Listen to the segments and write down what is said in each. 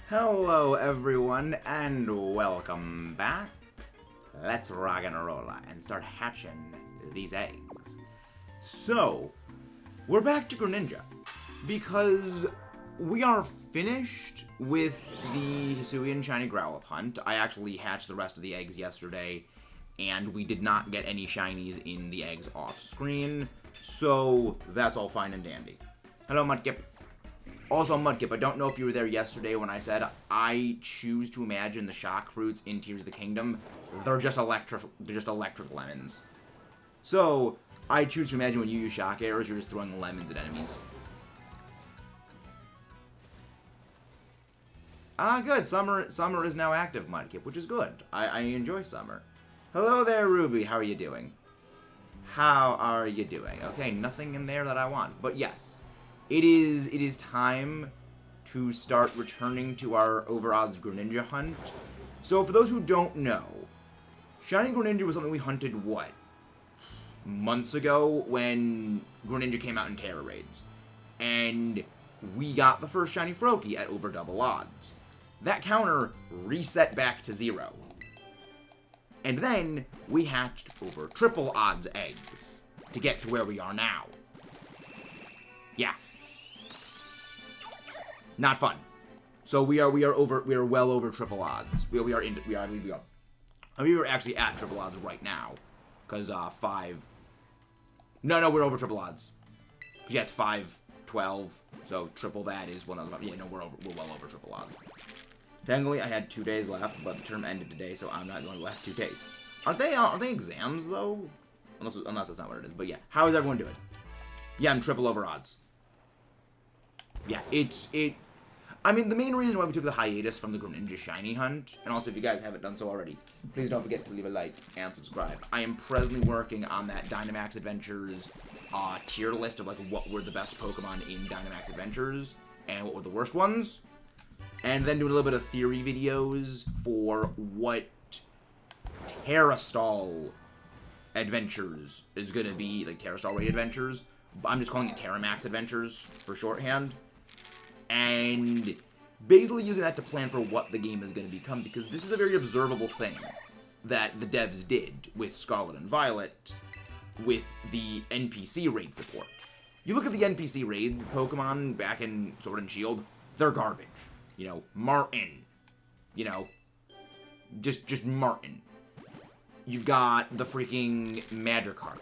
Hello everyone, and welcome back. Let's rock and roll and start hatching these eggs. So, we're back to Greninja, because we are finished with the Hisuian Shiny Growlithe hunt. I actually hatched the rest of the eggs yesterday, and we did not get any shinies in the eggs off screen, so that's all fine and dandy. Hello Mudkip. Also, Mudkip, I don't know if you were there yesterday when I said I choose to imagine the shock fruits in Tears of the Kingdom. They're just electric lemons. So, I choose to imagine when you use shock arrows, you're just throwing lemons at enemies. Ah, good. Summer is now active, Mudkip, which is good. I enjoy summer. Hello there, Ruby. How are you doing? How are you doing? Okay, nothing in there that I want, but yes. It is time to start returning to our overodds Greninja hunt. So for those who don't know, Shiny Greninja was something we hunted, what, months ago when Greninja came out in Terra Raids. And we got the first Shiny Froakie at over double odds. That counter reset back to 0. And then we hatched over triple odds eggs to get to where we are now. Yeah. Not fun. So we are well over triple odds. We were actually at triple odds right now, cause 5. No, we're over triple odds. Cause yeah, it's 5-12. So triple that is one of the. Yeah, no, we're well over triple odds. Technically, I had 2 days left, but the term ended today, so I'm not going the last 2 days. Aren't they exams though? Unless that's not what it is. But yeah, how is everyone doing? Yeah, I'm triple over odds. Yeah, I mean, the main reason why we took the hiatus from the Greninja Shiny Hunt, and also if you guys haven't done so already, please don't forget to leave a like and subscribe. I am presently working on that Dynamax Adventures tier list of like what were the best Pokemon in Dynamax Adventures and what were the worst ones, and then doing a little bit of theory videos for what Terrastall Adventures is gonna be, like Terrastall Raid Adventures. I'm just calling it Terramax Adventures for shorthand. And basically using that to plan for what the game is going to become, because this is a very observable thing that the devs did with Scarlet and Violet with the NPC raid support. You look at the NPC raid Pokemon back in Sword and Shield, they're garbage. You know, Martin. You know, just Martin. You've got the freaking Magikarp.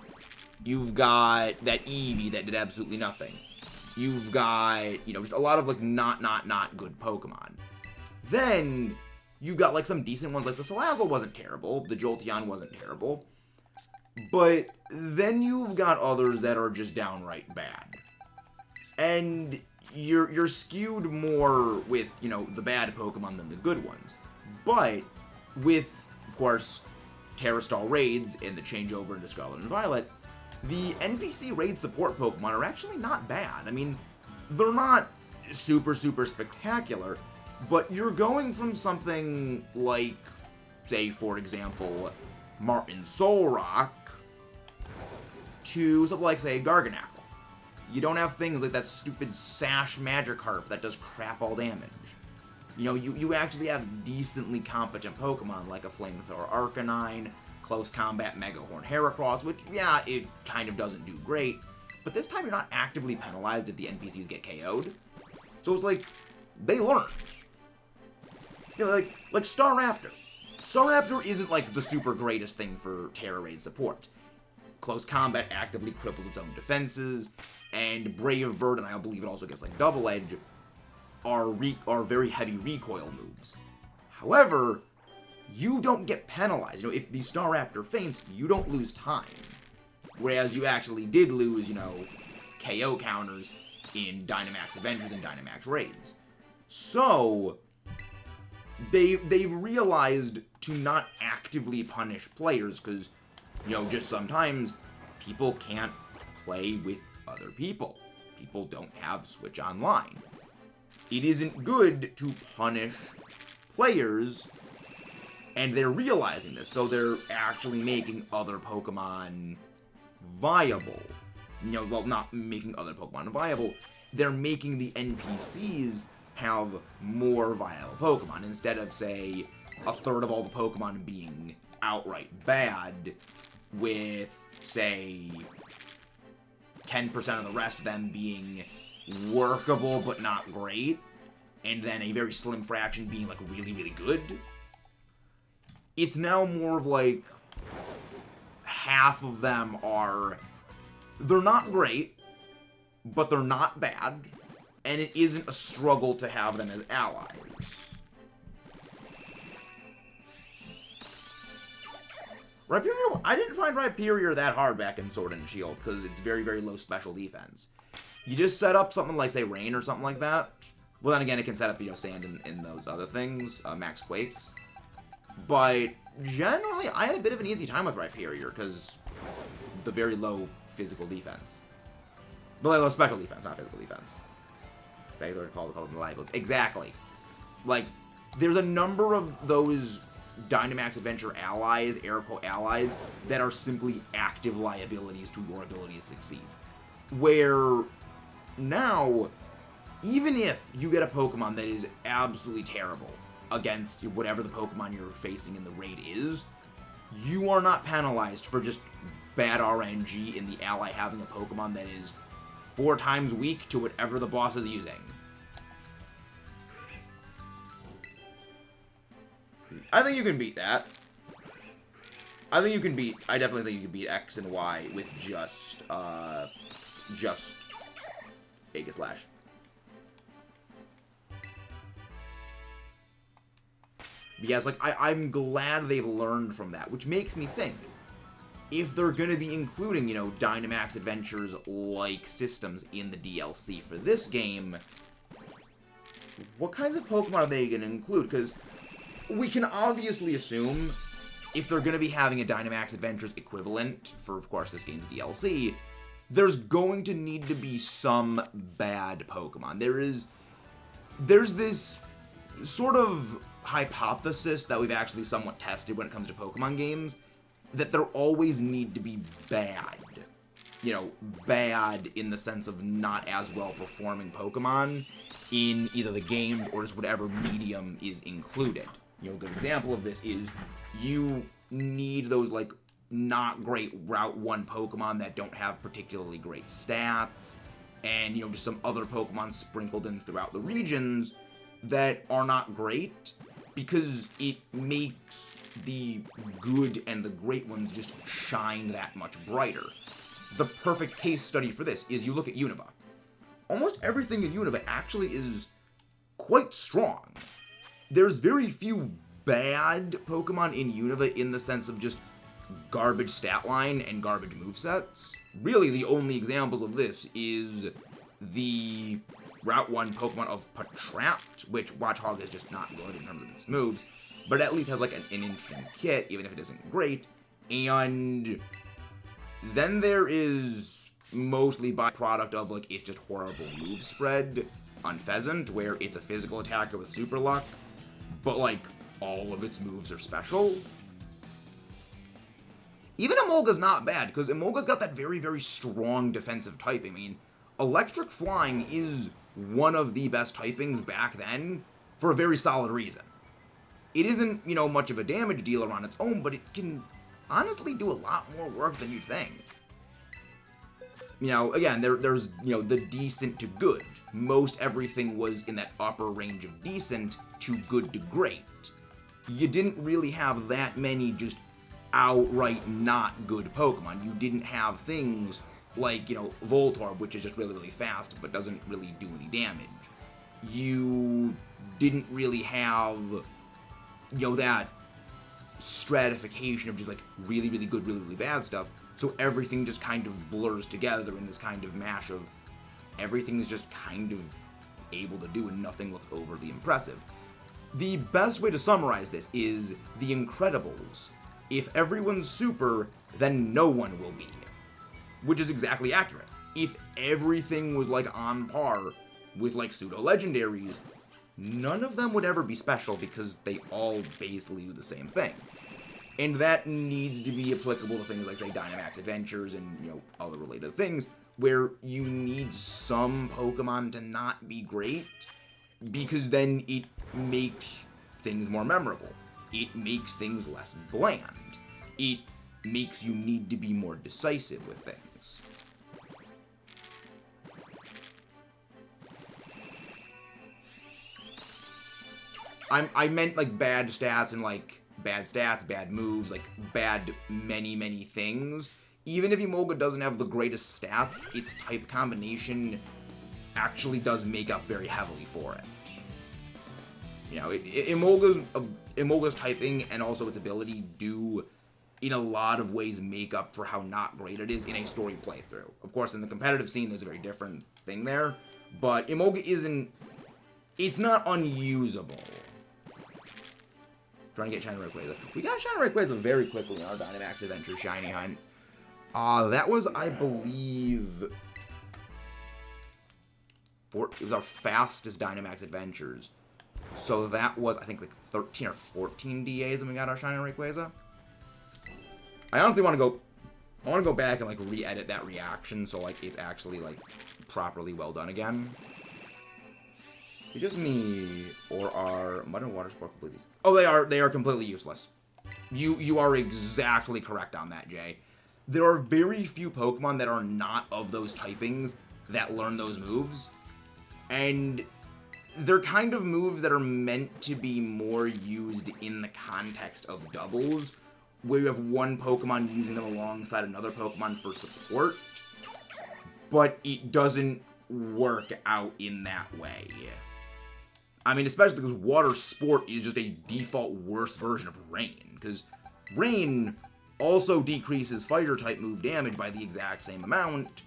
You've got that Eevee that did absolutely nothing. You've got, just a lot of, like, not good Pokemon. Then, you've got, like, some decent ones, like the Salazzle wasn't terrible, the Jolteon wasn't terrible, but then you've got others that are just downright bad. And you're skewed more with, the bad Pokemon than the good ones. But, with, of course, Terrastall raids and the changeover into Scarlet and Violet, the NPC raid support Pokemon are actually not bad. I mean, they're not super spectacular, but you're going from something like, say, for example, Martin Solrock to something like, say, Garganacl. You don't have things like that stupid Sash Magikarp that does crap all damage. You actually have decently competent Pokemon like a Flamethrower Arcanine, Close Combat Megahorn Heracross, which, yeah, it kind of doesn't do great, but this time you're not actively penalized if the NPCs get KO'd. So it's like, they learned. Like Staraptor. Staraptor isn't, like, the super greatest thing for Terra Raid support. Close Combat actively cripples its own defenses, and Brave Bird, and I believe it also gets, like, Double Edge, are very heavy recoil moves. However, you don't get penalized. If the Staraptor faints, you don't lose time. Whereas you actually did lose, KO counters in Dynamax Adventures and Dynamax Raids. So, they've realized to not actively punish players, because, just sometimes people can't play with other people. People don't have Switch Online. It isn't good to punish players, and they're realizing this, so they're actually making other Pokemon viable. Well, not making other Pokemon viable, they're making the NPCs have more viable Pokemon, instead of, say, a third of all the Pokemon being outright bad, with, say, 10% of the rest of them being workable but not great, and then a very slim fraction being, like, really, really good. It's now more of, like, half of them are, they're not great, but they're not bad, and it isn't a struggle to have them as allies. Rhyperior, I didn't find Rhyperior that hard back in Sword and Shield, because it's very, very low special defense. You just set up something like, say, Rain or something like that. Well, then again, it can set up, you know, Sand in those other things, Max Quakes. But generally, I had a bit of an easy time with Rhyperior, because the very low physical defense. The low special defense, not physical defense. Regular call them liabilities. Exactly. Like, there's a number of those Dynamax Adventure allies, air quote allies, that are simply active liabilities to your ability to succeed. Where now, even if you get a Pokemon that is absolutely terrible against whatever the Pokemon you're facing in the raid is, you are not penalized for just bad RNG in the ally having a Pokemon that is 4 times weak to whatever the boss is using. I think you can beat that. I definitely think you can beat X and Y with just Aegislash. Because, like, I'm glad they've learned from that, which makes me think, if they're going to be including, you know, Dynamax Adventures-like systems in the DLC for this game, what kinds of Pokemon are they going to include? Because we can obviously assume, if they're going to be having a Dynamax Adventures equivalent for, of course, this game's DLC, there's going to need to be some bad Pokemon. There's this sort of hypothesis that we've actually somewhat tested when it comes to Pokemon games, that there always need to be bad. You know, bad in the sense of not as well performing Pokemon in either the games or just whatever medium is included. You know, a good example of this is you need those, like, not great Route 1 Pokemon that don't have particularly great stats, and, you know, just some other Pokemon sprinkled in throughout the regions that are not great, because it makes the good and the great ones just shine that much brighter. The perfect case study for this is you look at Unova. Almost everything in Unova actually is quite strong. There's very few bad Pokemon in Unova in the sense of just garbage stat line and garbage movesets. Really, the only examples of this is the Route 1 Pokemon of Patrapped, which Watchog is just not good in terms of its moves, but at least has, like, an interesting kit, even if it isn't great. And then there is mostly byproduct of, like, it's just horrible move spread on Pheasant, where it's a physical attacker with Super Luck, but, like, all of its moves are special. Even Emolga's not bad, because Emolga's got that very, very strong defensive typing. I mean, Electric Flying is one of the best typings back then for a very solid reason. It isn't, you know, much of a damage dealer on its own, but it can honestly do a lot more work than you'd think. You know, again, there's, you know, the decent to good. Most everything was in that upper range of decent to good to great. You didn't really have that many just outright not good Pokemon. You didn't have things like, you know, Voltorb, which is just really, really fast, but doesn't really do any damage. You didn't really have, you know, that stratification of just, like, really, really good, really, really bad stuff. So everything just kind of blurs together in this kind of mash of everything's just kind of able to do and nothing looks overly impressive. The best way to summarize this is The Incredibles. If everyone's super, then no one will be. Which is exactly accurate. If everything was, like, on par with, like, pseudo-legendaries, none of them would ever be special because they all basically do the same thing. And that needs to be applicable to things like, say, Dynamax Adventures and, you know, other related things, where you need some Pokemon to not be great, because then it makes things more memorable. It makes things less bland. It makes you need to be more decisive with things. I meant like bad stats and like bad stats, bad moves, like bad many things. Even if Emolga doesn't have the greatest stats, its type combination actually does make up very heavily for it. You know, Emolga's typing and also its ability do, in a lot of ways, make up for how not great it is in a story playthrough. Of course, in the competitive scene, there's a very different thing there, but Emolga isn't... It's not unusable. Trying to get Shiny Rayquaza. We got Shiny Rayquaza very quickly in our Dynamax Adventure Shiny Hunt. That was, I believe... It was our fastest Dynamax Adventures. So that was, I think, like 13 or 14 DAs when we got our Shiny Rayquaza. I honestly want to go back and, like, re-edit that reaction so, like, it's actually, like, properly well done again. It's just me, or are Mud and Water Sport completely... Oh, they are completely useless. You are exactly correct on that, Jay. There are very few Pokemon that are not of those typings that learn those moves. And they're kind of moves that are meant to be more used in the context of doubles, where you have one Pokemon using them alongside another Pokemon for support, but it doesn't work out in that way. I mean, especially because Water Sport is just a default worse version of Rain, because Rain also decreases Fighter-type move damage by the exact same amount,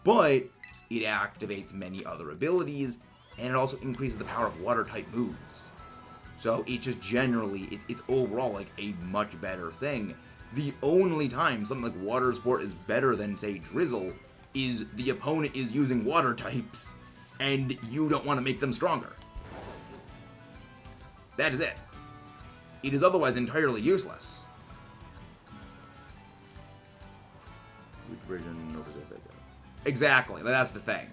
but it activates many other abilities, and it also increases the power of Water-type moves. So it's just generally, it's overall like a much better thing. The only time something like Water Sport is better than, say, Drizzle, is the opponent is using Water types, and you don't want to make them stronger. That is it. It is otherwise entirely useless. Which version of it? Exactly, that's the thing.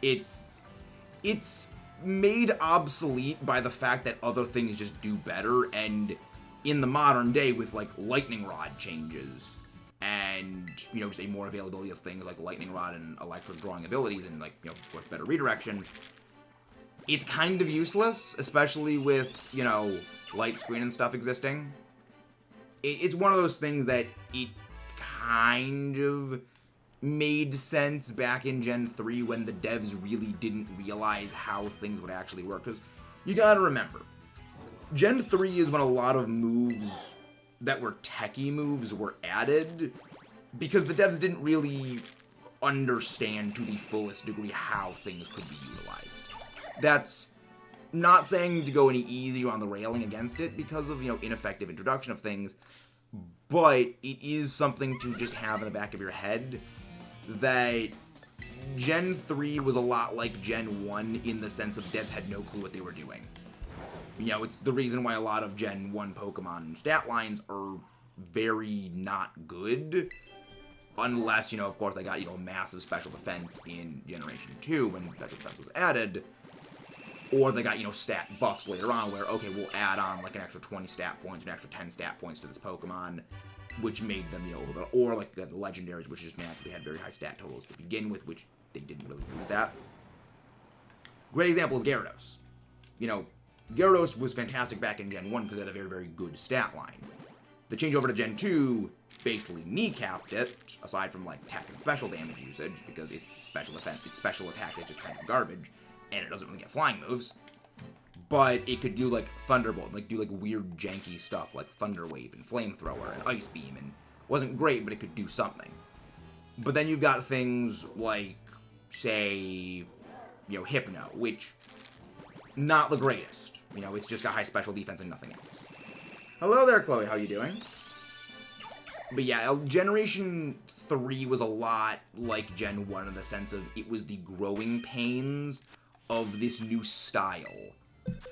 It's made obsolete by the fact that other things just do better, and in the modern day with, like, Lightning Rod changes, and, you know, just a more availability of things like Lightning Rod and Electric drawing abilities, and, like, you know, of course, better redirection, it's kind of useless, especially with, you know, Light Screen and stuff existing. It's one of those things that it kind of made sense back in Gen 3 when the devs really didn't realize how things would actually work. Because you gotta remember, Gen 3 is when a lot of moves that were techie moves were added, because the devs didn't really understand to the fullest degree how things could be utilized. That's not saying to go any easier on the railing against it because of, you know, ineffective introduction of things, but it is something to just have in the back of your head that Gen 3 was a lot like Gen 1 in the sense of devs had no clue what they were doing. You know, it's the reason why a lot of Gen 1 Pokemon stat lines are very not good, unless, you know, of course, they got, you know, massive special defense in Generation 2 when special defense was added, or they got, you know, stat buffs later on where, okay, we'll add on, like, an extra 20 stat points, an extra 10 stat points to this Pokemon, which made them, you know, a little bit, or, like, the Legendaries, which just naturally had very high stat totals to begin with, which they didn't really use that. Great example is Gyarados. You know, Gyarados was fantastic back in Gen 1 because it had a very, very good stat line. The change over to Gen 2 basically kneecapped it, aside from, like, tech and special damage usage, because its special defense, its special attack is just kind of garbage, and it doesn't really get flying moves. But it could do, like, Thunderbolt, like, do, like, weird, janky stuff, like Thunder Wave and Flamethrower and Ice Beam, and wasn't great, but it could do something. But then you've got things like, say, you know, Hypno, which, not the greatest. You know, it's just got high special defense and nothing else. Hello there, Chloe, how you doing? But yeah, Generation 3 was a lot like Gen 1 in the sense of it was the growing pains of this new style.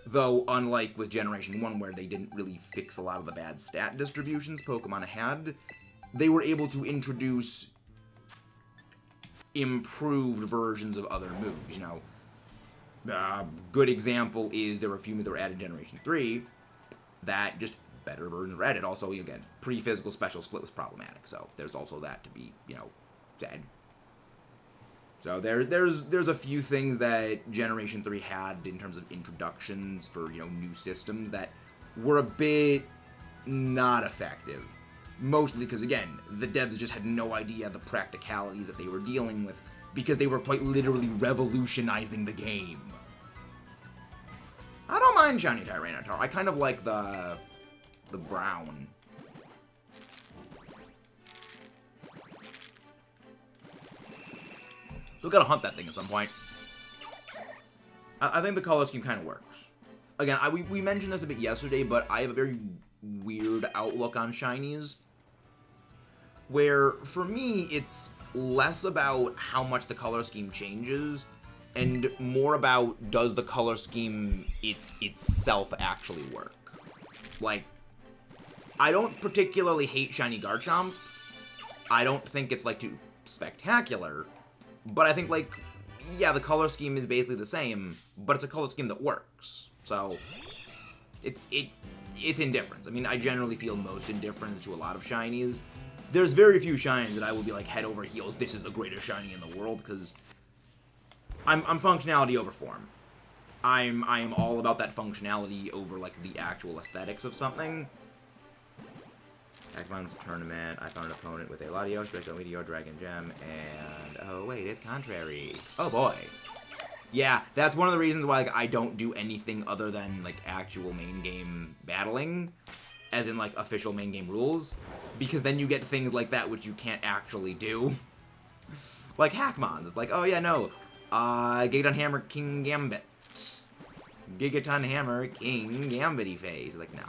Though, unlike with Generation 1, where they didn't really fix a lot of the bad stat distributions Pokemon had, they were able to introduce improved versions of other moves, you know. Good example is there were a few that were added in Generation 3 that just better versions were added. Also, again, pre-physical special split was problematic, so there's also that to be, said. So there's a few things that Generation 3 had in terms of introductions for, new systems that were a bit not effective. Mostly because, again, the devs just had no idea the practicalities that they were dealing with because they were quite literally revolutionizing the game. I don't mind Shiny Tyranitar. I kind of like the brown. So we gotta hunt that thing at some point. I think the color scheme kind of works. Again, we mentioned this a bit yesterday, but I have a very weird outlook on shinies. Where, for me, it's less about how much the color scheme changes, and more about does the color scheme itself actually work. Like, I don't particularly hate Shiny Garchomp. I don't think it's, too spectacular. But I think, yeah, the color scheme is basically the same, but it's a color scheme that works. So, it's indifference. I mean, I generally feel most indifference to a lot of shinies. There's very few shinies that I will be head over heels, this is the greatest shiny in the world, because I'm functionality over form. I am all about that functionality over, the actual aesthetics of something. X-Mon's tournament, I found an opponent with a Latios, Draco, Meteor, Dragon Gem, and... oh, wait, it's contrary. Oh, boy. Yeah, that's one of the reasons why, I don't do anything other than, actual main game battling, as in, official main game rules, because then you get things like that which you can't actually do. Like Hackmons. It's oh, yeah, no. Gigaton Hammer, King Gambit. Gigaton Hammer, King Gambit-y face. No.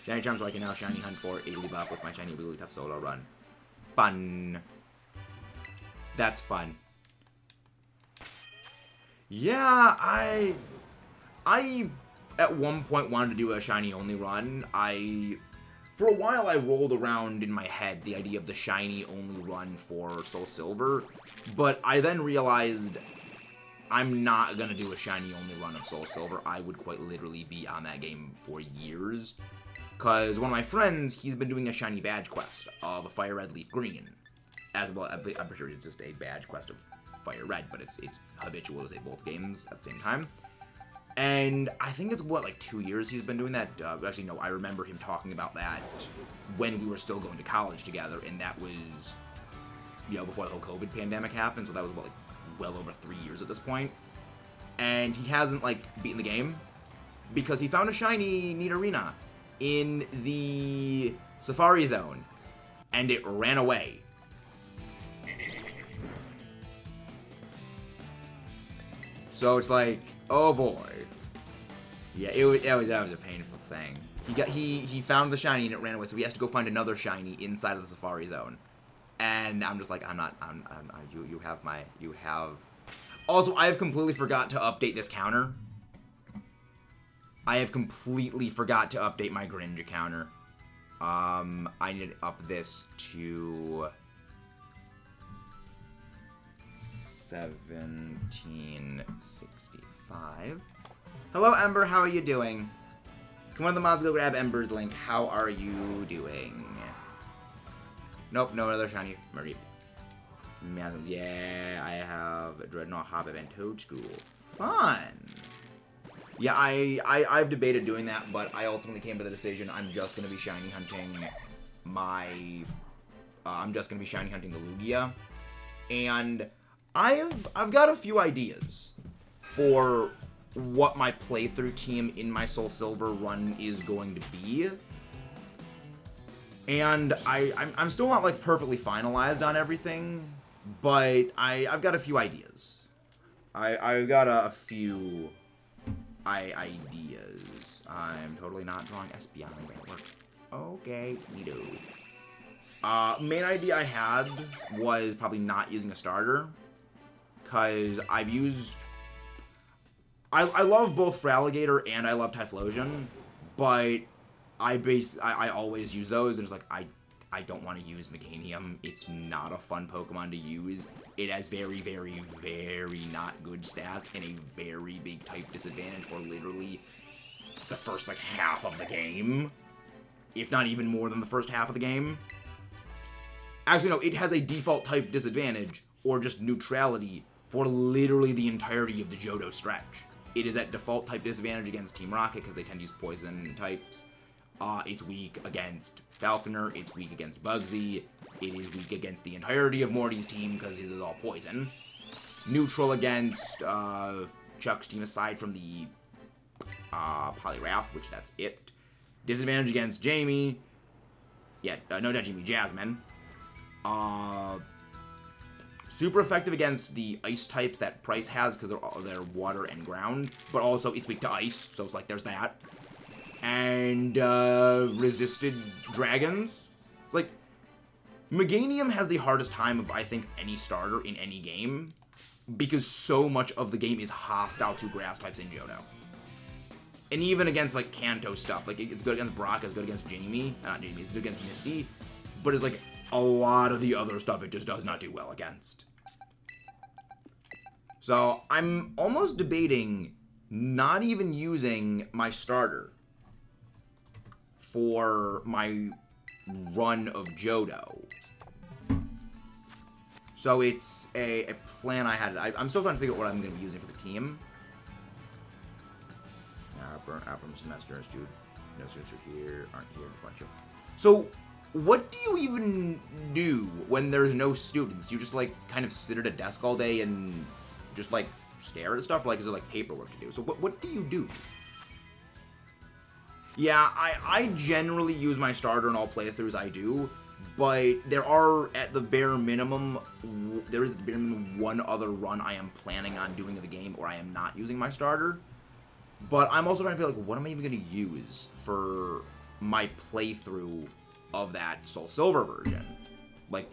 Shiny Charm, so I can now Shiny Hunt for 80 buff with my Shiny Wigglytuff solo run. Fun. That's fun. Yeah, I at one point wanted to do a Shiny only run. For a while I rolled around in my head the idea of the Shiny only run for Soul Silver, but I then realized I'm not gonna do a Shiny only run of Soul Silver. I would quite literally be on that game for years. Because one of my friends, he's been doing a shiny badge quest of a Fire Red, Leaf Green. As well, I'm pretty sure it's just a badge quest of Fire Red, but it's habitual to say both games at the same time. And I think it's, 2 years he's been doing that? Actually, no, I remember him talking about that when we were still going to college together, and that was, before the whole COVID pandemic happened, so that was, well over 3 years at this point. And he hasn't, beaten the game, because he found a shiny Nidorina in the Safari Zone, and it ran away. So it's oh boy. Yeah, that was a painful thing. He found the shiny and it ran away, so he has to go find another shiny inside of the Safari Zone. And I'm just you have. Also, I have completely forgot to update this counter. I have completely forgot to update my Greninja counter. I need to up this to 1765. Hello, Ember. How are you doing? Come on, the mods, go grab Ember's link. How are you doing? Nope, no other shiny Mareep. Yeah, I have Dreadnought, Hobbit, and Toadstool. Fun. Yeah, I've debated doing that, but I ultimately came to the decision I'm just gonna be shiny hunting I'm just gonna be shiny hunting the Lugia, and I've got a few ideas for what my playthrough team in my Soul Silver run is going to be. And I'm still not perfectly finalized on everything, but I've got a few ideas. I've got a few ideas. I'm totally not drawing Espeon at work. Okay, neato. Main idea I had was probably not using a starter, because I've used... I love both Feraligatr and I love Typhlosion, but I always use those, and it's I don't want to use Meganium. It's not a fun Pokemon to use. It has very, very, very not good stats and a very big type disadvantage for literally the first, like, half of the game. If not even more than the first half of the game. Actually, no, it has a default type disadvantage, or just neutrality, for literally the entirety of the Johto stretch. It is at default type disadvantage against Team Rocket, because they tend to use poison types. It's weak against Falconer, it's weak against Bugsy, it is weak against the entirety of Morty's team, because his is all poison. Neutral against Chuck's team, aside from the Poliwrath, which that's it. Disadvantage against Jamie. Yeah, no, not Jamie, Jasmine. Super effective against the ice types that Price has, because they're water and ground. But also, it's weak to ice, so it's like, there's that. And, resisted dragons. It's like, Meganium has the hardest time of, I think, any starter in any game, because so much of the game is hostile to grass types in Johto. And even against, like, Kanto stuff. Like, it's good against Brock, it's good against Jamie. Not Jamie, it's good against Misty. But it's, like, a lot of the other stuff it just does not do well against. So, I'm almost debating not even using my starter for my run of Johto. So, it's a plan I had. I'm still trying to figure out what I'm going to be using for the team. Burnt out from semesters, dude. No students are here, aren't here, a bunch of. So, what do you even do when there's no students? You just, like, kind of sit at a desk all day and just, like, stare at stuff? Like, is there, like, paperwork to do? So, what do you do? Yeah, I generally use my starter in all playthroughs I do, but there are, at the bare minimum, there is at the bare minimum one other run I am planning on doing in the game, or I am not using my starter. But I'm also trying to feel like, what am I even going to use for my playthrough of that Soul Silver version? Like,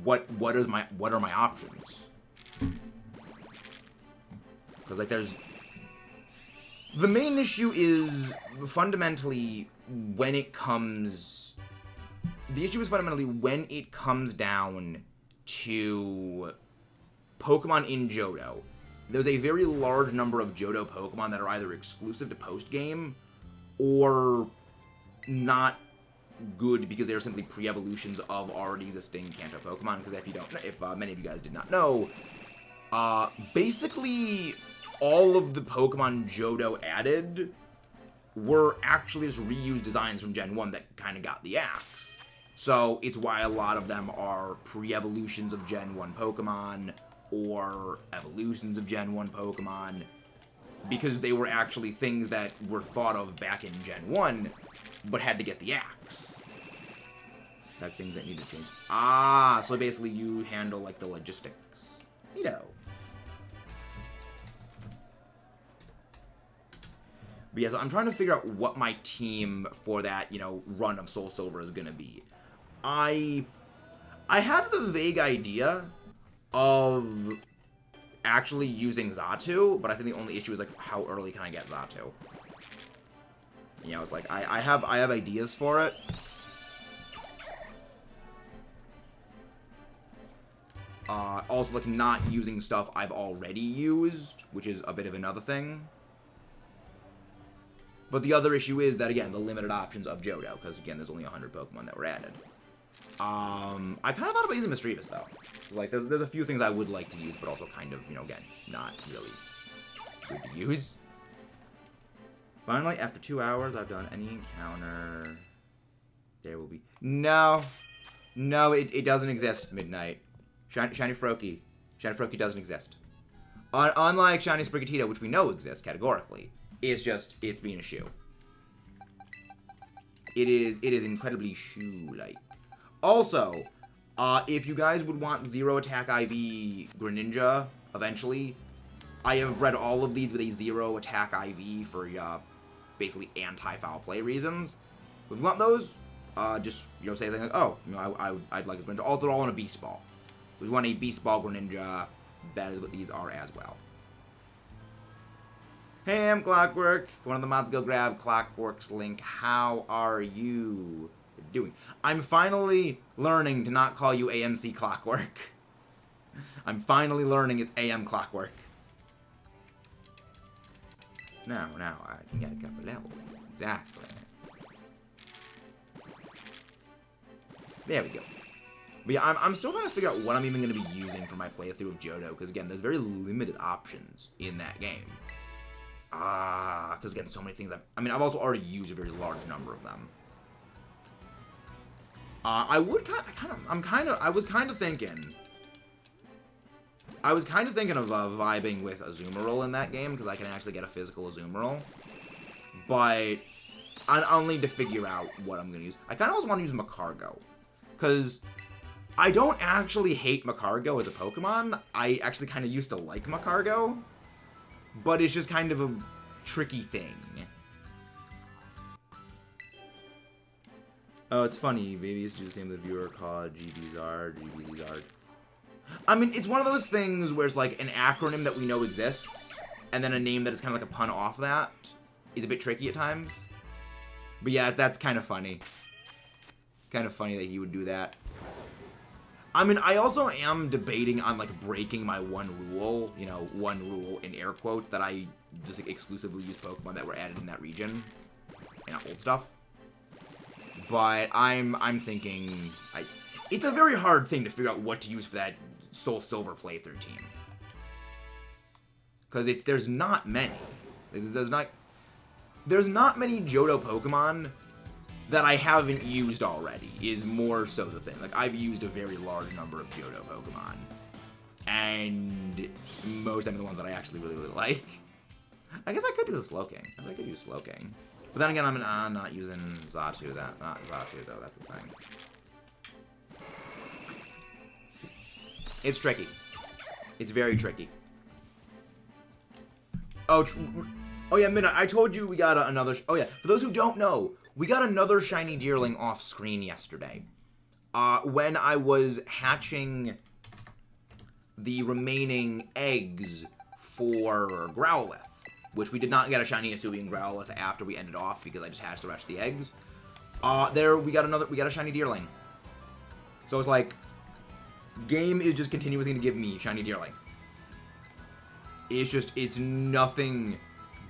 what are my options? Because, like, there's... The main issue is, fundamentally, when it comes... The issue is fundamentally when it comes down to Pokemon in Johto. There's a very large number of Johto Pokemon that are either exclusive to post-game or not good because they're simply pre-evolutions of already existing Kanto Pokemon. Because if many of you guys did not know, basically all of the Pokemon Johto added were actually just reused designs from Gen 1 that kind of got the axe. So it's why a lot of them are pre-evolutions of Gen 1 Pokemon, or evolutions of Gen 1 Pokemon, because they were actually things that were thought of back in Gen 1, but had to get the axe. Like things that need to change. Ah, so basically you handle, like, the logistics. You know. But yeah, so I'm trying to figure out what my team for that, run of Soul Silver is gonna be. I had the vague idea of actually using Xatu, but I think the only issue is, like, how early can I get Xatu? It's like, I have ideas for it. Also, like, not using stuff I've already used, which is a bit of another thing. But the other issue is that, again, the limited options of Johto, because, again, there's only 100 Pokemon that were added. I kind of thought about using Mischievous, though. Like, there's a few things I would like to use, but also kind of, again, not really good to use. Finally, after 2 hours, I've done any encounter. There will be... No, it doesn't exist, Midnight. Shiny Froakie. Shiny Froakie doesn't exist. Unlike Shiny Sprigatito, which we know exists categorically, it's being a shoe. It is incredibly shoe-like. Also, if you guys would want Zero Attack IV Greninja, eventually, I have bred all of these with a Zero Attack IV for, basically anti-foul play reasons. If you want those, just, say something like, oh, I'd like a Greninja. All they're all in a Beast Ball. If you want a Beast Ball Greninja, that is what these are as well. Hey, I'm Clockwork. One of the mods go grab Clockwork's link. How are you doing? I'm finally learning to not call you AMC Clockwork. I'm finally learning it's AM Clockwork. Now I can get a couple levels. Exactly. There we go. But yeah, I'm still trying to figure out what I'm even going to be using for my playthrough of Johto, because again, there's very limited options in that game. Because again, so many things. I've also already used a very large number of them. I was kind of thinking of vibing with Azumarill in that game, because I can actually get a physical Azumarill. But I'll need to figure out what I'm going to use. I kind of also want to use Macargo, because I don't actually hate Macargo as a Pokemon. I actually kind of used to like Macargo, but it's just kind of a tricky thing. Oh, it's funny. Baby used to do the same with the viewer called GBZard. I mean, it's one of those things where it's like an acronym that we know exists, and then a name that is kind of like a pun off that is a bit tricky at times. But yeah, that's kind of funny. Kind of funny that he would do that. I mean, I also am debating on, like, breaking my one rule, you know, one rule in air quotes, that I just, like, exclusively use Pokemon that were added in that region, and old stuff. But I'm thinking, it's a very hard thing to figure out what to use for that Soul Silver playthrough team. Because there's not many. There's not many Johto Pokemon that I haven't used already, is more so the thing. Like, I've used a very large number of Johto Pokemon. And most of them are the ones that I actually really, really like. I guess I could do the Slowking. I could use Slowking. But then again, I'm not using Xatu. Not Xatu, though. That's the thing. It's tricky. It's very tricky. Oh yeah, Minna, I told you we got another... Oh yeah, for those who don't know, we got another shiny Deerling off screen yesterday. When I was hatching the remaining eggs for Growlithe, which we did not get a shiny Hisuian Growlithe after we ended off because I just hatched the rest of the eggs. We got a shiny Deerling. So it's like, game is just continuously going to give me shiny Deerling. It's nothing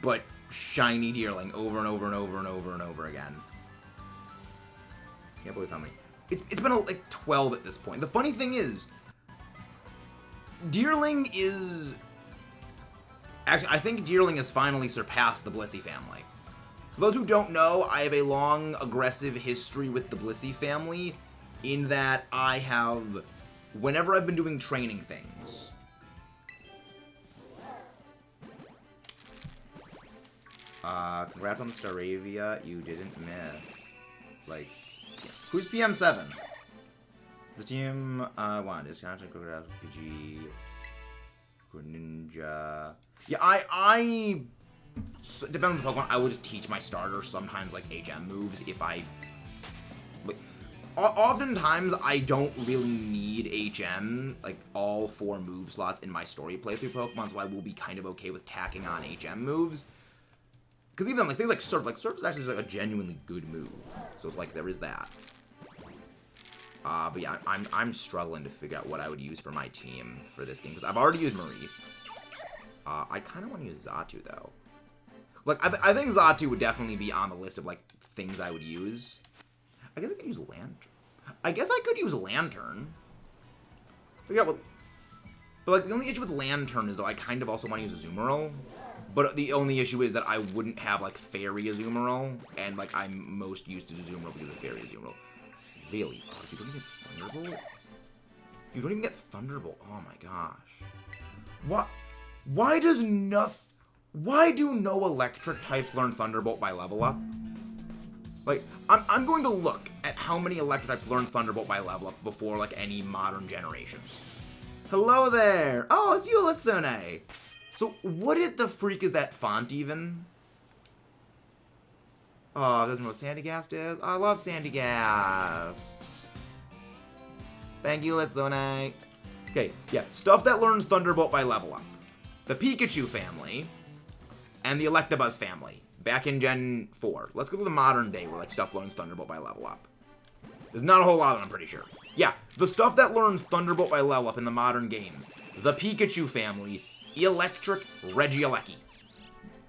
but shiny Deerling over and over and over and over and over again. Can't believe how many. It's been like 12 at this point. The funny thing is, Deerling is... Actually, I think Deerling has finally surpassed the Blissey family. For those who don't know, I have a long, aggressive history with the Blissey family, in that I have, whenever I've been doing training things, congrats on the Staravia, you didn't miss. Like, who's PM7? The team, one is Content Crocodile PG, GRENINJA. Yeah, depending on the Pokemon, I will just teach my starter sometimes, like, HM moves if I... Like, oftentimes, I don't really need HM, like, all 4 move slots in my story playthrough Pokemon, so I will be kind of okay with tacking on HM moves. Because even, like, things like Surf is actually just, like, a genuinely good move. So it's like, there is that. But yeah, I'm struggling to figure out what I would use for my team for this game, because I've already used Marie. I kind of want to use Xatu, though. Like, I think Xatu would definitely be on the list of, like, things I would use. I guess I could use Lantern. I guess I could use Lantern. But yeah, but like, the only issue with Lantern is, though, I kind of also want to use Azumarill. But the only issue is that I wouldn't have, like, Fairy Azumarill, and, like, I'm most used to Azumarill because of Fairy Azumarill. Really? Oh, you don't even get Thunderbolt? You don't even get Thunderbolt. Oh my gosh. Why do no electric types learn Thunderbolt by level up? Like, I'm going to look at how many electric types learn Thunderbolt by level up before, like, any modern generation. Hello there! Oh, it's you, Litsune! So, what the freak is that font, even? Oh, doesn't know what Sandygast is? I love Sandygast! Thank you, Litsune. Okay, yeah, stuff that learns Thunderbolt by level up. The Pikachu family, and the Electabuzz family, back in Gen 4. Let's go to the modern day where, like, stuff learns Thunderbolt by level up. There's not a whole lot of them, I'm pretty sure. Yeah, the stuff that learns Thunderbolt by level up in the modern games. The Pikachu family, Electric Regieleki.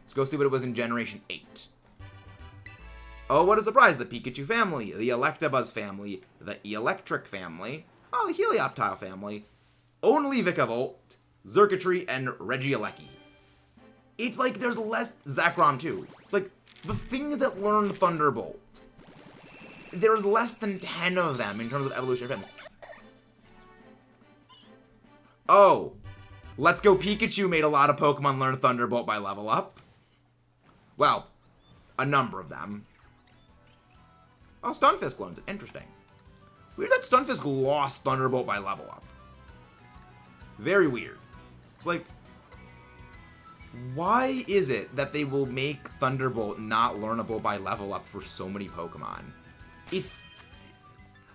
Let's go see what it was in Generation 8. Oh, what a surprise. The Pikachu family, the Electabuzz family, the Electric family, oh, the Helioptile family, only Vikavolt, Xurkitree, and Regieleki. It's like there's less Zekrom too. It's like the things that learn Thunderbolt. There's less than 10 of them in terms of evolutionary fitness. Oh, Let's Go Pikachu made a lot of Pokemon learn Thunderbolt by level up. Well, a number of them. Oh, Stunfisk learns it. Interesting. Weird that Stunfisk lost Thunderbolt by level up. Very weird. It's like, why is it that they will make Thunderbolt not learnable by level up for so many Pokemon? It's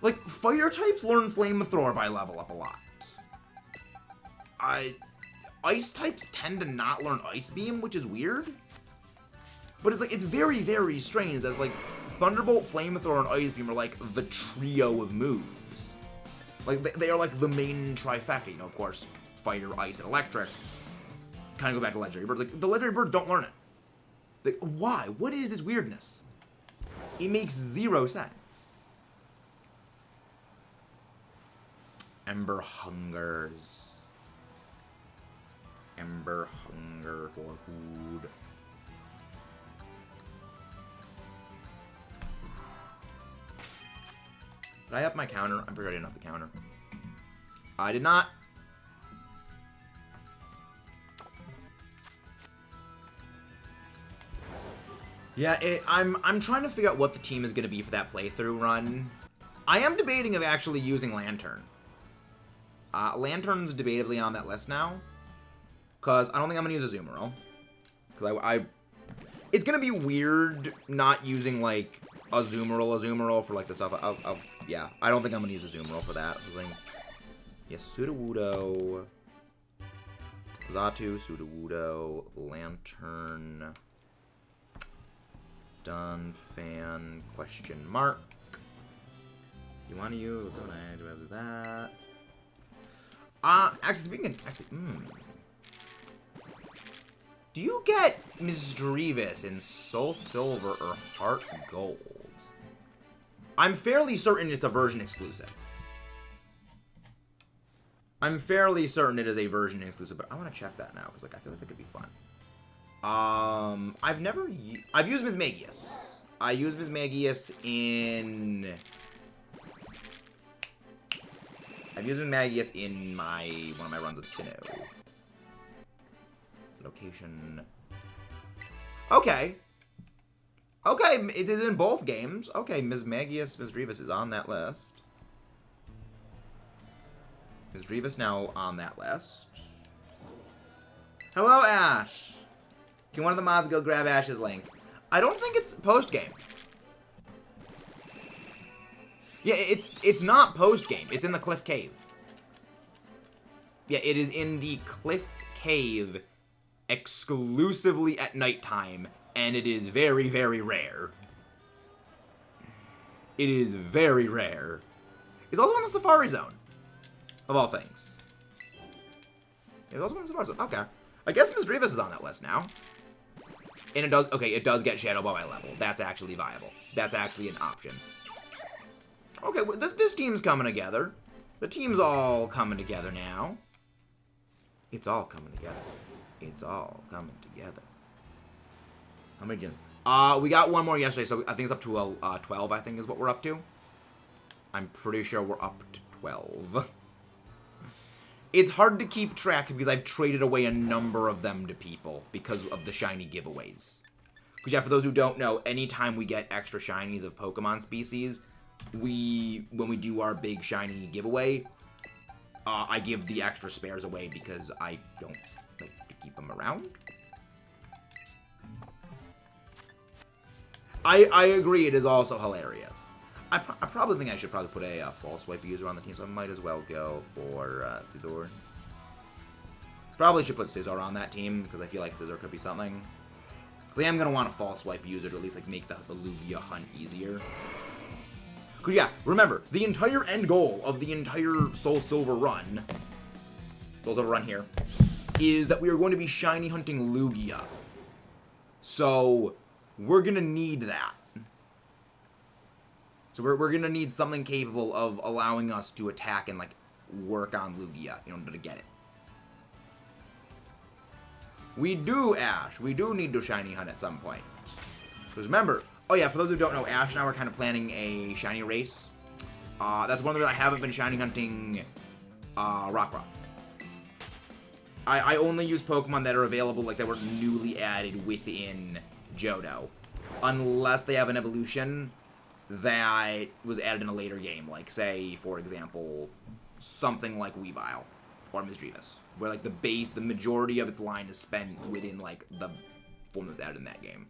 like fire types learn Flamethrower by level up a lot. Ice types tend to not learn Ice Beam, which is weird. But it's like it's very, very strange that it's like Thunderbolt, Flamethrower, and Ice Beam are like the trio of moves. Like they are like the main trifecta. You know, of course, Fire, Ice, and Electric. Kind of go back to Legendary Bird. Like the Legendary Bird don't learn it. Like why? What is this weirdness? It makes zero sense. Ember hungers. Ember hunger for food. Did I up my counter? I'm pretty sure I didn't up the counter. I did not. Yeah, I'm trying to figure out what the team is going to be for that playthrough run. I am debating of actually using Lantern. Lantern's debatably on that list now. Because I don't think I'm going to use a Azumarill. Because it's going to be weird not using, like, Azumarill for, like, the stuff. Yeah, I don't think I'm going to use a Azumarill for that. Like, yeah, Sudowoodo. Xatu, Sudowoodo, Lantern. Dunfan, question mark. You want to use that? Actually, speaking of, do you get Misdreavus in Soul Silver or Heart Gold? I'm fairly certain it's a version exclusive. I'm fairly certain it is a version exclusive, but I want to check that now because like I feel like that could be fun. I've used Mismagius. I used Mismagius in... I've used Mismagius in one of my runs of Sinnoh. Location. Okay. Okay, it is in both games. Okay, Mismagius, Misdreavus is on that list. Misdreavus now on that list. Hello, Ash. Can one of the mods go grab Ash's link? I don't think it's post-game. Yeah, it's not post-game. It's in the Cliff Cave. Yeah, it is in the Cliff Cave exclusively at nighttime, and it is very, very rare. It is very rare. It's also in the Safari Zone, of all things. It's also in the Safari Zone. Okay. I guess Misdreavus is on that list now. And it does, okay, it does get Shadow Ball by level. That's actually viable. That's actually an option. Okay, well, this team's coming together. The team's all coming together now. It's all coming together. It's all coming together. How many did we got one more yesterday, so I think it's up to 12, I think is what we're up to. I'm pretty sure we're up to 12. It's hard to keep track because I've traded away a number of them to people because of the shiny giveaways. Because yeah, for those who don't know, anytime we get extra shinies of Pokemon species, when we do our big shiny giveaway, I give the extra spares away because I don't like to keep them around. I agree, it is also hilarious. I probably think I should put a false swipe user on the team, so I might as well go for Scizor. Probably should put Scizor on that team, because I feel like Scizor could be something. Because I am going to want a false swipe user to at least like make the Lugia hunt easier. Because, yeah, remember, the entire end goal of the entire Soul Silver run, here, is that we are going to be shiny hunting Lugia. So, we're going to need that. So, we're going to need something capable of allowing us to attack and, like, work on Lugia in order to get it. We do, Ash. We do need to shiny hunt at some point. Because remember, oh yeah, for those who don't know, Ash and I were kind of planning a shiny race. That's one of the reasons I haven't been shiny hunting Rockruff. I only use Pokemon that are available, like that were newly added within Johto. Unless they have an evolution that was added in a later game. Like, say, for example, something like Weavile or Misdreavus. Where, like, the majority of its line is spent within, like, the form that's added in that game.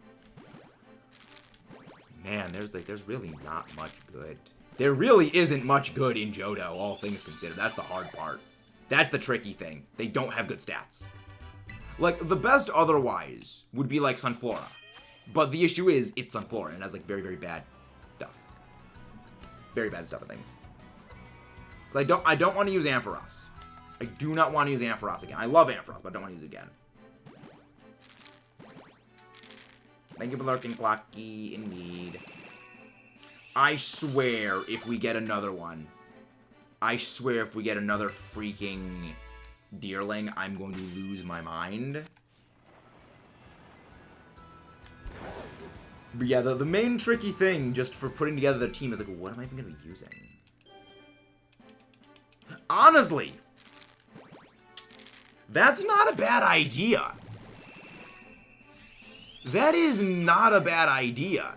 Man, there's really not much good. There really isn't much good in Johto, all things considered. That's the hard part. That's the tricky thing. They don't have good stats. Like, the best otherwise would be, like, Sunflora. But the issue is, it's Sunflora, and it has, like, very, very bad stuff. Very bad stuff and things. I don't want to use Ampharos. I do not want to use Ampharos again. I love Ampharos, but I don't want to use it again. Thank you for lurking, Clocky. Indeed. I swear, if we get another one, I swear if we get another freaking Deerling, I'm going to lose my mind. But yeah, the main tricky thing just for putting together the team is like, what am I even going to be using? Honestly, that's not a bad idea. That is not a bad idea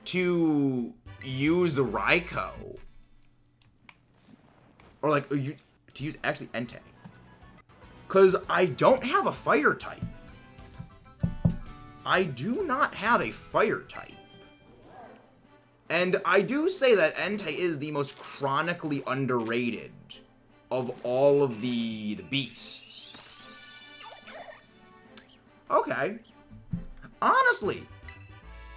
to use Raikou. Or like, to use actually Entei. Because I don't have a fire type. I do not have a fire type. And I do say that Entei is the most chronically underrated of all of the beasts. Okay. Honestly,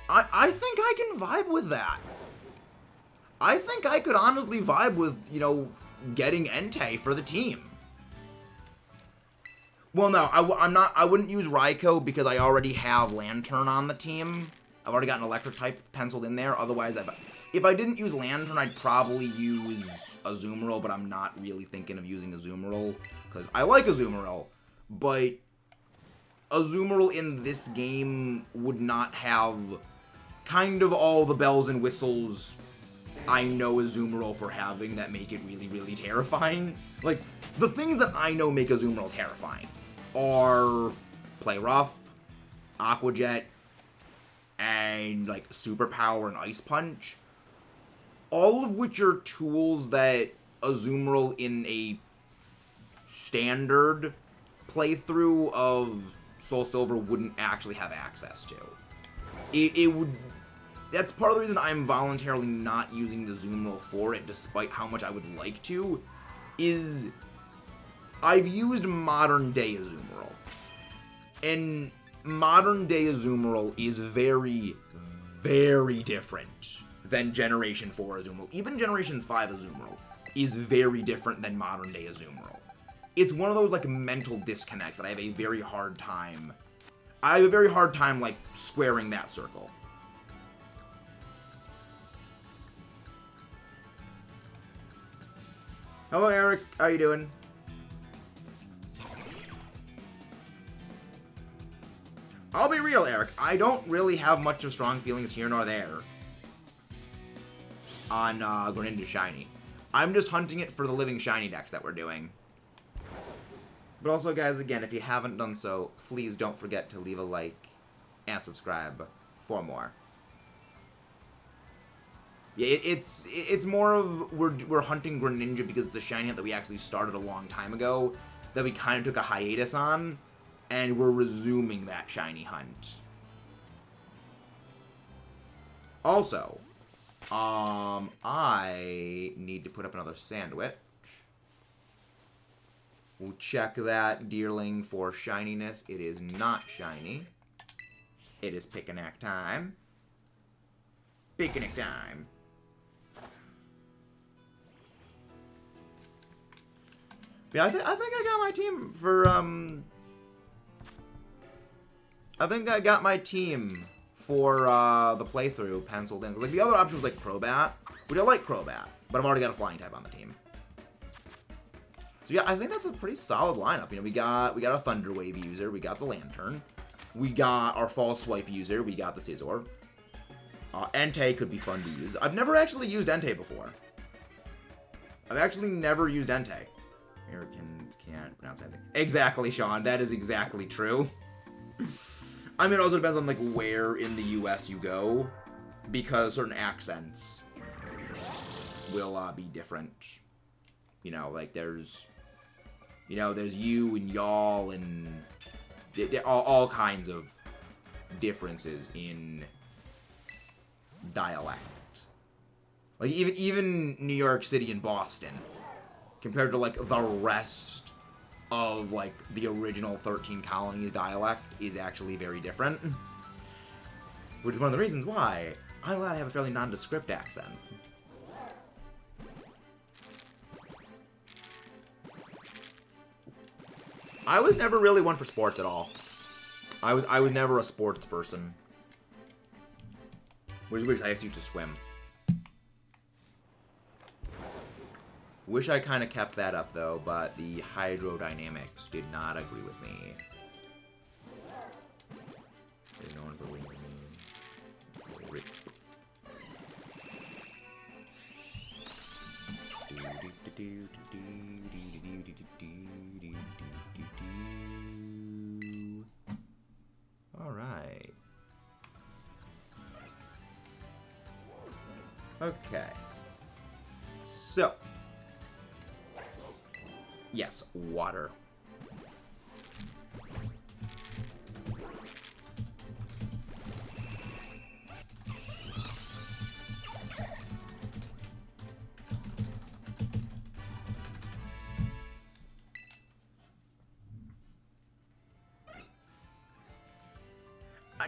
I think I can vibe with that. I think I could honestly vibe with, you know, getting Entei for the team. Well, no, I wouldn't use Raikou because I already have Lantern on the team. I've already got an electric type penciled in there. Otherwise, if I didn't use Lantern, I'd probably use Azumarill, but I'm not really thinking of using Azumarill because I like Azumarill, but Azumarill in this game would not have kind of all the bells and whistles I know Azumarill for having that make it really, really terrifying. Like, the things that I know make Azumarill terrifying are Play Rough, Aqua Jet, and, like, Superpower and Ice Punch. All of which are tools that Azumarill in a standard playthrough of Soul Silver wouldn't actually have access to. It would... That's part of the reason I'm voluntarily not using the Azumarill for it, despite how much I would like to, is I've used modern-day Azumarill. And modern-day Azumarill is very, very different than Generation 4 Azumarill. Even Generation 5 Azumarill is very different than modern-day Azumarill. It's one of those, like, mental disconnects that I have a very hard time... like, squaring that circle. Hello, Eric. How you doing? I'll be real, Eric. I don't really have much of strong feelings here nor there on Greninja Shiny. I'm just hunting it for the living shiny decks that we're doing. But also, guys, again, if you haven't done so, please don't forget to leave a like and subscribe for more. Yeah, it's more of we're hunting Greninja because it's a shiny hunt that we actually started a long time ago, that we kind of took a hiatus on, and we're resuming that shiny hunt. Also, I need to put up another sandwich. We'll check that Deerling for shininess. It is not shiny. It is picnic time. Picnic time. Yeah, I think I got my team for I think I got my team for the playthrough penciled in. Like the other option was like Crobat, which I like Crobat, but I've already got a flying type on the team. So yeah, I think that's a pretty solid lineup. You know, we got a Thunder Wave user, we got the Lantern, we got our False Swipe user, we got the Scizor. Entei could be fun to use. I've never actually used Entei before. I've actually never used Entei. Americans can't pronounce anything. Exactly, Sean. That is exactly true. I mean, it also depends on, like, where in the U.S. you go, because certain accents will be different. You know, like, there's you and y'all and all kinds of differences in dialect. Like, even New York City and Boston, compared to, like, the rest of, like, the original 13 colonies dialect is actually very different. Which is one of the reasons why I'm glad I have a fairly nondescript accent. I was never really one for sports at all. I was never a sports person. Which is weird, I used to swim. Wish I kind of kept that up, though, but the hydrodynamics did not agree with me. No one believed me. Rip. All right. Okay. So. Yes, water.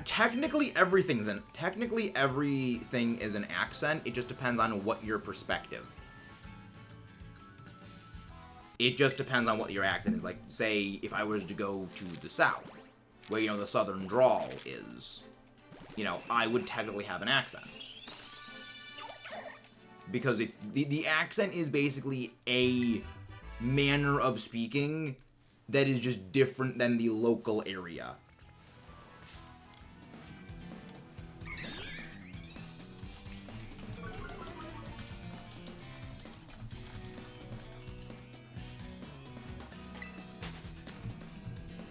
Technically everything is an accent. It just depends on what your perspective. It just depends on what your accent is. Like, say, if I was to go to the South, where, you know, the Southern drawl is, you know, I would technically have an accent. Because the accent is basically a manner of speaking that is just different than the local area.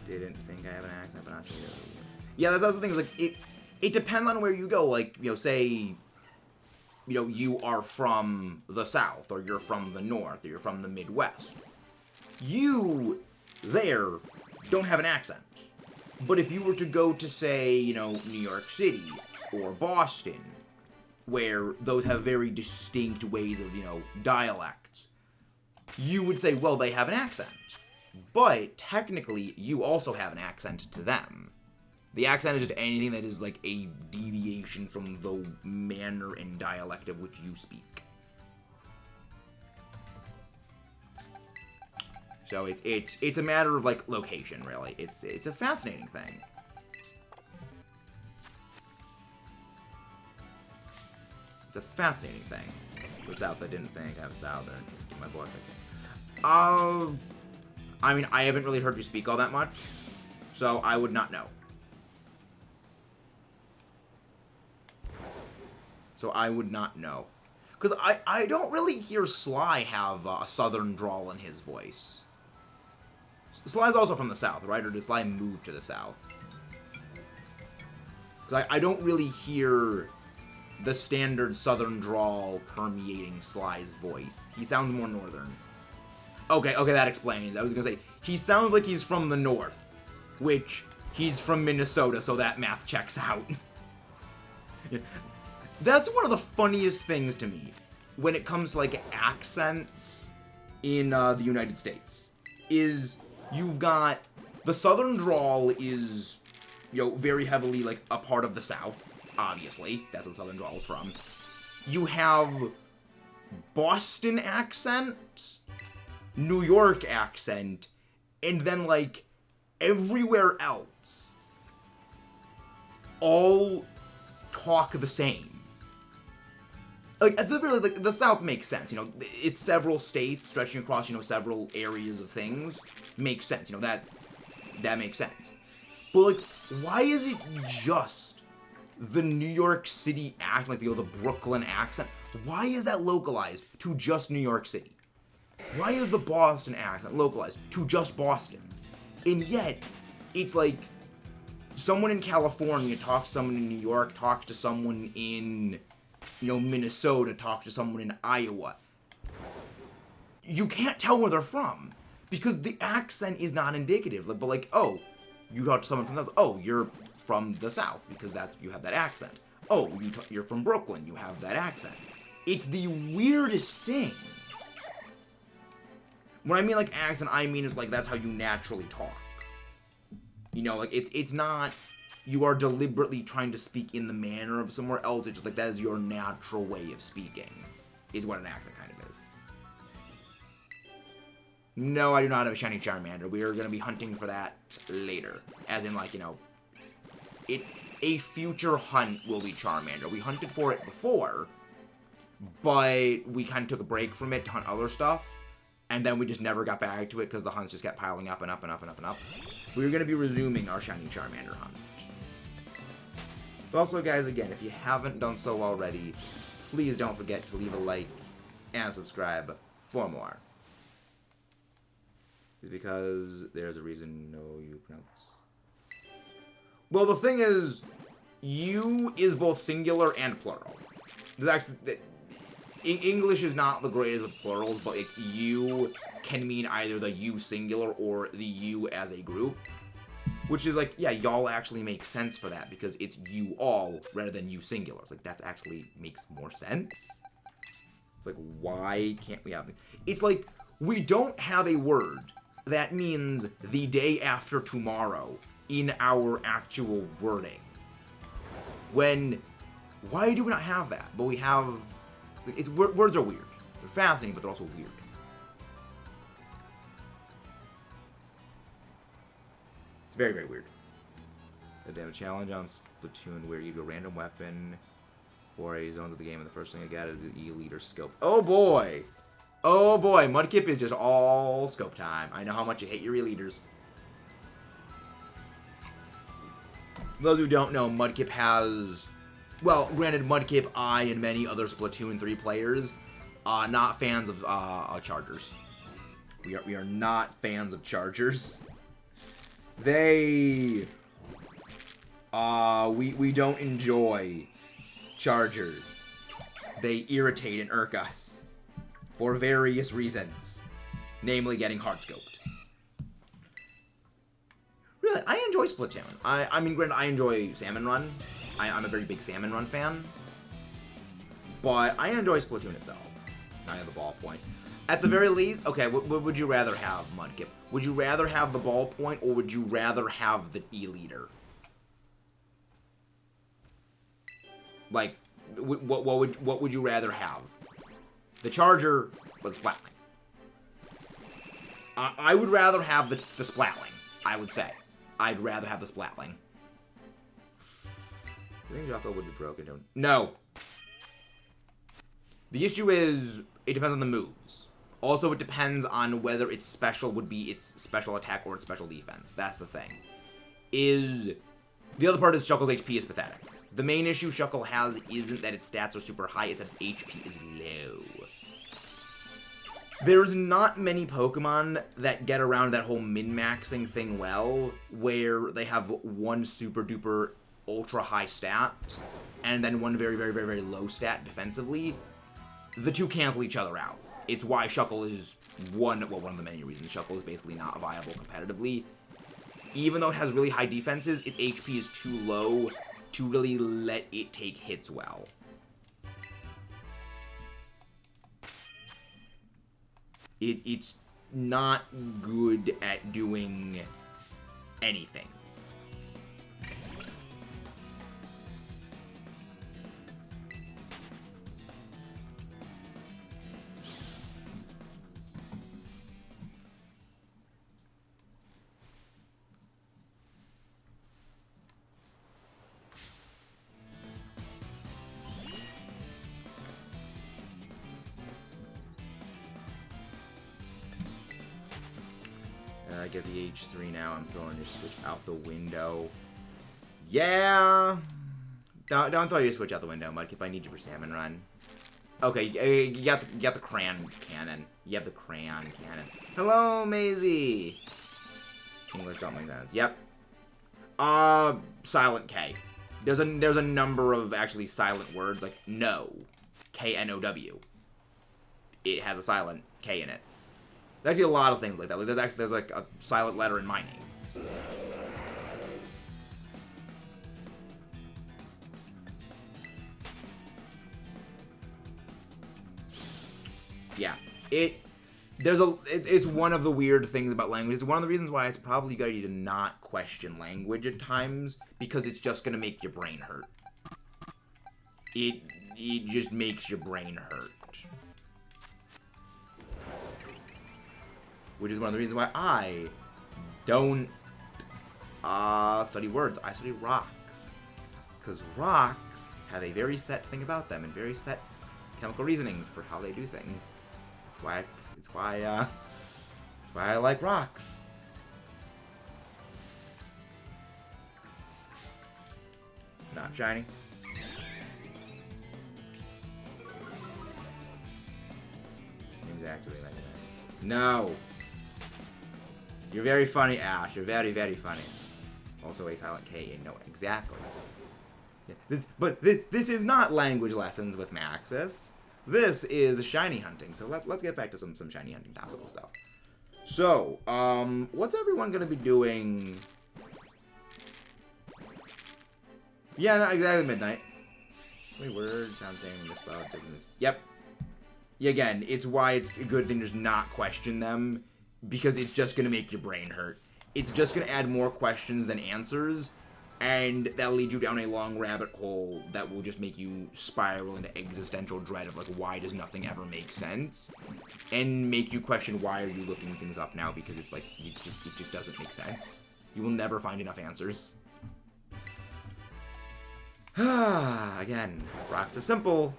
Didn't think I have an accent, but not sure. Yeah, that's the thing. Is like it depends on where you go. Like, you know, say, you know, you are from the South, or you're from the North, or you're from the Midwest. You there don't have an accent. But if you were to go to, say, you know, New York City or Boston, where those have very distinct ways of, you know, dialects, you would say, well, they have an accent. But, technically, you also have an accent to them. The accent is just anything that is, like, a deviation from the manner and dialect of which you speak. So, it's a matter of, like, location, really. It's a fascinating thing. It's a fascinating thing. The South, I didn't think. I have Southern. My boy, I mean, I haven't really heard you speak all that much, so I would not know. Because I don't really hear Sly have a Southern drawl in his voice. Sly's also from the South, right? Or did Sly move to the South? Because I don't really hear the standard Southern drawl permeating Sly's voice. He sounds more Northern. Okay, that explains. I was gonna say, he sounds like he's from the North, which he's from Minnesota, so that math checks out. That's one of the funniest things to me when it comes to, like, accents in the United States, is you've got the Southern drawl is, you know, very heavily, like, a part of the South, obviously. That's what Southern drawl is from. You have Boston accent, New York accent, and then, like, everywhere else all talk the same. Like, at the very, like, the South makes sense, you know, it's several states stretching across, you know, several areas of things, makes sense, you know, that makes sense. But, like, why is it just the New York City accent, like, you know, the Brooklyn accent? Why is that localized to just New York City? Why is the Boston accent localized to just Boston? And yet, it's like, someone in California talks to someone in New York, talks to someone in, you know, Minnesota, talks to someone in Iowa. You can't tell where they're from, because the accent is not indicative. But like, oh, you talk to someone from the South, oh, you're from the South, because you have that accent. Oh, you're from Brooklyn, you have that accent. It's the weirdest thing. When I mean, like, accent, I mean is, like, that's how you naturally talk. You know, like, it's not, you are deliberately trying to speak in the manner of somewhere else. It's just, like, that is your natural way of speaking, is what an accent kind of is. No, I do not have a shiny Charmander. We are going to be hunting for that later. As in, like, you know, a future hunt will be Charmander. We hunted for it before, but we kind of took a break from it to hunt other stuff. And then we just never got back to it because the hunts just kept piling up and up and up and up and up. We're going to be resuming our shiny Charmander hunt. But also, guys, again, if you haven't done so already, please don't forget to leave a like and subscribe for more. It's because there's a reason no you pronounce. Well, the thing is, you is both singular and plural. There's actually, English is not the greatest with plurals, but you can mean either the you singular or the you as a group. Which is like, yeah, y'all actually make sense for that because it's you all rather than you singular. It's like, that actually makes more sense. It's like, why can't we have it? It's like, we don't have a word that means the day after tomorrow in our actual wording. Why do we not have that? But we have... words are weird. They're fascinating, but they're also weird. It's very, very weird. They have a challenge on Splatoon where you do a random weapon or a zone of the game, and the first thing I got is the E-Leader scope. Oh boy! Oh boy, Mudkip is just all scope time. I know how much you hate your E-Leaders. Those who don't know, Mudkip has... Well, granted, Mudkip, I, and many other Splatoon 3 players, not fans of chargers. We are not fans of chargers. We don't enjoy chargers. They irritate and irk us for various reasons, namely getting hard-scoped. Really, I enjoy Splatoon. I mean, granted, I enjoy Salmon Run. I'm a very big Salmon Run fan. But I enjoy Splatoon itself. I have the ballpoint. At the very least, okay, what would you rather have, Mudkip? Would you rather have the ballpoint, or would you rather have the E-Leader? Like, what would you rather have? The charger or the splatling? I would rather have the splatling, I would say. I'd rather have the splatling. I think Jocko would be broken. No. The issue is, it depends on the moves. Also, it depends on whether its special would be its special attack or its special defense. That's the thing. The other part is Shuckle's HP is pathetic. The main issue Shuckle has isn't that its stats are super high, it's that its HP is low. There's not many Pokemon that get around that whole min-maxing thing well, where they have one super-duper ultra-high stat, and then one very, very, very, very low stat defensively. The two cancel each other out. It's why Shuckle is one of the many reasons Shuckle is basically not viable competitively. Even though it has really high defenses, its HP is too low to really let it take hits well. It's not good at doing anything. get the H3 now, I'm throwing your switch out the window. Yeah! Don't throw your switch out the window, Mudkip. I need you for Salmon Run. Okay, you got the crayon cannon. You have the crayon cannon. Hello, Maisie! English don't make sense. Yep. Silent K. There's a number of actually silent words, like no. K-N-O-W. It has a silent K in it. There's actually a lot of things like that. Like there's like a silent letter in my name. Yeah. It's one of the weird things about language. It's one of the reasons why it's probably good to not question language at times, because it's just gonna make your brain hurt. It just makes your brain hurt. Which is one of the reasons why I don't study words. I study rocks. Because rocks have a very set thing about them and very set chemical reasonings for how they do things. That's why I like rocks. Not shiny. Exactly like that. No! You're very funny, Ash. You're very, very funny. Also a silent K in no, exactly. This is not language lessons with Maxis. This is shiny hunting. So let's get back to some shiny hunting topical stuff. So, what's everyone gonna be doing? Yeah, no, exactly midnight. Wait, word, something, misspelled, yep. Yeah, again, it's why it's a good thing to just not question them, because it's just gonna make your brain hurt. It's just gonna add more questions than answers, and that'll lead you down a long rabbit hole that will just make you spiral into existential dread of, like, why does nothing ever make sense? And make you question, why are you looking things up now? Because it's like, it just doesn't make sense. You will never find enough answers. Again, rocks are simple.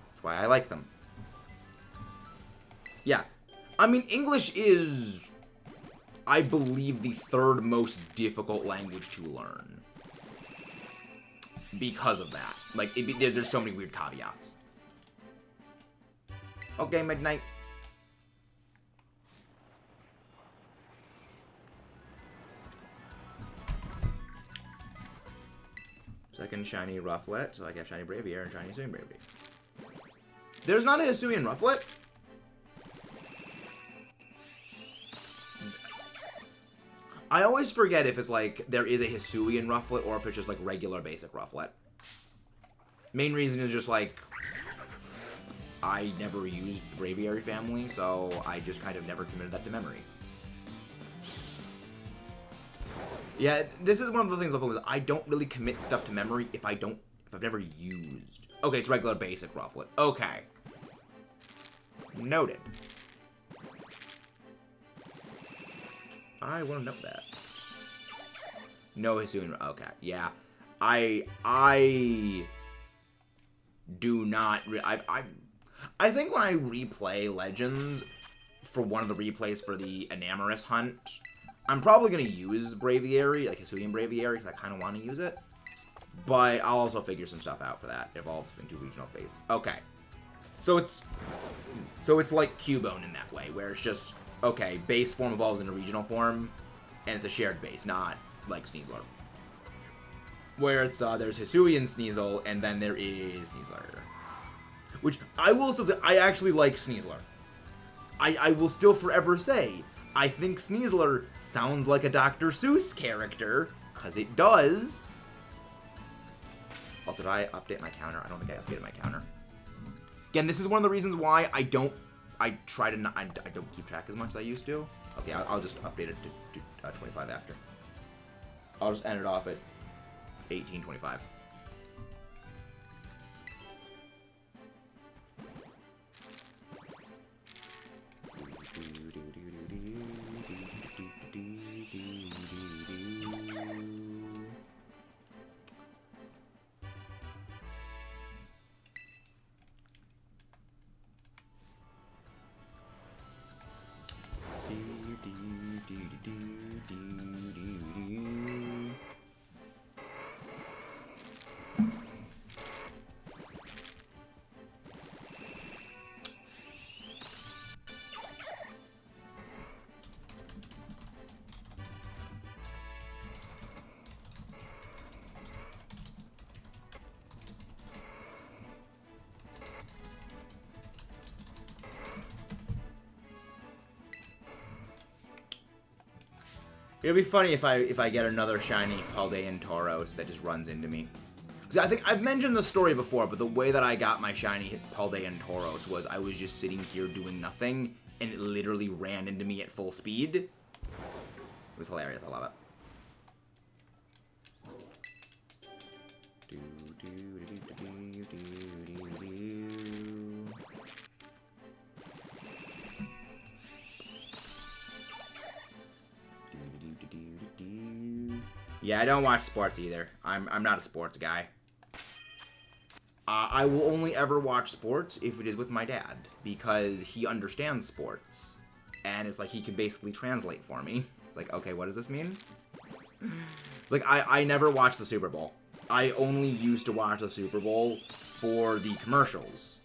That's why I like them. Yeah. I mean, English is, I believe, the third most difficult language to learn. Because of that. Like, there's so many weird caveats. Okay, midnight. Second shiny Rufflet, so I have shiny Braviary and shiny Hisuian Braviary. There's not a Hisuian Rufflet? I always forget if it's like, there is a Hisuian Rufflet or if it's just like regular basic Rufflet. Main reason is just like, I never used the Braviary family, so I just kind of never committed that to memory. Yeah, this is one of the things about Pokemon, I don't really commit stuff to memory if I've never used. Okay, it's regular basic Rufflet. Okay. Noted. I want to know that. No Hisuian. Okay, yeah. I do not. I think when I replay Legends for one of the replays for the Enamorous Hunt, I'm probably gonna use Braviary, like Hisuian Braviary, because I kind of want to use it. But I'll also figure some stuff out for that. Evolve into regional base. Okay. So it's like Cubone in that way, where it's just, okay, base form evolves into regional form, and it's a shared base, not like Sneasler. Where it's, there's Hisuian Sneasel, and then there is Sneasler. Which, I will still say, I actually like Sneasler. I will still forever say, I think Sneasler sounds like a Dr. Seuss character, because it does. Also, did I update my counter? I don't think I updated my counter. Again, this is one of the reasons why I don't keep track as much as I used to. Okay, I'll just update it to 25 after. I'll just end it off at 1825. It'll be funny if I get another shiny Paldean Tauros that just runs into me. So I think I've mentioned the story before, but the way that I got my shiny Paldean Tauros was I was just sitting here doing nothing, and it literally ran into me at full speed. It was hilarious. I love it. Yeah, I don't watch sports either. I'm not a sports guy. I will only ever watch sports if it is with my dad, because he understands sports. And it's like he can basically translate for me. It's like, okay, what does this mean? It's like, I never watched the Super Bowl. I only used to watch the Super Bowl for the commercials.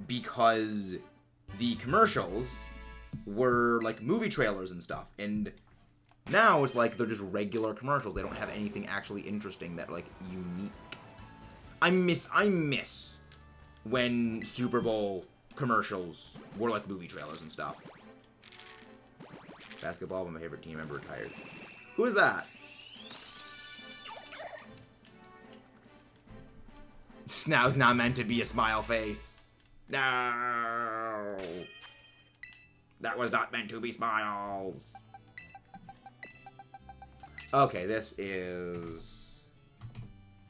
Because the commercials were like movie trailers and stuff. And now it's like they're just regular commercials. They don't have anything actually interesting that, like, unique. I miss when Super Bowl commercials were like movie trailers and stuff. Basketball, but my favorite team member retired. Who is that? Now it's not meant to be a smile face. No. That was not meant to be smiles. Okay, this is...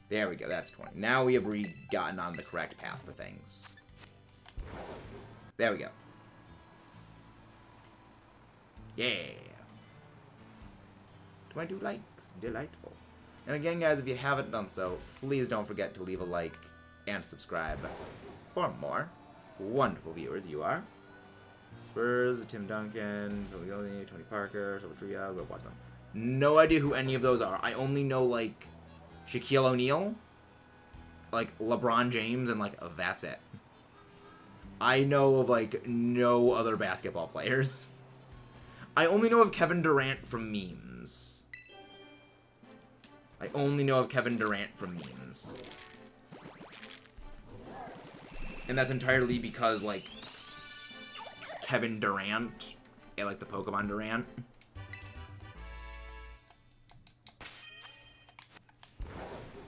There we go, that's 20. Now we have gotten on the correct path for things. There we go. Yeah. 22 likes. Delightful. And again, guys, if you haven't done so, please don't forget to leave a like and subscribe for more wonderful viewers you are. Spurs, Tim Duncan, Philly Tony Parker, Silver Trio, go watch them. No idea who any of those are. I only know, like, Shaquille O'Neal, like, LeBron James, and, like, that's it. I know of, like, no other basketball players. I only know of Kevin Durant from memes. I only know of Kevin Durant from memes. And that's entirely because, like, Kevin Durant, and, like, the Pokemon Durant.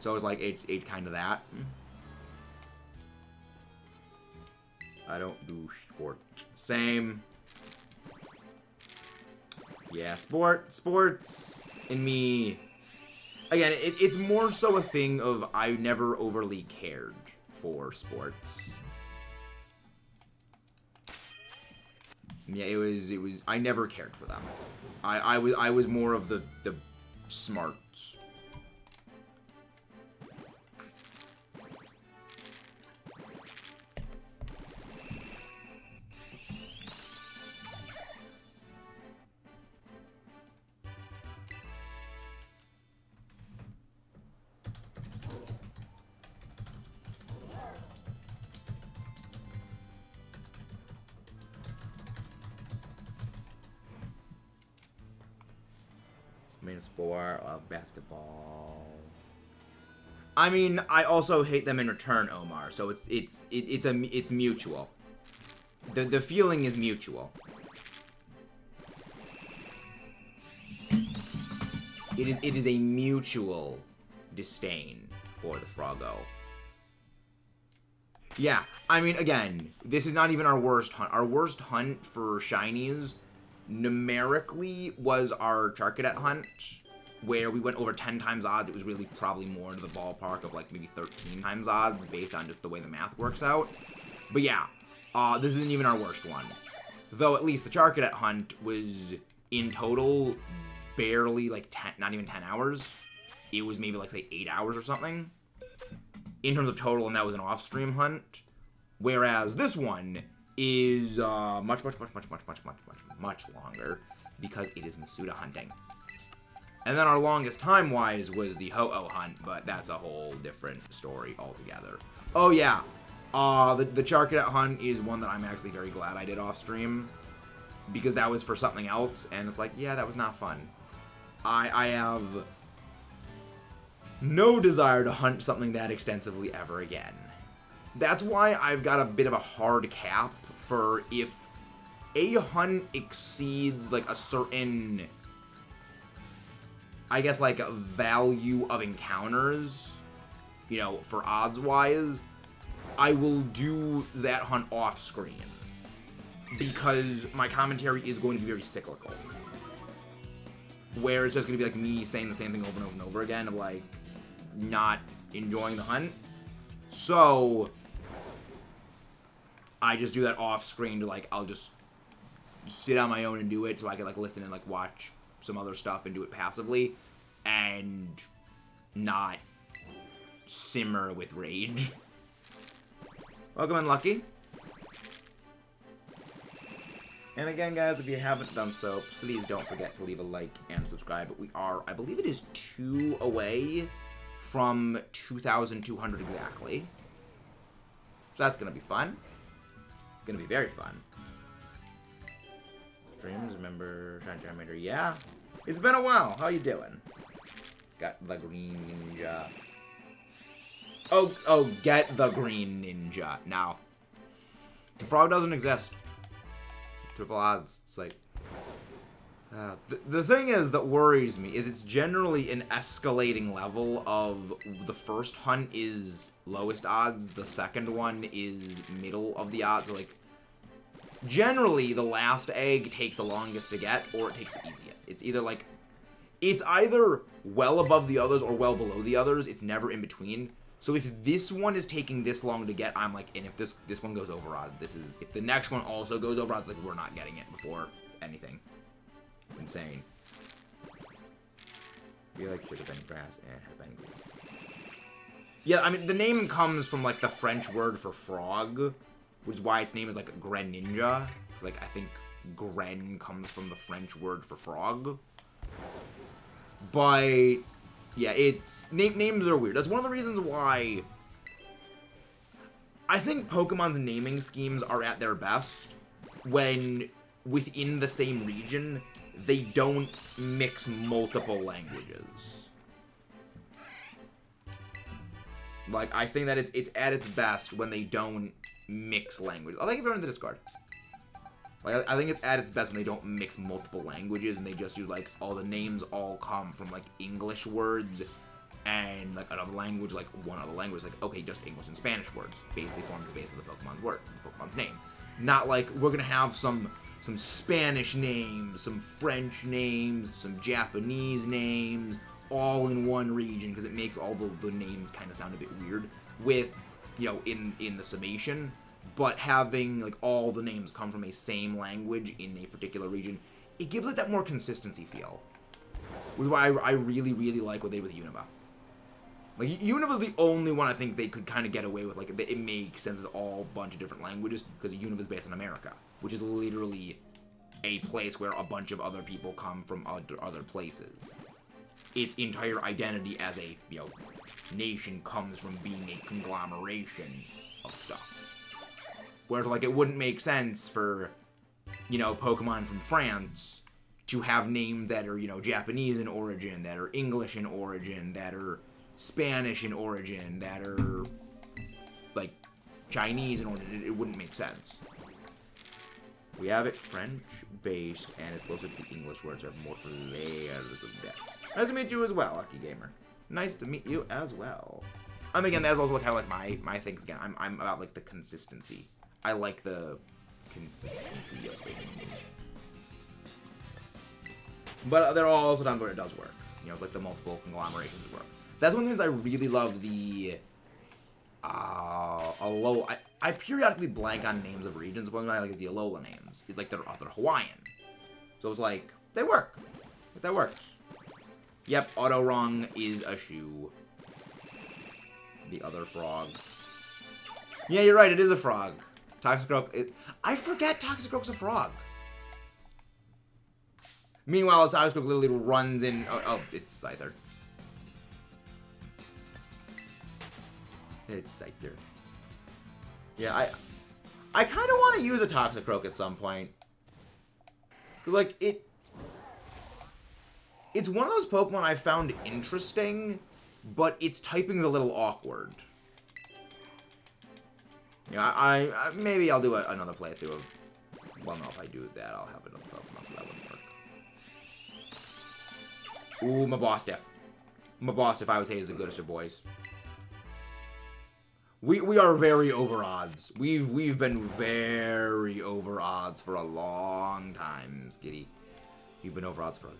So it's like, it's kind of that. I don't do sport. Same. Yeah, sports, and me. Again, it's more so a thing of I never overly cared for sports. Yeah, it was, I never cared for them. I was more of the smarts. Main sport of basketball. I mean, I also hate them in return, Omar. So it's mutual. The feeling is mutual. It is a mutual disdain for the Froggo. Yeah, I mean, again, this is not even our worst hunt. Our worst hunt for shinies numerically was our Charcadet hunt, where we went over 10 times odds. It was really probably more into the ballpark of like maybe 13 times odds based on just the way the math works out. But yeah, this isn't even our worst one. Though at least the Charcadet hunt was in total barely like 10, not even 10 hours. It was maybe like say 8 hours or something in terms of total, and that was an off-stream hunt. Whereas this one is much longer because it is Masuda hunting. And then our longest time-wise was the Ho-Oh hunt, but that's a whole different story altogether. Oh yeah, the Charcadet hunt is one that I'm actually very glad I did off-stream, because that was for something else, and it's like, yeah, that was not fun. I have no desire to hunt something that extensively ever again. That's why I've got a bit of a hard cap for if a hunt exceeds like a certain I guess, like, value of encounters, you know, for odds-wise, I will do that hunt off-screen. Because my commentary is going to be very cyclical. Where it's just going to be, like, me saying the same thing over and over and over again of, like, not enjoying the hunt. So, I just do that off-screen to, like, I'll just sit on my own and do it so I can, like, listen and, like, watch some other stuff and do it passively. And not simmer with rage. Welcome in, Lucky. And again, guys, if you haven't done so, please don't forget to leave a like and subscribe. But we are, I believe it is 2 away from 2,200 exactly. So that's going to be fun. Going to be very fun. Streams, remember, Shine, yeah. It's been a while. How you doing? Got the green ninja. Oh, get the green ninja. Now, the frog doesn't exist. Triple odds. It's like... the thing is that worries me is it's generally an escalating level of the first hunt is lowest odds, the second one is middle of the odds. So, like, generally, the last egg takes the longest to get, or it takes the easiest. It's either, like... It's either well above the others or well below the others. It's never in between. So if this one is taking this long to get, I'm like, and if this one goes over odds, this is, if the next one also goes over odds, like, we're not getting it before anything. Insane. I feel like should have been grass and have been green. Yeah, I mean, the name comes from, like, the French word for frog, which is why its name is, like, GRENINJA. Like, I think gren comes from the French word for frog. But... yeah, it's... names are weird. That's one of the reasons why... I think Pokemon's naming schemes are at their best when, within the same region, they don't mix multiple languages. Like, I think that it's at its best when they don't mix languages. I'll thank you for in the Discord. Like, I think it's at its best when they don't mix multiple languages and they just use, like, all the names all come from, like, English words and, like, another language, like, one other language. Like, okay, just English and Spanish words basically forms the base of the Pokemon's word, the Pokemon's name. Not like, we're gonna have some Spanish names, some French names, some Japanese names, all in one region, because it makes all the names kind of sound a bit weird with, you know, in the summation. But having, like, all the names come from a same language in a particular region, it gives it that more consistency feel. Which is why I really, really like what they did with Unova. Like, Unova's the only one I think they could kind of get away with. Like, it makes sense it's all a bunch of different languages, because Unova's based in America, which is literally a place where a bunch of other people come from other places. Its entire identity as a, you know, nation comes from being a conglomeration of stuff. Whereas, like, it wouldn't make sense for, you know, Pokemon from France to have names that are, you know, Japanese in origin, that are English in origin, that are Spanish in origin, that are, like, Chinese in origin. It wouldn't make sense. We have it French-based, and it's closer to English words have more layers of depth. Nice to meet you as well, Lucky Gamer. Nice to meet you as well. Again, that's also kind of like my things again. I'm about, like, the consistency. I like the consistency of things. But there are also times where it does work. You know, like the multiple conglomerations work. That's one of the things I really love the... I periodically blank on names of regions, but I like the Alola names. It's like they're Hawaiian. So it's like, they work. Like, that works. Yep, Auto-Rung is a shoe. The other frog. Yeah, you're right, it is a frog. Toxicroak, I forget Toxicroak's a frog. Meanwhile, Toxicroak literally runs in... Oh, it's Scyther. It's Scyther. Yeah, I kind of want to use a Toxicroak at some point. Because, like, it's one of those Pokemon I found interesting, but its typing's a little awkward. Yeah, I maybe I'll do another playthrough of... Well, no, if I do that, I'll have another Pokemon, so that wouldn't work. Ooh, my boss diff. My boss diff, I would say, is the goodest of boys. We are very over odds. We've been very over odds for a long time, Skitty. We've been over odds for a long.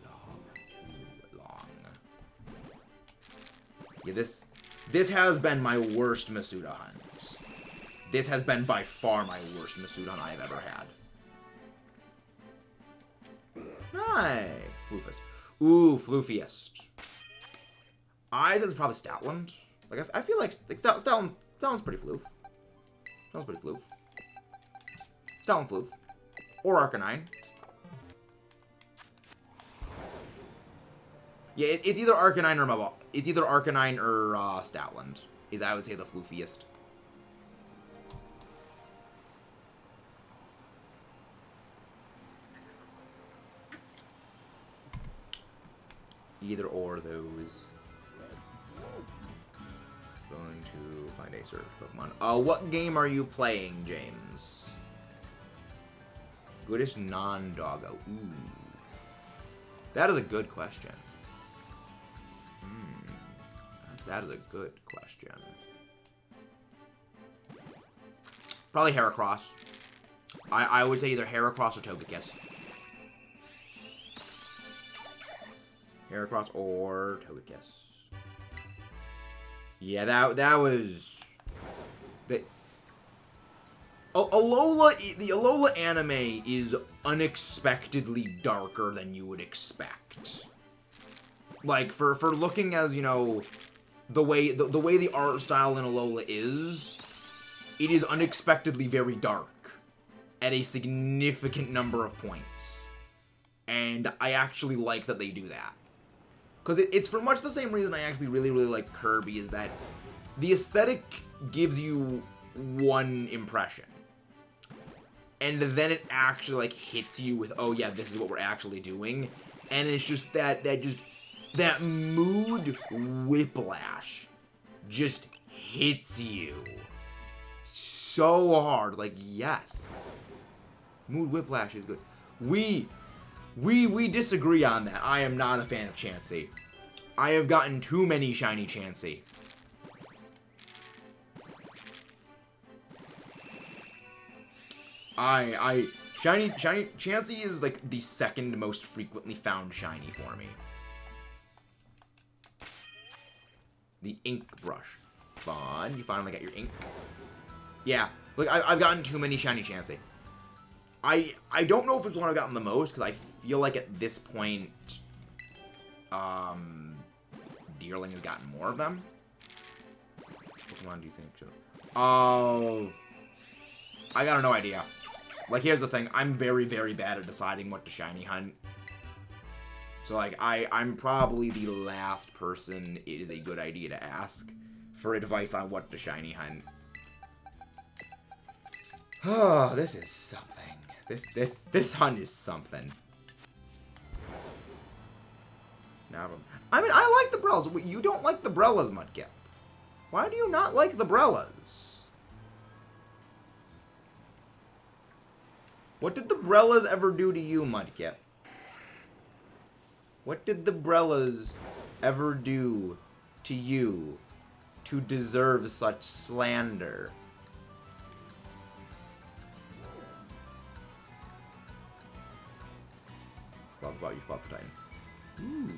Yeah, this has been my worst Masuda hunt. This has been by far my worst Masuda hunt I have ever had. Nice. Floofist. Ooh, Floofiest. I said it's probably Stoutland. Like, I feel like Stoutland's pretty floof. Stoutland's pretty floof. Stoutland floof. Or Arcanine. Yeah, it's either Arcanine or Mabal. It's either Arcanine or Stoutland. Is, I would say, the floofiest. Either or those. Going to find a search Pokemon. What game are you playing, James? Goodest non-doggo. Ooh. That is a good question. That is a good question. Probably Heracross. I would say either Heracross or Togekiss. Heracross or Togekiss. Yeah, that was... The Alola anime is unexpectedly darker than you would expect. Like, for looking as, you know, the way the art style in Alola is, it is unexpectedly very dark at a significant number of points. And I actually like that they do that. Because it's for much the same reason I actually really like Kirby, is that the aesthetic gives you one impression. And then it actually, like, hits you with, oh yeah, this is what we're actually doing. And it's just that mood whiplash just hits you so hard. Like, yes. Mood whiplash is good. We disagree on that. I am not a fan of Chansey. I have gotten too many shiny Chansey. Shiny Chansey is like the second most frequently found shiny for me. The ink brush. Fun. You finally got your ink. Yeah. Look, I've gotten too many shiny Chansey. I don't know if it's one I've gotten the most, because I feel like at this point, Deerling has gotten more of them. Pokemon do you think should? Oh, I got no idea. Like, here's the thing. I'm very bad at deciding what to shiny hunt. So, like, I'm probably the last person it is a good idea to ask for advice on what to shiny hunt. Oh, this is something. This hunt is something. Now, I mean, I like the Brellas. You don't like the Brellas, Mudkip. Why do you not like the Brellas? What did the Brellas ever do to you, Mudkip? What did the Brellas ever do to you to deserve such slander? Wow, you fought the Titan. Ooh.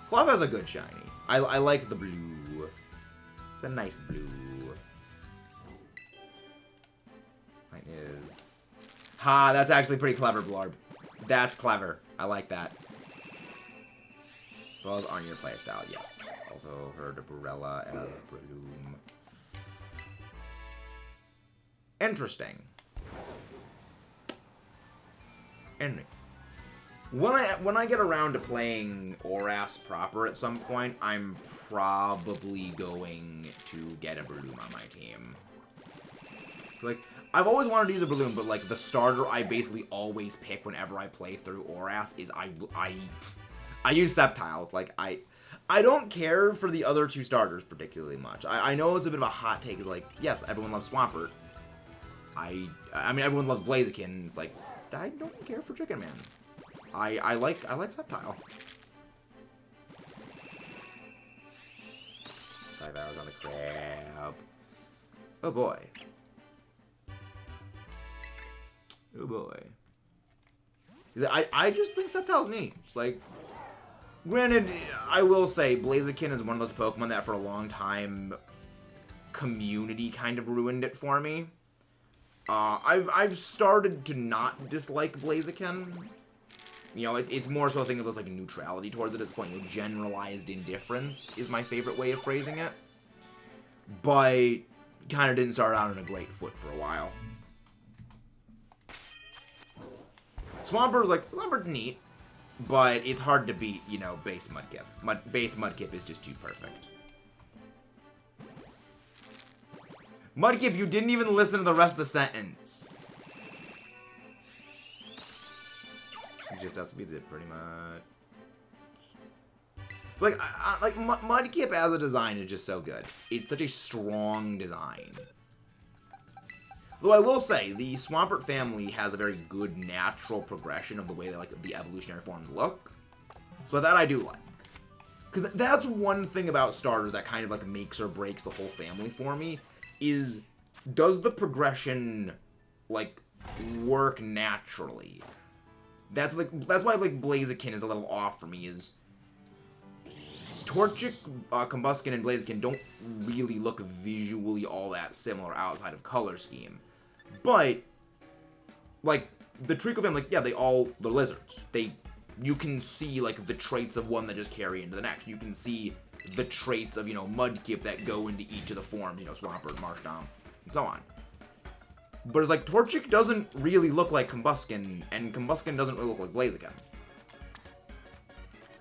Clawfow's a good shiny. I like the blue. It's a nice blue. Mine is... Ha, that's actually pretty clever, Blarb. That's clever. I like that. Balls on your playstyle, yes. Also heard of Barella and Breloom. Interesting. And when I get around to playing Oras proper at some point, I'm probably going to get a Breloom on my team. Like, I've always wanted to use a Breloom, but like the starter I basically always pick whenever I play through Oras is I use Sceptiles. Like, I don't care for the other two starters particularly much. I know it's a bit of a hot take. It's like, yes, everyone loves Swampert. I mean, everyone loves Blaziken. It's like, I don't care for Chicken Man. I like Sceptile. 5 hours on the crab. Oh boy. Oh boy. I just think Sceptile's neat. It's like, granted, I will say Blaziken is one of those Pokemon that for a long time community kind of ruined it for me. I've started to not dislike Blaziken. You know, it's more so a thing of like neutrality towards it at this point. You know, generalized indifference is my favorite way of phrasing it. But kind of didn't start out on a great foot for a while. Swampbird's neat, but it's hard to beat, you know, base Mudkip. Base Mudkip is just too perfect. Mudkip, you didn't even listen to the rest of the sentence. It just outspeeds it pretty much. It's like, Mudkip as a design is just so good. It's such a strong design. Though I will say, the Swampert family has a very good natural progression of the way that, like, the evolutionary forms look. So that I do like. Because that's one thing about starters that kind of, like, makes or breaks the whole family for me, is, does the progression, like, work naturally? That's why, like, Blaziken is a little off for me, is Torchic, Combusken, and Blaziken don't really look visually all that similar outside of color scheme. But, like, the Treecko family, like, yeah, they're lizards. You can see, like, the traits of one that just carry into the next. You can see the traits of, you know, Mudkip that go into each of the forms, you know, Swampert, Marshtomp, and so on. But it's like, Torchic doesn't really look like Combusken, and Combusken doesn't really look like Blaziken.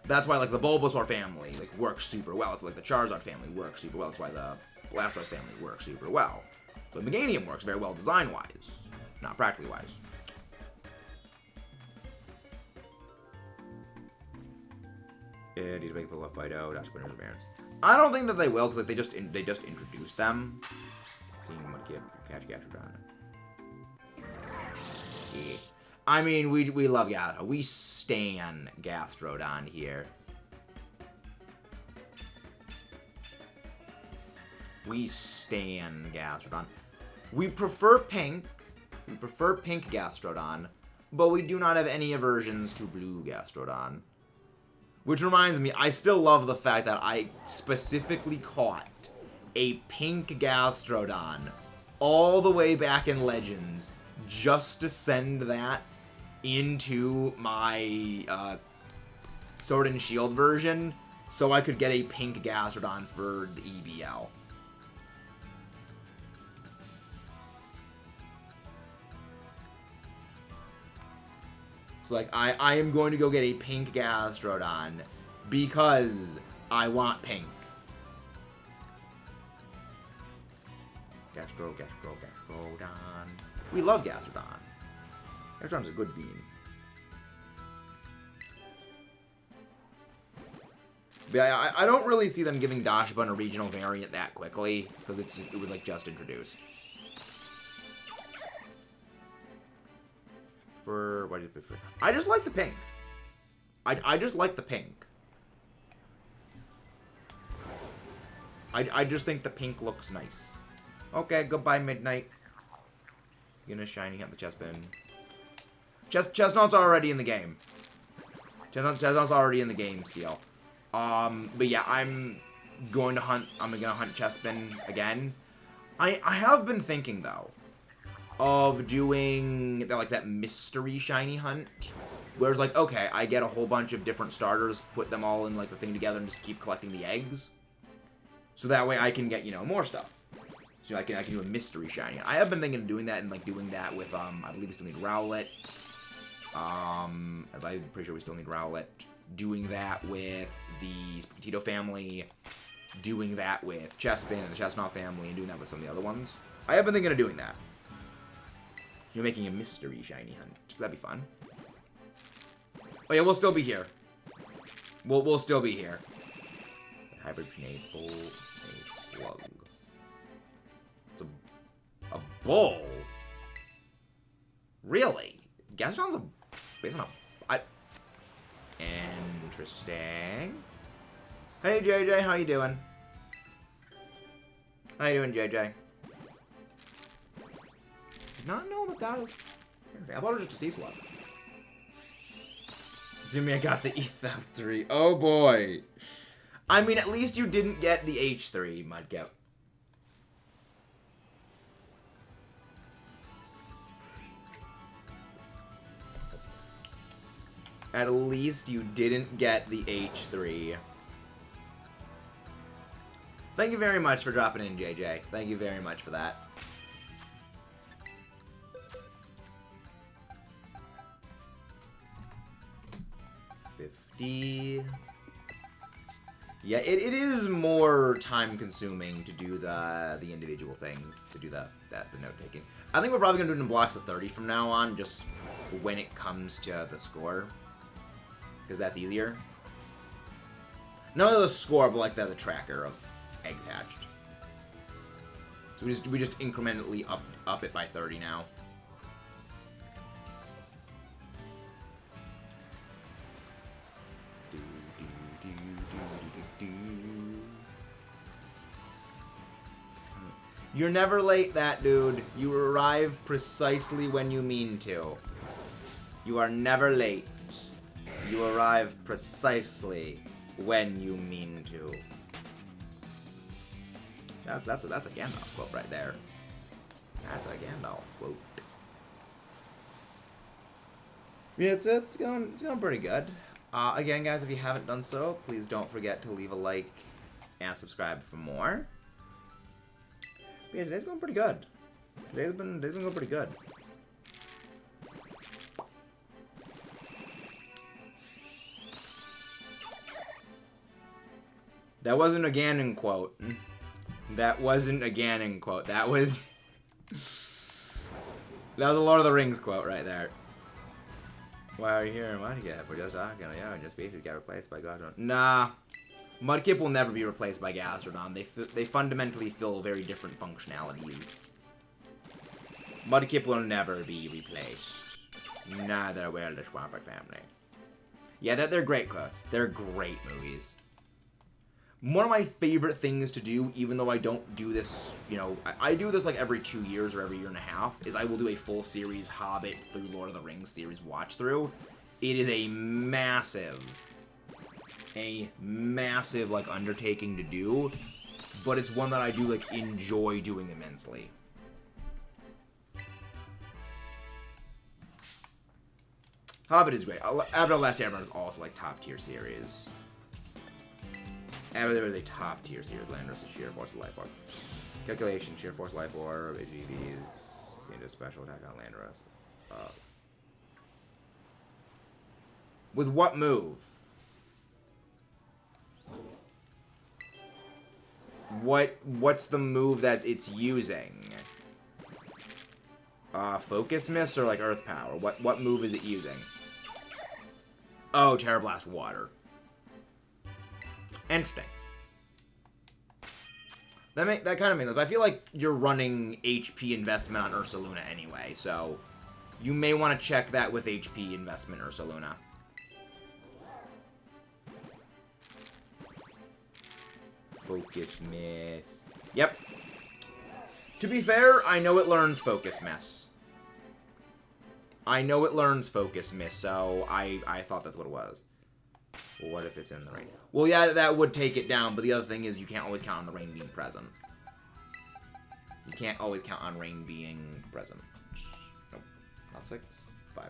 That's why, like, the Bulbasaur family, like, works super well. It's like the Charizard family works super well. That's why the Blastoise family works super well. But Meganium works very well design-wise, not practically-wise. Yeah, need to make people fight out. That's winners and barons. I don't think that they will, because like, they just introduced them. Seeing Mudkip, catch Gastrodon. Yeah. I mean, we love Gastrodon. We stan Gastrodon here. We stan Gastrodon. We prefer pink. We prefer pink Gastrodon, but we do not have any aversions to blue Gastrodon. Which reminds me, I still love the fact that I specifically caught a pink Gastrodon all the way back in Legends just to send that into my Sword and Shield version so I could get a pink Gastrodon for the EBL. So, like, I am going to go get a pink Gastrodon because I want pink. Gastrodon. We love Gastrodon. Gastrodon's a good bean. But I don't really see them giving Dachshund a regional variant that quickly, because it was like just introduced. What do you prefer? I just like the pink. I just like the pink. I just think the pink looks nice. Okay, goodbye, Midnight. Gonna shiny up the Chespin. Chestnut's already in the game. Chestnut's already in the game, Steel. But yeah, I'm gonna hunt Chespin again. I have been thinking, though, of doing that mystery shiny hunt, where it's like, okay, I get a whole bunch of different starters, put them all in like the thing together, and just keep collecting the eggs, so that way I can get, you know, more stuff. So I can do a mystery shiny. I have been thinking of doing that, and like doing that with I believe we still need Rowlet. I'm pretty sure we still need Rowlet. Doing that with the Spikatito family, doing that with Chespin and the Chestnut family, and doing that with some of the other ones. I have been thinking of doing that. You're making a mystery shiny hunt. That'd be fun. Oh yeah, we'll still be here. We'll still be here. Hybrid Pinade Bull, a Slug. It's a bull? Really? Gastrodon's based on a... Interesting. Hey JJ, how you doing? How you doing, JJ? Did not know that was... I thought it was just a C-slot. Assuming I got the E3. Oh boy. I mean, at least you didn't get the H3, Mudkip. At least you didn't get the H3. Thank you very much for dropping in, JJ. Thank you very much for that. $50. Yeah, it is more time-consuming to do the individual things, to do the note-taking. I think we're probably going to do it in blocks of 30 from now on, just when it comes to the score. Because that's easier. Not only the score, but like the tracker of eggs hatched. So we just incrementally up it by 30 now. You're never late, that dude. You arrive precisely when you mean to. You are never late. You arrive precisely when you mean to. That's a Gandalf quote right there. That's a Gandalf quote. Yeah, it's going pretty good. Again, guys, if you haven't done so, please don't forget to leave a like and subscribe for more. But yeah, today's going pretty good. Today's been going pretty good. That wasn't a Ganon quote. That wasn't a Ganon quote. That was a Lord of the Rings quote right there. Why are you here? Why do you get? We're just talking. Yeah, just basically got replaced by Gastrodon. Nah. Mudkip will never be replaced by Gastrodon. They fundamentally fill very different functionalities. Mudkip will never be replaced. Neither will the Schwamper family. Yeah, they're great quotes. They're great movies. One of my favorite things to do, even though I don't do this, you know, I do this like every 2 years or every year and a half, is I will do a full series Hobbit through Lord of the Rings series watch through. It is a massive like undertaking to do, but it's one that I do like enjoy doing immensely. Hobbit is great. Avatar: The Last Airbender is also like top tier series. Avatar is a top tier series. Landorus is sheer force of life orb. Calculation, sheer force life orb, AGVs, into special attack on Landorus. With what move? What's the move that it's using? Focus Mist or like Earth Power? What move is it using? Oh, Terra Blast Water. Interesting. That kind of makes sense. But I feel like you're running HP investment on Ursaluna anyway, so you may want to check that with HP investment Ursaluna. Focus Miss. Yep. To be fair, I know it learns Focus Miss. I know it learns Focus Miss, so I thought that's what it was. Well, what if it's in the rain? Well, yeah, that would take it down, but the other thing is you can't always count on the rain being present. You can't always count on rain being present. Nope. Not 6. 5.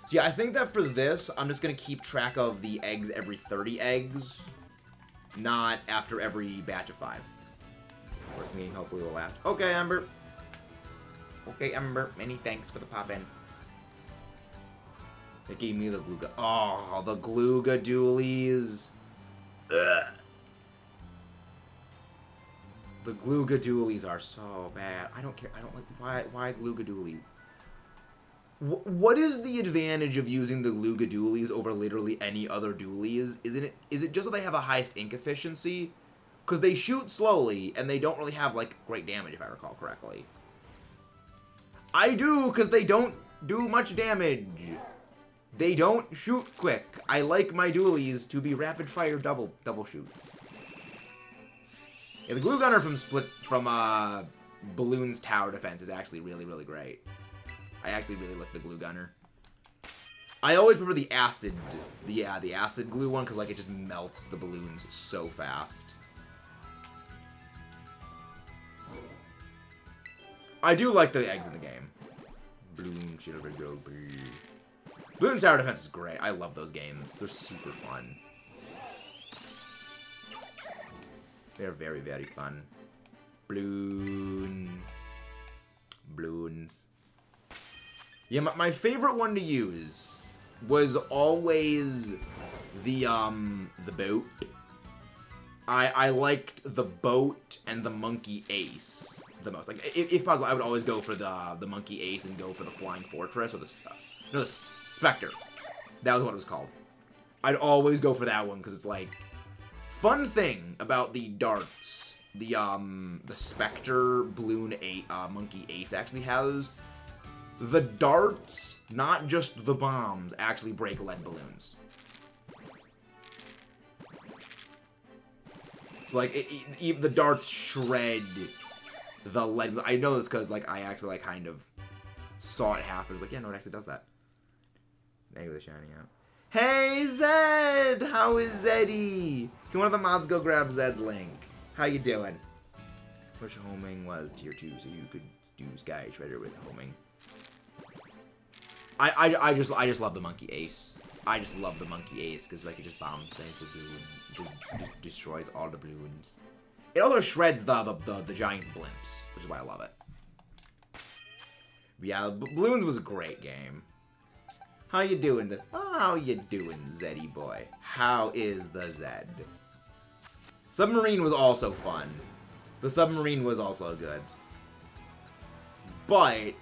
So yeah, I think that for this, I'm just going to keep track of the eggs every 30 eggs, not after every batch of 5. Work meeting hopefully will last. Okay, Ember. Okay, Ember. Many thanks for the pop-in. It gave me the Gluga. Oh, the Gluga dualies. Ugh. The Gluga dualies are so bad. I don't care. I don't like... Why Gluga dualies? What is the advantage of using the Gluga dualies over literally any other dualies? Is it just that they have a highest ink efficiency? Because they shoot slowly, and they don't really have, like, great damage, if I recall correctly. I do, because they don't do much damage. They don't shoot quick. I like my dualies to be rapid-fire double shoots. Yeah, the glue gunner from Balloon's tower defense is actually really, really great. I actually really like the glue gunner. I always prefer the acid, the acid glue one, because like it just melts the balloons so fast. I do like the eggs in the game. Balloon, Balloon's tower defense is great. I love those games. They're super fun. They're very, very fun. Balloons. Yeah, my favorite one to use was always the boat. I liked the boat and the monkey ace the most. Like, if possible, I would always go for the monkey ace and go for the flying fortress or the specter. That was what it was called. I'd always go for that one because it's like fun thing about the darts. The specter balloon monkey ace actually has the darts, not just the bombs, actually break lead balloons. So like the darts shred the lead. I know this because like I actually like kind of saw it happen. I was like, yeah, no, it actually does that. Maybe the shiny out. Hey Zed, how is Zeddy? Can one of the mods go grab Zed's link? How you doing? Push homing was tier 2, so you could do Sky Shredder with homing. I just love the monkey ace. I just love the monkey ace because like it just bombs things with balloon, just destroys all the balloons. It also shreds the giant blimps, which is why I love it. But yeah, Balloons was a great game. How you doing? How you doing, Zeddy boy? How is the Zed? Submarine was also fun. The submarine was also good. But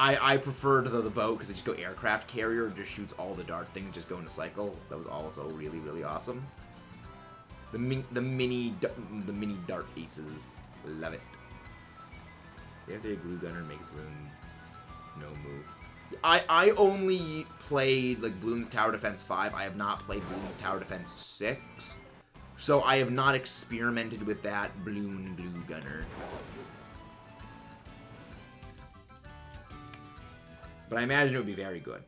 I preferred the boat because it just go aircraft carrier, just shoots all the dart things, just go in a cycle. That was also really, really awesome. The mini dart aces, love it. They have to glue gunner and make balloons no move. I only played like Balloon's Tower Defense 5. I have not played Balloon's Tower Defense 6. So I have not experimented with that balloon glue gunner. But I imagine it would be very good.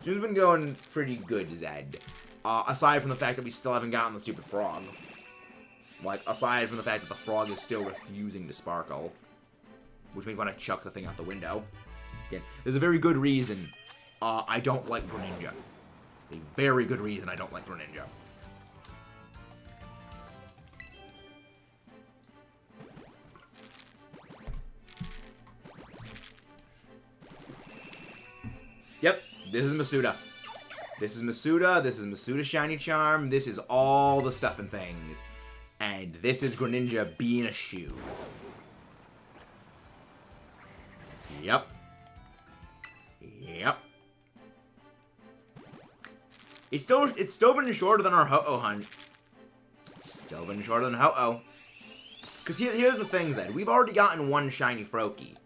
It's been going pretty good, Zed. Aside from the fact that we still haven't gotten the stupid frog. Like, aside from the fact that the frog is still refusing to sparkle. Which makes me want to chuck the thing out the window. Again, there's a very good reason I don't like GRENINJA. A very good reason I don't like GRENINJA. Yep, this is Masuda. This is Masuda, this is Masuda Shiny Charm, this is all the stuff and things. And this is GRENINJA being a shoe. Yep. Yep. It's still been shorter than our Ho-Oh hunt. Still been shorter than Ho-Oh. Because here's the thing, Zed. We've already gotten one shiny Froakie.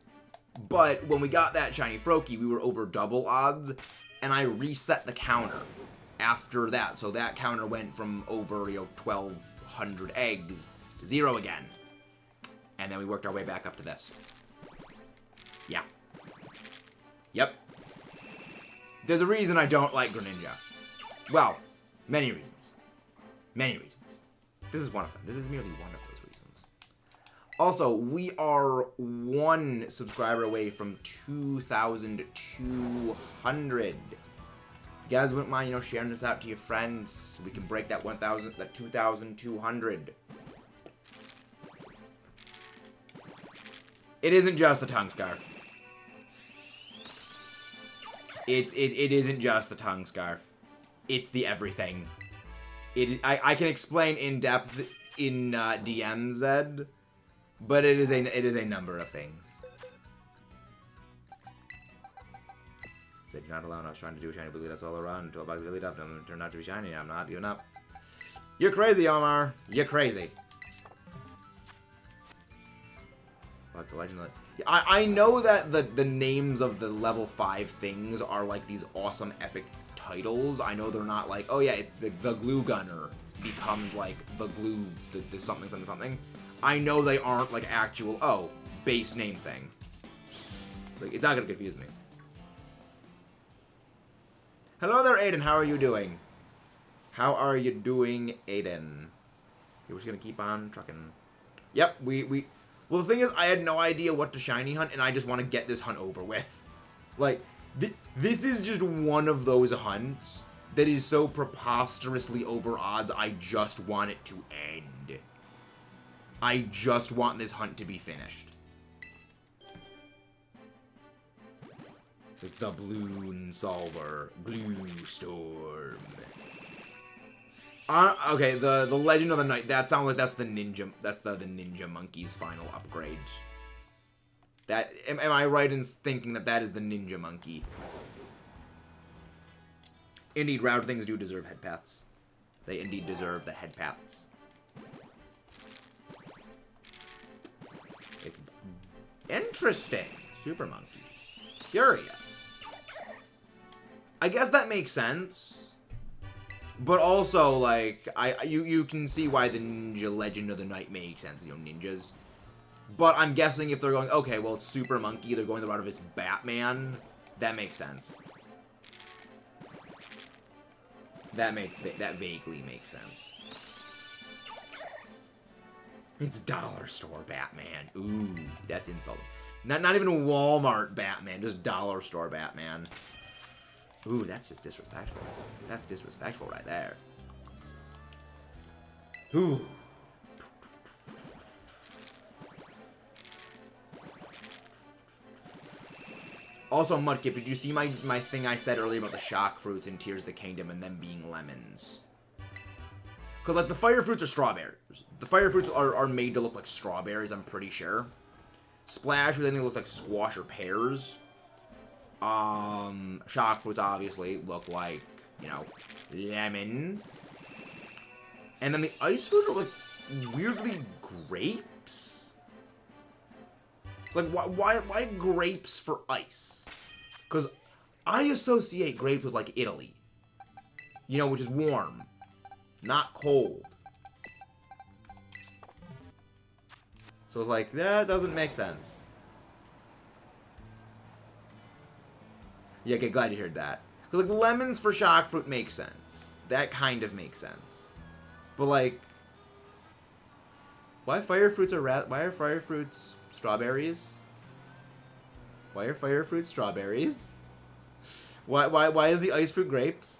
But when we got that shiny Froakie, we were over double odds. And I reset the counter after that. So that counter went from over, 1,200 eggs to 0 again. And then we worked our way back up to this. Yeah. Yep. There's a reason I don't like GRENINJA. Well, many reasons. Many reasons. This is one of them. This is merely one of those reasons. Also, we are 1 subscriber away from 2,200. If you guys wouldn't mind, sharing this out to your friends so we can break that 2,200. It isn't just the tongue scarf. It isn't just the tongue scarf. It's the everything. I can explain in depth in DMZ, Zed, but it is a number of things. That you're not alone. I was trying to do a shiny blue. That's all around. 12 bucks really tough. Don't turn out to be shiny. I'm not giving up. You're crazy, Omar. You're crazy. Like the legend. I know that the names of the level 5 things are like these awesome epic titles. I know they're not like, oh yeah, it's the glue gunner, becomes like the glue, the something from something. I know they aren't like actual, oh, base name thing. Like, it's not gonna confuse me. Hello there, Aiden. How are you doing? How are you doing, Aiden? We're just gonna keep on trucking. Yep, well, the thing is, I had no idea what to shiny hunt, and I just want to get this hunt over with. Like, this is just one of those hunts that is so preposterously over odds, I just want it to end. I just want this hunt to be finished. The Balloon Solver, Blue Storm. Okay, the Legend of the Night. That sounds like that's the ninja. That's the Ninja Monkey's final upgrade. That am I right in thinking that that is the Ninja Monkey? Indeed, rare things do deserve head paths. They indeed deserve the head paths. It's interesting. Super Monkey. Curious. I guess that makes sense. But also, like, you can see why the Ninja Legend of the Night makes sense, you know, ninjas. But I'm guessing if they're going, okay, well, it's Super Monkey, they're going the route of it's Batman, that makes sense. That vaguely makes sense. It's Dollar Store Batman. Ooh, that's insulting. Not even a Walmart Batman, just Dollar Store Batman. Ooh, that's just disrespectful. That's disrespectful right there. Ooh. Also, Mudkip, did you see my thing I said earlier about the shock fruits in Tears of the Kingdom and them being lemons? Because, like, the fire fruits are strawberries. The fire fruits are made to look like strawberries, I'm pretty sure. Splash fruits, I think, look like squash or pears. Shock fruits obviously look like, you know, lemons. And then the ice fruits are, like, weirdly grapes? Like, why grapes for ice? Because I associate grapes with, like, Italy. You know, which is warm. Not cold. So it's like, that doesn't make sense. Yeah, okay, glad you heard that. Because, like, lemons for shock fruit makes sense. That kind of makes sense. But, like, why are fire fruits strawberries? Why are fire fruits strawberries? Why is the ice fruit grapes?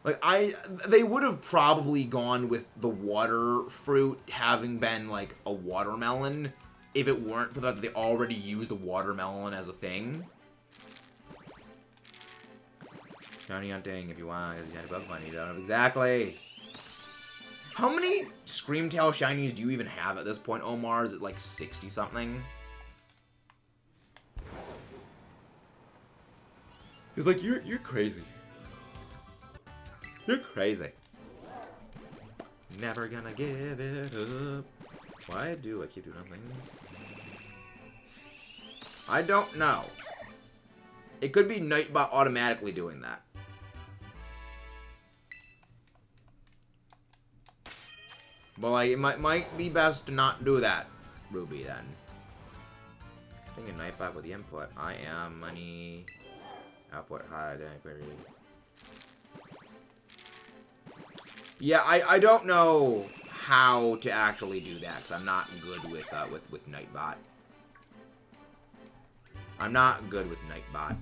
Like, they would have probably gone with the water fruit having been, like, a watermelon if it weren't for the fact that they already used the watermelon as a thing. Shiny hunting if you want, because you had above money, you don't know exactly. How many Screamtail shinies do you even have at this point, Omar? Is it like 60-something? He's like, you're crazy. You're crazy. Never gonna give it up. Why do I keep doing things? I don't know. It could be Nightbot automatically doing that. But like, it might be best to not do that, Ruby, then. Thinking Nightbot with the input. I am money. Output high query. Yeah, I don't know how to actually do that, because I'm not good with Nightbot. I'm not good with Nightbot.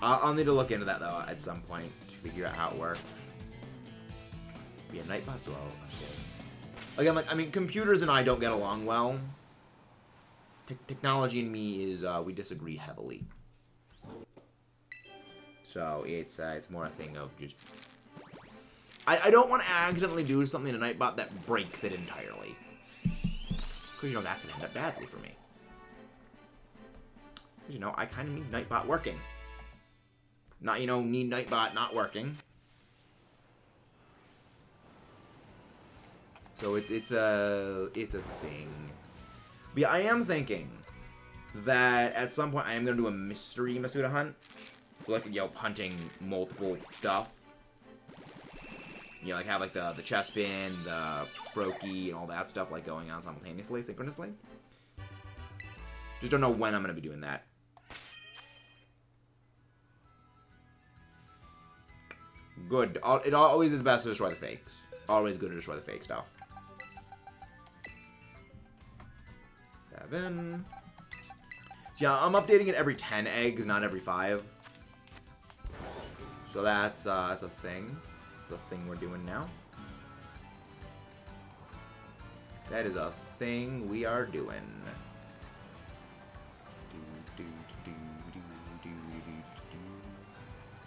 I'll need to look into that, though, at some point, to figure out how it works. Yeah, Nightbot's well. Again, like, I mean, computers and I don't get along well. Technology and me is, we disagree heavily. So, it's more a thing of just... I don't want to accidentally do something to Nightbot that breaks it entirely. Because, you know, that could end up badly for me. Because, you know, I kind of need Nightbot working. Not, you know, need Nightbot not working. So it's a thing. But yeah, I am thinking that at some point I am going to do a mystery Masuda hunt. Like, you know, hunting multiple stuff. You know, like have like the chest pin, the Froakie, and all that stuff like going on simultaneously, synchronously. Just don't know when I'm going to be doing that. Good. It always is best to destroy the fakes. Always good to destroy the fake stuff. 7. So yeah, I'm updating it every 10 eggs, not every 5. So that's a thing. It's a thing we're doing now. That is a thing we are doing.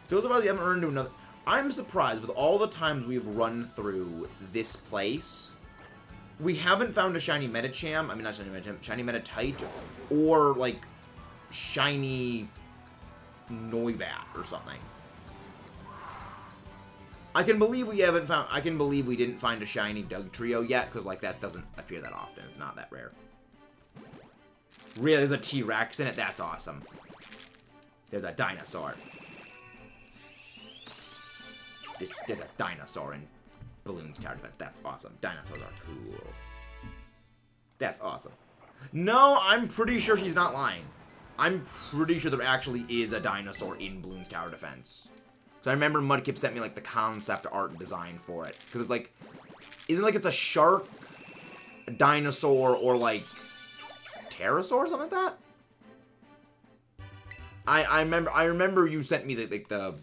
Still surprised we haven't run into another... I'm surprised with all the times we've run through this place, we haven't found a shiny Medicham. I mean, not shiny Medicham, shiny Meditite, or like shiny Noibat or something. I can believe we haven't found. I can believe we didn't find a shiny Dugtrio yet, because like that doesn't appear that often. It's not that rare. Really, there's a T-Rex in it. That's awesome. There's a dinosaur. There's a dinosaur in Balloon's Tower Defense. That's awesome. Dinosaurs are cool. That's awesome. No, I'm pretty sure he's not lying. I'm pretty sure there actually is a dinosaur in Balloon's Tower Defense. So I remember Mudkip sent me like the concept art and design for it. Because it's like, isn't like it's a shark, a dinosaur, or like pterosaur or something like that? I remember you sent me the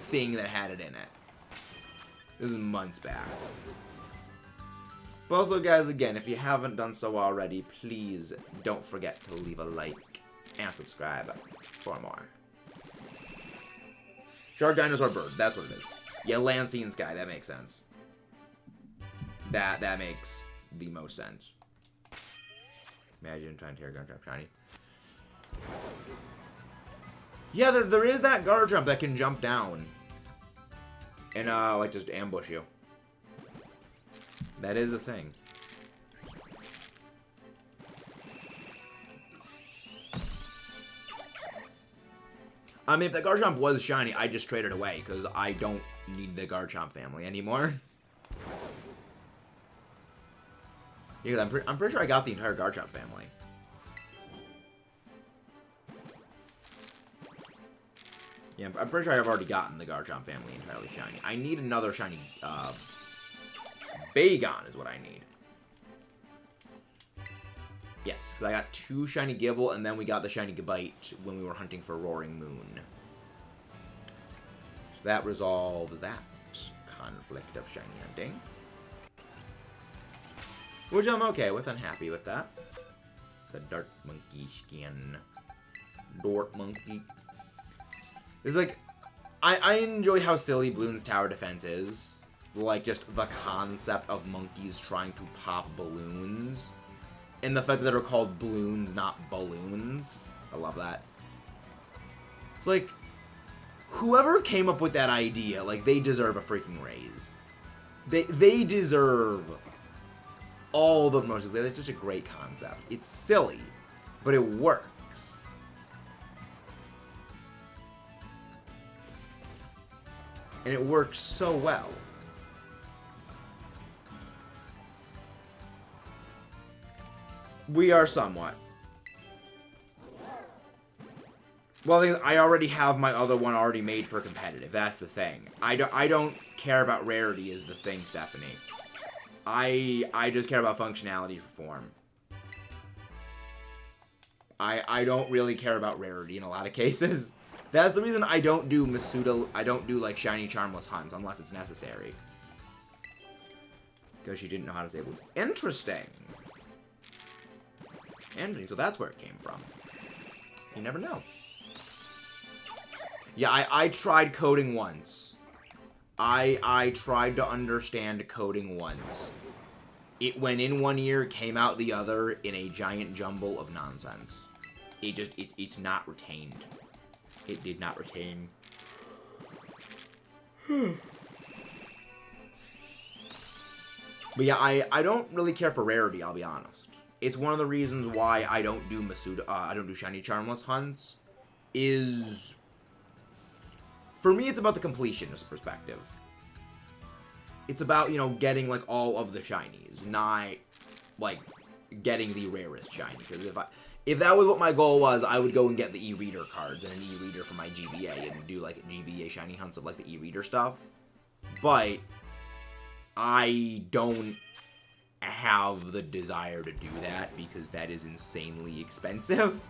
thing that had it in it. This is months back. But also, guys, again, if you haven't done so already, please don't forget to leave a like and subscribe for more. Shark, dinosaur, bird. That's what it is. Yeah, land, sea, and sky. That makes sense. That makes the most sense. Imagine trying to tear a Garchomp shiny. Yeah, there is that Garchomp that can jump down. And, like, just ambush you. That is a thing. I mean, if the Garchomp was shiny, I'd just trade it away, because I don't need the Garchomp family anymore. Yeah, I'm pretty sure I got the entire Garchomp family. Yeah, I'm pretty sure I've already gotten the Garchomp family entirely shiny. I need another shiny, Bagon is what I need. Yes, because I got 2 shiny Gibble, and then we got the shiny Gabite when we were hunting for Roaring Moon. So that resolves that conflict of shiny hunting. Which I'm okay with, I'm happy with that. It's a Dark Monkey skin. Dork Monkey. It's like, I enjoy how silly Bloon's Tower Defense is. Like, just the concept of monkeys trying to pop balloons. And the fact that they're called balloons, not balloons. I love that. It's like, whoever came up with that idea, like, they deserve a freaking raise. They deserve all the promotions. It's just a great concept. It's silly, but it works. And it works so well. We are somewhat. Well, I already have my other one already made for competitive. That's the thing. I don't care about rarity is the thing, Stephanie. I just care about functionality for form. I don't really care about rarity in a lot of cases. That's the reason I don't do Masuda, I don't do, like, shiny charmless hunts unless it's necessary. Because she didn't know how to disable it. Interesting. Interesting, so that's where it came from. You never know. Yeah, I tried coding once. I tried to understand coding once. It went in one ear, came out the other in a giant jumble of nonsense. It's not retained. It did not retain. But yeah, I don't really care for rarity, I'll be honest. it's one of the reasons why I don't do I don't do shiny charmless hunts, is, for me, it's about the completionist perspective. It's about, you know, getting, like, all of the shinies, not, like, getting the rarest shiny. Because if that was what my goal was, I would go and get the e-reader cards and an e-reader for my GBA and do, like, GBA shiny hunts of, like, the e-reader stuff. But I don't have the desire to do that because that is insanely expensive.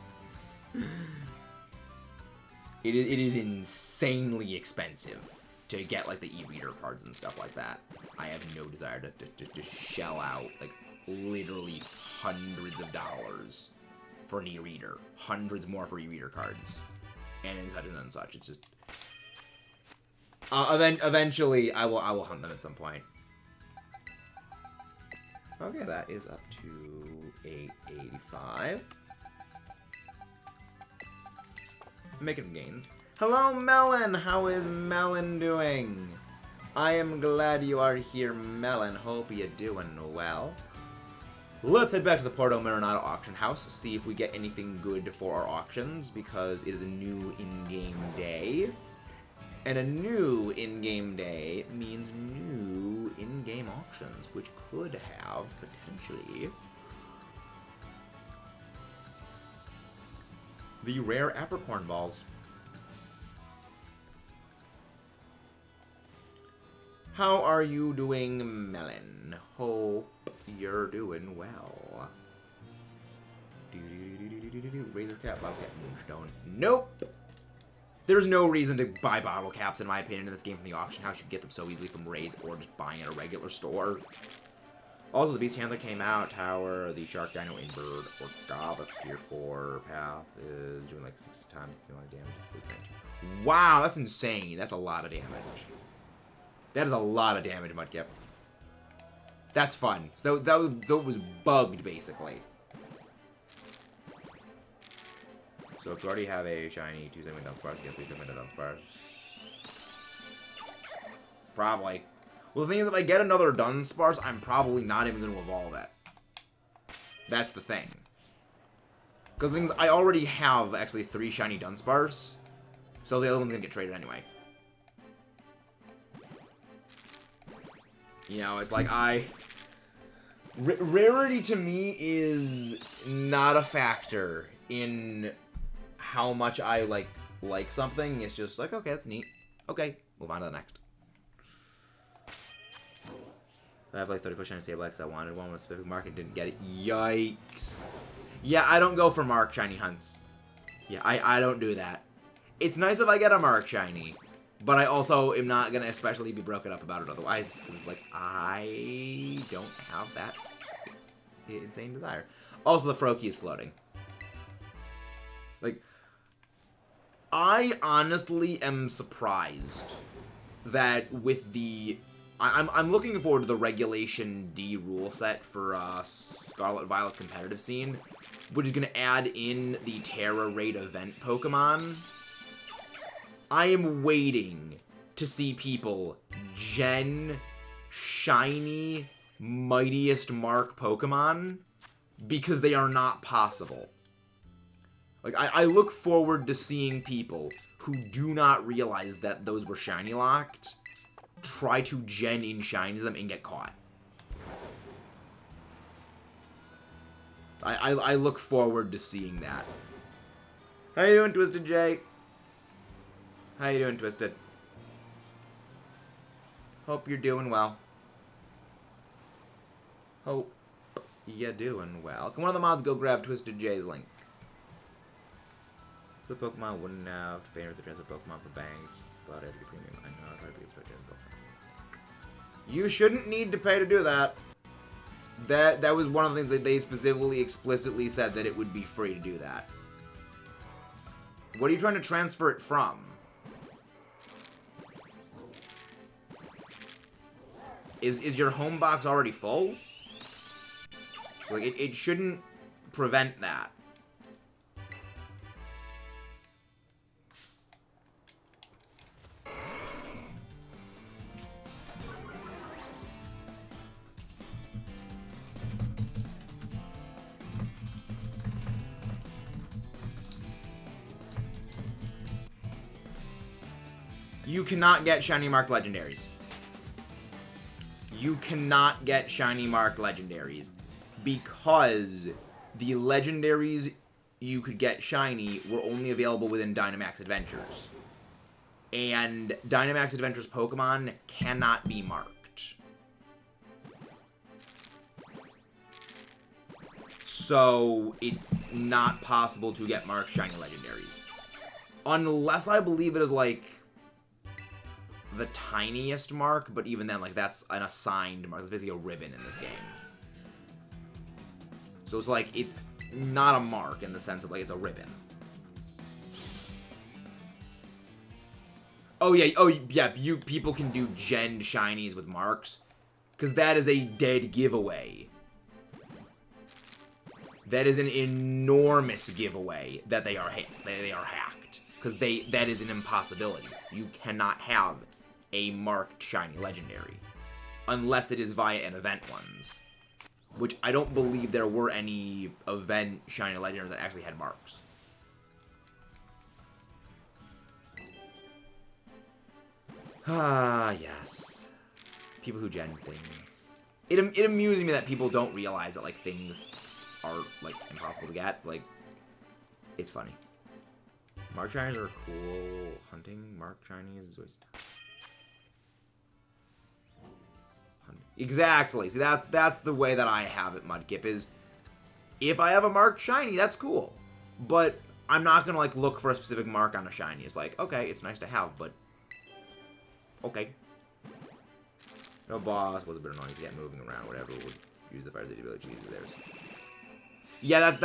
It is insanely expensive to get, like, the e-reader cards and stuff like that. I have no desire to shell out, like, literally hundreds of dollars for an e-reader. Hundreds more for e-reader cards. And such and such. It's just... eventually, I will hunt them at some point. Okay, that is up to 885. Making gains. Hello, Melon! How is Melon doing? I am glad you are here, Melon. Hope you're doing well. Let's head back to the Porto Marinado auction house to see if we get anything good for our auctions, because it is a new in-game day. And a new in-game day means new in-game auctions, which could have, potentially, the rare apricorn balls. How are you doing, Melon? Hope you're doing well. Razor cap, bottle cap, moonstone. Nope! There's no reason to buy bottle caps, in my opinion, in this game from the auction house. You can get them so easily from raids or just buying at a regular store. Also, the Beast Handler came out. Tower, the Shark Dino Inbird, or Gobba Tier 4 path is doing like 6 times the amount of damage. Wow, that's insane. That's a lot of damage. That is a lot of damage, Mudkip. That's fun. So that was bugged, basically. So if you already have a shiny 2 segment Dunsparce, you get 3 segment Dunsparce. Probably. Well, the thing is, if I get another Dunsparce, I'm probably not even going to evolve it. That's the thing. Because the thing is, I already have, actually, 3 shiny Dunsparce. So the other one's going to get traded anyway. You know, it's like rarity to me is not a factor in how much I like something. It's just like, okay, that's neat. Okay, move on to the next. I have like 34 shiny Sableye. I wanted one with a specific mark and didn't get it. Yikes. Yeah, I don't go for mark shiny hunts. Yeah, I don't do that. It's nice if I get a mark shiny, but I also am not going to especially be broken up about it otherwise. It's like, I don't have that insane desire. Also, the Froakie is floating. Like, I honestly am surprised that with the... I'm looking forward to the Regulation D rule set for Scarlet Violet's competitive scene, which is going to add in the Terra Raid event Pokemon. I am waiting to see people gen shiny Mightiest Mark Pokemon because they are not possible. Like, I look forward to seeing people who do not realize that those were shiny locked try to gen in shiny them and get caught. I look forward to seeing that. How you doing, Twisted J? How you doing, Twisted? Hope you're doing well. Hope you're doing well. Can one of the mods go grab Twisted J's link? So the Pokemon wouldn't have to pay with the transfer Pokemon for banks, but I had to get premium. I know, I tried to get Pokemon. You shouldn't need to pay to do that. That was one of the things that they specifically, explicitly said that it would be free to do that. What are you trying to transfer it from? Is your home box already full? Like, it shouldn't prevent that. You cannot get shiny marked legendaries. You cannot get shiny marked legendaries because the legendaries you could get shiny were only available within Dynamax Adventures. And Dynamax Adventures Pokemon cannot be marked. So it's not possible to get marked shiny legendaries. Unless I believe it is like the tiniest mark, but even then, like, that's an assigned mark. That's basically a ribbon in this game. So it's like, it's not a mark in the sense of, like, it's a ribbon. Oh yeah, you people can do gen shinies with marks, because that is a dead giveaway. That is an enormous giveaway that they are hacked, because that is an impossibility. You cannot have a marked shiny legendary unless it is via an event ones, which I don't believe there were any event shiny legendaries that actually had marks. Ah, yes. People who gen things. It amuses me that people don't realize that, like, things are, like, impossible to get. Like, it's funny. Marked shinies are cool. Hunting marked shinies is always tough. Exactly. See, that's the way that I have it, Mudkip, is if I have a marked shiny, that's cool. But I'm not going to, like, look for a specific mark on a shiny. It's like, okay, it's nice to have, but okay. No boss was a bit annoying to get moving around, whatever would use the fire stage ability to use theirs. Yeah,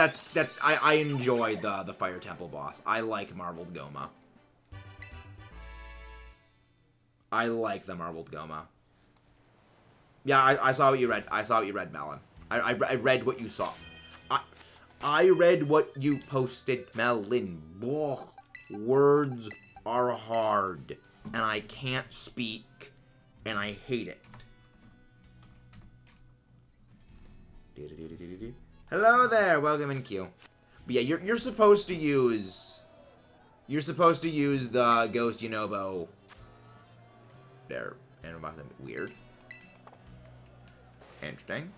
I enjoy the Fire Temple boss. I like Marbled Goma. I like the Marbled Goma. Yeah, I saw what you read. I saw what you read, Melon. I read what you saw. I read what you posted, Melon. Ugh, words are hard, and I can't speak, and I hate it. Hello there, welcome in queue. But yeah, you're supposed to use the Ghost Yunobo there, and I'm about to weird. Interesting.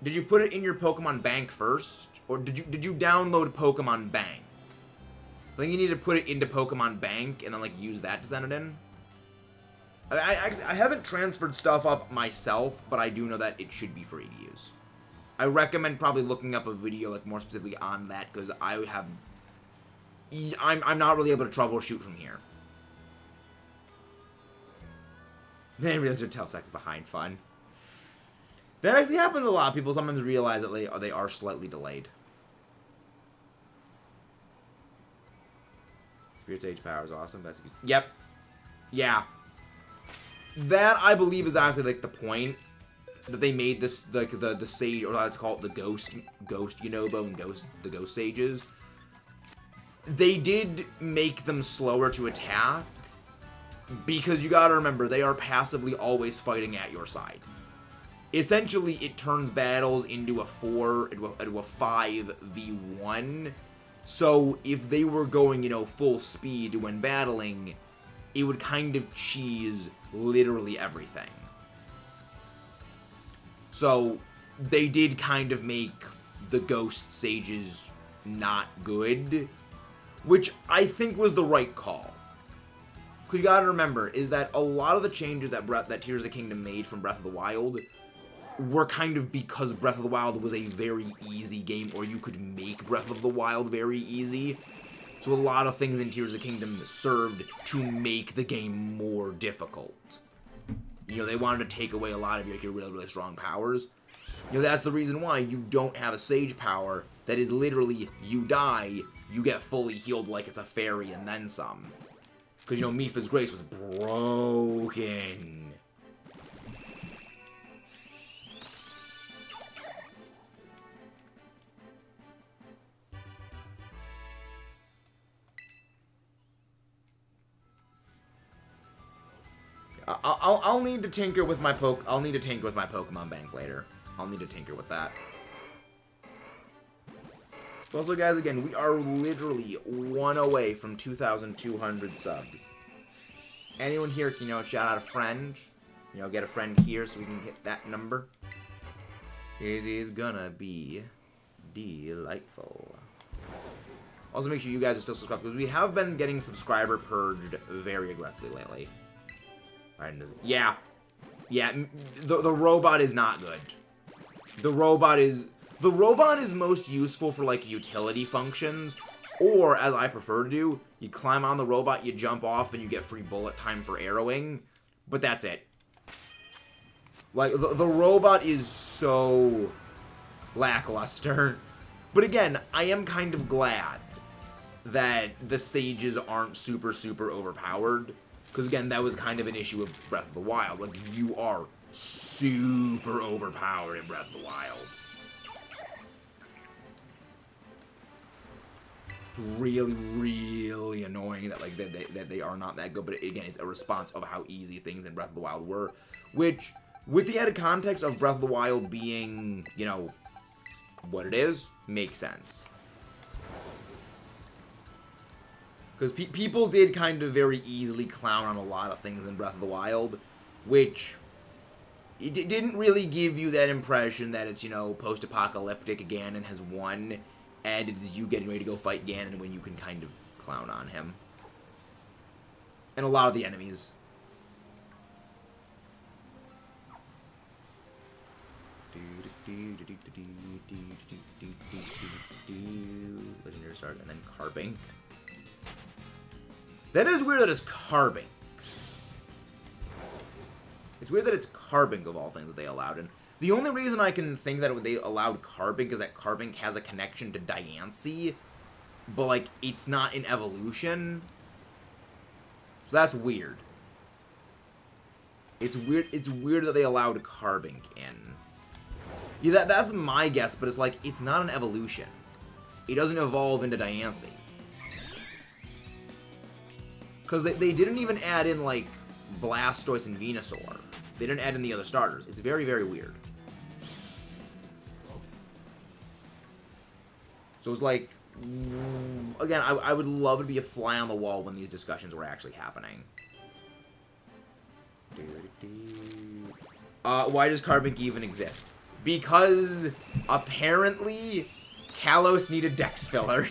Did you put it in your Pokemon Bank first? Or did you download Pokemon Bank? I think you need to put it into Pokemon Bank and then, like, use that to send it in. I haven't transferred stuff up myself, but I do know that it should be free to use. I recommend probably looking up a video, like, more specifically on that, because I'm not really able to troubleshoot from here. They realize their tough sex behind fun. That actually happens a lot. People sometimes realize that they are slightly delayed. Spirit Sage power is awesome. Best use. Yep. Yeah. That, I believe, is actually, like, the point that they made this, like, the Sage, or I like to call it the Ghost Yunobo and the Ghost Sages. They did make them slower to attack, because you gotta remember, they are passively always fighting at your side. Essentially, it turns battles into a 5v1. So, if they were going, full speed when battling, it would kind of cheese literally everything. So, they did kind of make the Ghost Sages not good, which I think was the right call. Because you gotta remember, is that a lot of the changes that Tears of the Kingdom made from Breath of the Wild were kind of because Breath of the Wild was a very easy game, or you could make Breath of the Wild very easy. So a lot of things in Tears of the Kingdom served to make the game more difficult. They wanted to take away a lot of your really, really strong powers. That's the reason why you don't have a Sage power that is literally, you die, you get fully healed like it's a fairy and then some. Because, Mipha's Grace was broken. I'll need to tinker with my Pokemon Bank later. I'll need to tinker with that. Also, guys, again, we are literally 1 away from 2,200 subs. Anyone here can, shout out a friend. Get a friend here so we can hit that number. It is gonna be delightful. Also, make sure you guys are still subscribed, because we have been getting subscriber purged very aggressively lately. Alright, yeah. Yeah, the robot is not good. The robot is most useful for, like, utility functions, or, as I prefer to do, you climb on the robot, you jump off, and you get free bullet time for arrowing, but that's it. Like, the robot is so lackluster. But again, I am kind of glad that the sages aren't super, super overpowered. Because again, that was kind of an issue of Breath of the Wild. Like, you are super overpowered in Breath of the Wild. It's really, really annoying that, like, that they are not that good. But again, it's a response of how easy things in Breath of the Wild were. Which, with the added context of Breath of the Wild being, what it is, makes sense. Because people did kind of very easily clown on a lot of things in Breath of the Wild, which it didn't really give you that impression that it's, post-apocalyptic Ganon has won, and it is you getting ready to go fight Ganon when you can kind of clown on him. And a lot of the enemies. Legendary Start, and then Carbink. That is weird that it's Carbink. It's weird that it's Carbink of all things that they allowed. And the only reason I can think that they allowed Carbink is that Carbink has a connection to Diancie, but, like, it's not in evolution. So that's weird. It's weird that they allowed Carbink in. Yeah, that's my guess, but it's like, it's not an evolution. It doesn't evolve into Diancie. Because they didn't even add in, like, Blastoise and Venusaur. They didn't add in the other starters. It's very, very weird. So it's like, again, I would love to be a fly on the wall when these discussions were actually happening. Why does Carbink even exist? Because, apparently, Kalos needed Dex filler.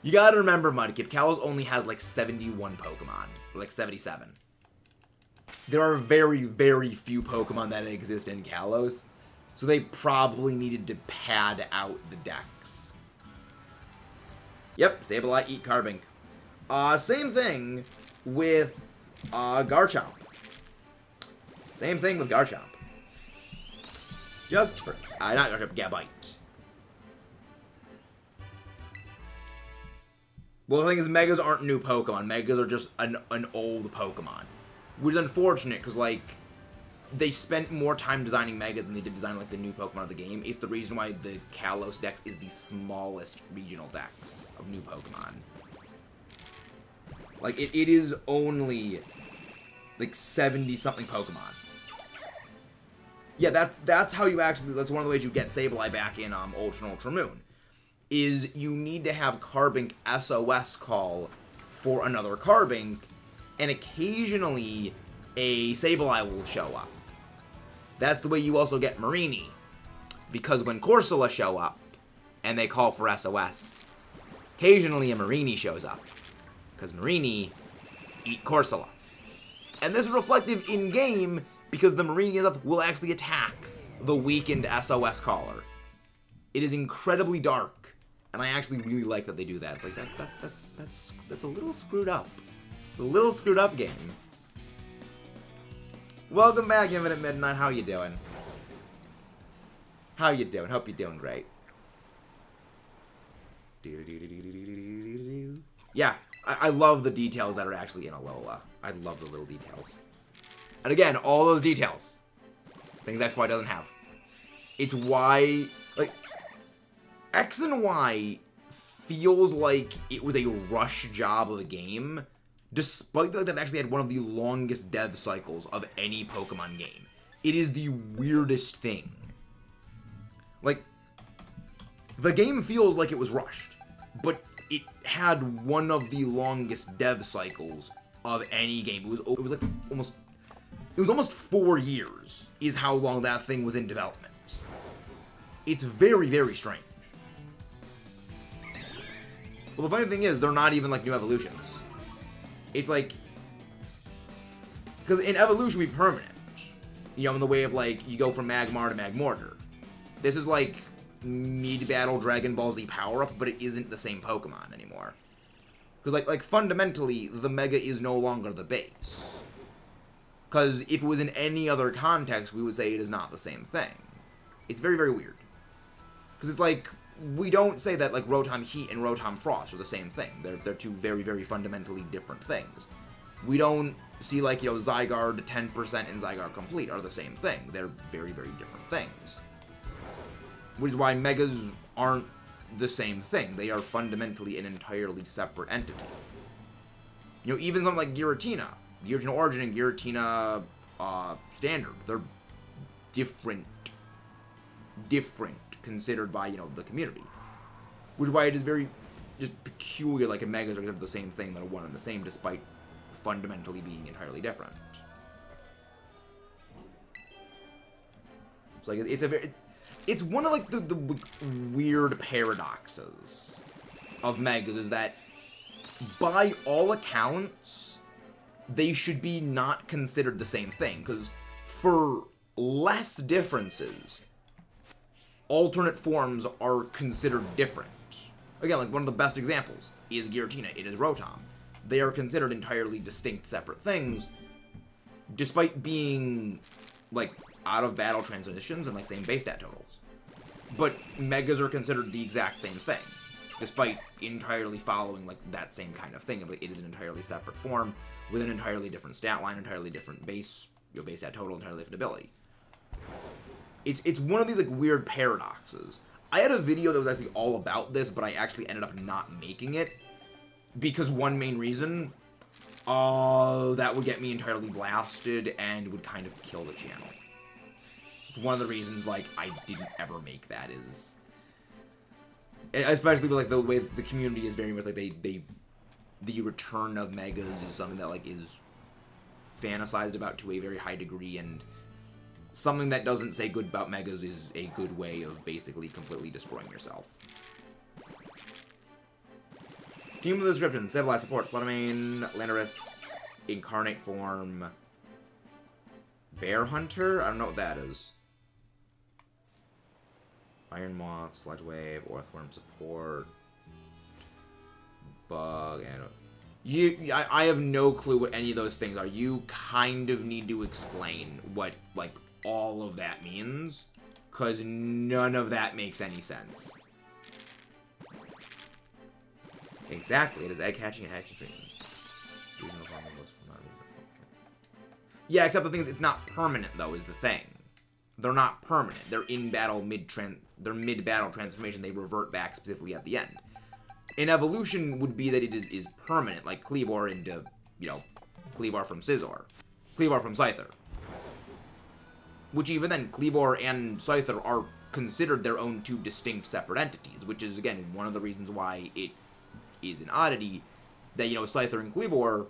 You gotta remember, Mudkip, Kalos only has, like, 71 Pokemon. Or, like, 77. There are very, very few Pokemon that exist in Kalos. So they probably needed to pad out the Dex. Yep, Sableye, eat Carbink. Same thing with, Garchomp. Same thing with Garchomp. Just for, not Garchomp, Gabite. Well, the thing is, Megas aren't new Pokemon. Megas are just an old Pokemon. Which is unfortunate, because, like, they spent more time designing Megas than they did designing, like, the new Pokemon of the game. It's the reason why the Kalos Dex is the smallest regional Dex of new Pokemon. Like, it is only, like, 70-something Pokemon. Yeah, that's how you actually, that's one of the ways you get Sableye back in, Ultra and Ultra Moon. Is you need to have Carbink SOS call for another Carbink, and occasionally a Sableye will show up. That's the way you also get Marini. Because when Corsola show up, and they call for SOS, occasionally a Marini shows up. Because Marini eat Corsola. And this is reflective in-game, because the Marini will actually attack the weakened SOS caller. It is incredibly dark. And I actually really like that they do that. It's like, that's a little screwed up. It's a little screwed up game. Welcome back, Infinite Midnight. How you doing? How you doing? Hope you're doing great. Yeah, I love the details that are actually in Alola. I love the little details. And again, all those details. Things XY doesn't have. It's why, like, X and Y feels like it was a rush job of a game, despite the fact that it actually had one of the longest dev cycles of any Pokemon game. It is the weirdest thing. Like, The game feels like it was rushed, but it had one of the longest dev cycles of any game. It was like almost 4 years is how long that thing was in development. It's very, very strange. Well, the funny thing is, they're not even like new evolutions. It's like, because in evolution we permanent, you know, in the way of like you go from Magmar to Magmortar. This is like mid-battle Dragon Ball Z power-up, but it isn't the same Pokemon anymore. Because like fundamentally, the Mega is no longer the base. Because if it was in any other context, we would say it is not the same thing. It's very, very weird. Because it's like, we don't say that like Rotom Heat and Rotom Frost are the same thing. They're two very, very fundamentally different things. We don't see like, you know, Zygarde 10% and Zygarde Complete are the same thing. They're very, very different things. Which is why Megas aren't the same thing. They are fundamentally an entirely separate entity. You know, even something like Giratina. Giratina Origin and Giratina Standard. They're different considered by, you know, the community. Which is why it is very just peculiar, like, Megas are considered the same thing that are one and the same, despite fundamentally being entirely different. So, like, it's one of, like, the weird paradoxes of Megas, is that, by all accounts, they should be not considered the same thing, because for less differences, alternate forms are considered different. Again, like, one of the best examples is Giratina. It is Rotom. They are considered entirely distinct, separate things, despite being, like, out-of-battle transitions and, like, same base stat totals. But Megas are considered the exact same thing, despite entirely following, like, that same kind of thing. It is an entirely separate form, with an entirely different stat line, entirely different base, you know, base stat total, entirely different ability. It's one of these, like, weird paradoxes. I had a video that was actually all about this, but I actually ended up not making it, because one main reason, that would get me entirely blasted and would kind of kill the channel. It's one of the reasons, like, I didn't ever make that, is... Especially with, like, the way that the community is very much, like, the return of Megas is something that, like, is fantasized about to a very high degree, and something that doesn't say good about Megas is a good way of basically completely destroying yourself. Team with the description: Civilized support, Fluttermane, Landorus, Incarnate Form, Bear Hunter? I don't know what that is. Iron Moth, Sludge Wave, Earthworm support, Bug, and... I have no clue what any of those things are. You kind of need to explain what, like, all of that means, because none of that makes any sense. Exactly, it is egg hatching and hatching treatment. Yeah, except the thing is, it's not permanent, though, is the thing. They're not permanent. They're in-battle mid-battle transformation. They revert back specifically at the end. An evolution would be that it is permanent, like Kleavor into, you know, Kleavor from Scizor. Kleavor from Scyther. Which even then, Kleavor and Scyther are considered their own two distinct separate entities, which is, again, one of the reasons why it is an oddity that, you know, Scyther and Kleavor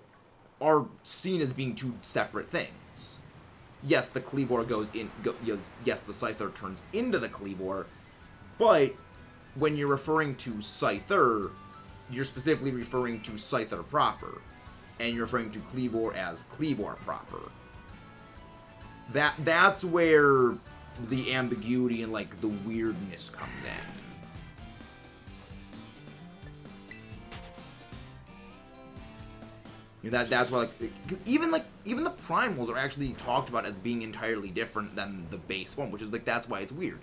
are seen as being two separate things. Yes, the Kleavor yes, the Scyther turns into the Kleavor, but when you're referring to Scyther, you're specifically referring to Scyther proper, and you're referring to Kleavor as Kleavor proper. That's where the ambiguity and, like, the weirdness comes in. You know, that's why, like, even the primals are actually talked about as being entirely different than the base form, which is, like, that's why it's weird.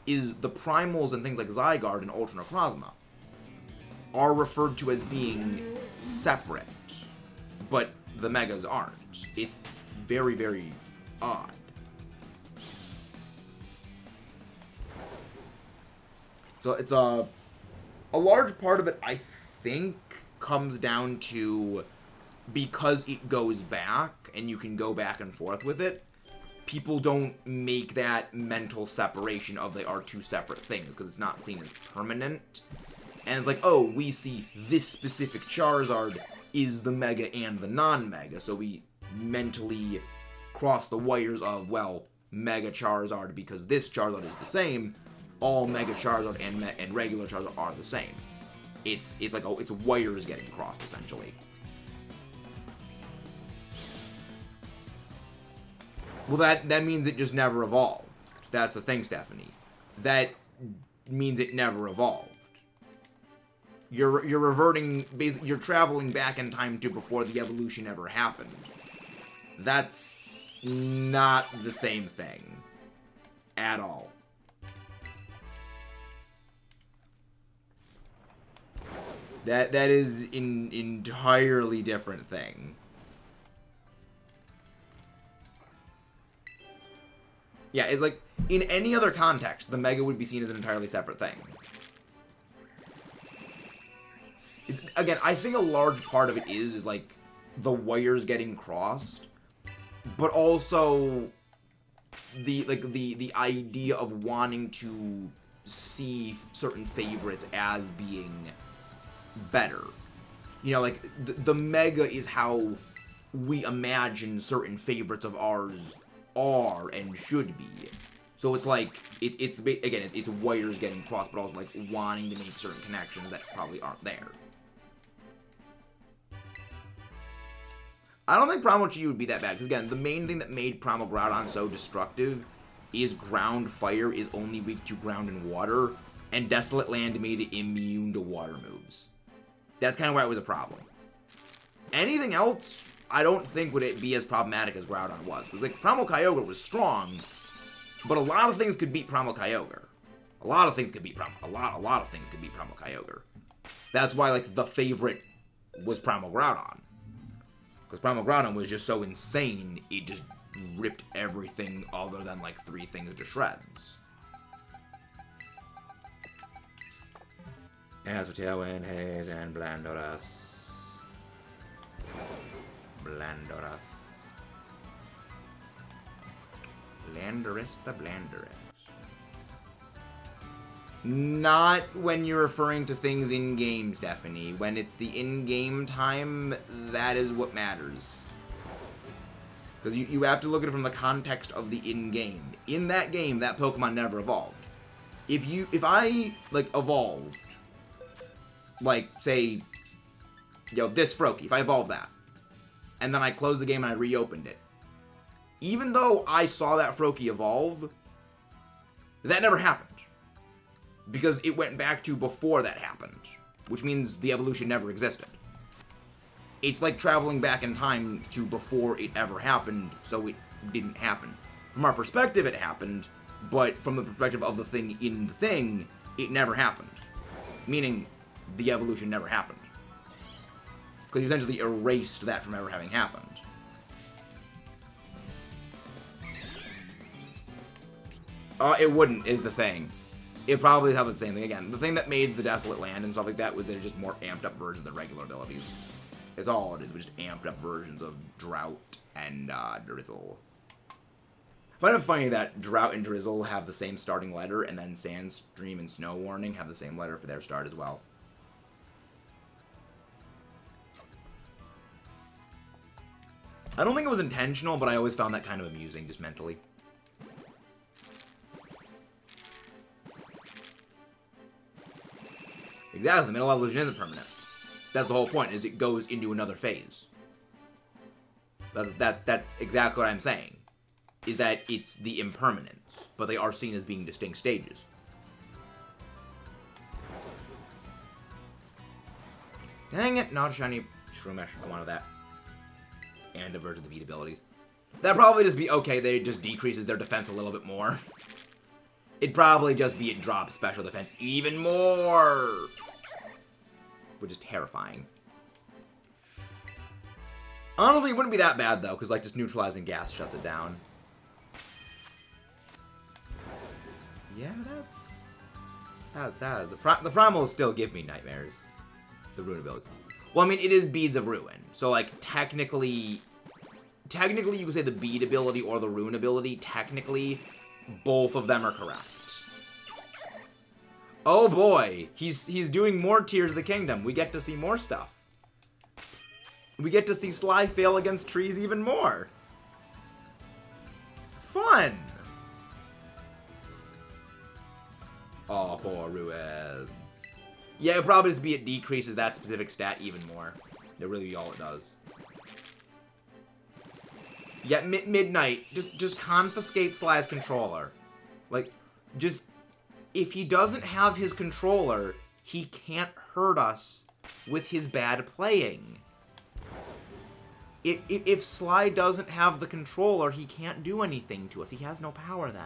Is the primals and things like Zygarde and Ultra Necrozma are referred to as being separate, but the Megas aren't. It's very, very odd. So it's a large part of it, I think, comes down to, because it goes back and you can go back and forth with it, people don't make that mental separation of they are two separate things, because it's not seen as permanent. And it's like, oh, we see this specific Charizard is the Mega and the non-Mega, so we mentally cross the wires of, well, Mega Charizard, because this Charizard is the same, all Mega Charizard and regular Charizard are the same. It's like, oh, it's wires getting crossed, essentially. Well, that means it just never evolved. That's the thing, Stephanie. That means it never evolved. You're reverting, basically, you're traveling back in time to before the evolution ever happened. That's not the same thing. At all. That is an entirely different thing. Yeah, it's like, in any other context, the Mega would be seen as an entirely separate thing. Again, I think a large part of it is like, the wires getting crossed, but also the idea of wanting to see certain favorites as being better. You know, like, the Mega is how we imagine certain favorites of ours are and should be. So it's like, it's again, it's wires getting crossed, but also like wanting to make certain connections that probably aren't there. I don't think Primal Chi would be that bad, because again, the main thing that made Primal Groudon so destructive is Ground Fire is only weak to ground and water, and Desolate Land made it immune to water moves. That's kind of why it was a problem. Anything else, I don't think would it be as problematic as Groudon was. Because, like, Primal Kyogre was strong, but a lot of things could beat Primal Kyogre. A lot of things could beat Primal Kyogre. That's why, like, the favorite was Primal Groudon. Because Primal Groudon was just so insane, it just ripped everything other than, like, 3 things to shreds. As for Tailwind, Haze, and Blandoras. Blandoras the Blandoras. Not when you're referring to things in-game, Stephanie. When it's the in-game time, that is what matters. Because you have to look at it from the context of the in-game. In that game, that Pokemon never evolved. If I, like, evolved, like, say, this Froakie, if I evolved that, and then I closed the game and I reopened it, even though I saw that Froakie evolve, that never happened. Because it went back to before that happened, which means the evolution never existed. It's like traveling back in time to before it ever happened, so it didn't happen. From our perspective, it happened, but from the perspective of the thing in the thing, it never happened. Meaning, the evolution never happened. Because you essentially erased that from ever having happened. It wouldn't, is the thing. It probably have the same thing again. The thing that made the Desolate Land and stuff like that was they're just more amped up versions of regular abilities. It's all it is, just amped up versions of Drought and Drizzle. I find it funny that Drought and Drizzle have the same starting letter, and then Sandstream and Snow Warning have the same letter for their start as well. I don't think it was intentional, but I always found that kind of amusing, just mentally. Exactly, the middle evolution isn't permanent. That's the whole point, is it goes into another phase. That's exactly what I'm saying. Is that it's the impermanence, but they are seen as being distinct stages. Dang it, not a shiny Shroomish. I wanted that. And a version of the beat abilities. That'd probably just be okay, they just decreases their defense a little bit more. It'd probably just be it drops special defense even more. Which is terrifying. Honestly, it wouldn't be that bad, though, because, like, just neutralizing gas shuts it down. Yeah, that's... The primals still give me nightmares. The Ruin abilities. Well, I mean, it is Beads of Ruin. So, like, technically technically you could say the bead ability or the rune ability. Technically, both of them are correct. Oh boy, he's doing more Tears of the Kingdom. We get to see more stuff. We get to see Sly fail against trees even more. Fun. Oh, poor Ruiz. Yeah, it'll probably just be it decreases that specific stat even more. That really be all it does. Yeah, Midnight, just confiscate Sly's controller. Like, just, if he doesn't have his controller, he can't hurt us with his bad playing. If Sly doesn't have the controller, he can't do anything to us. He has no power then.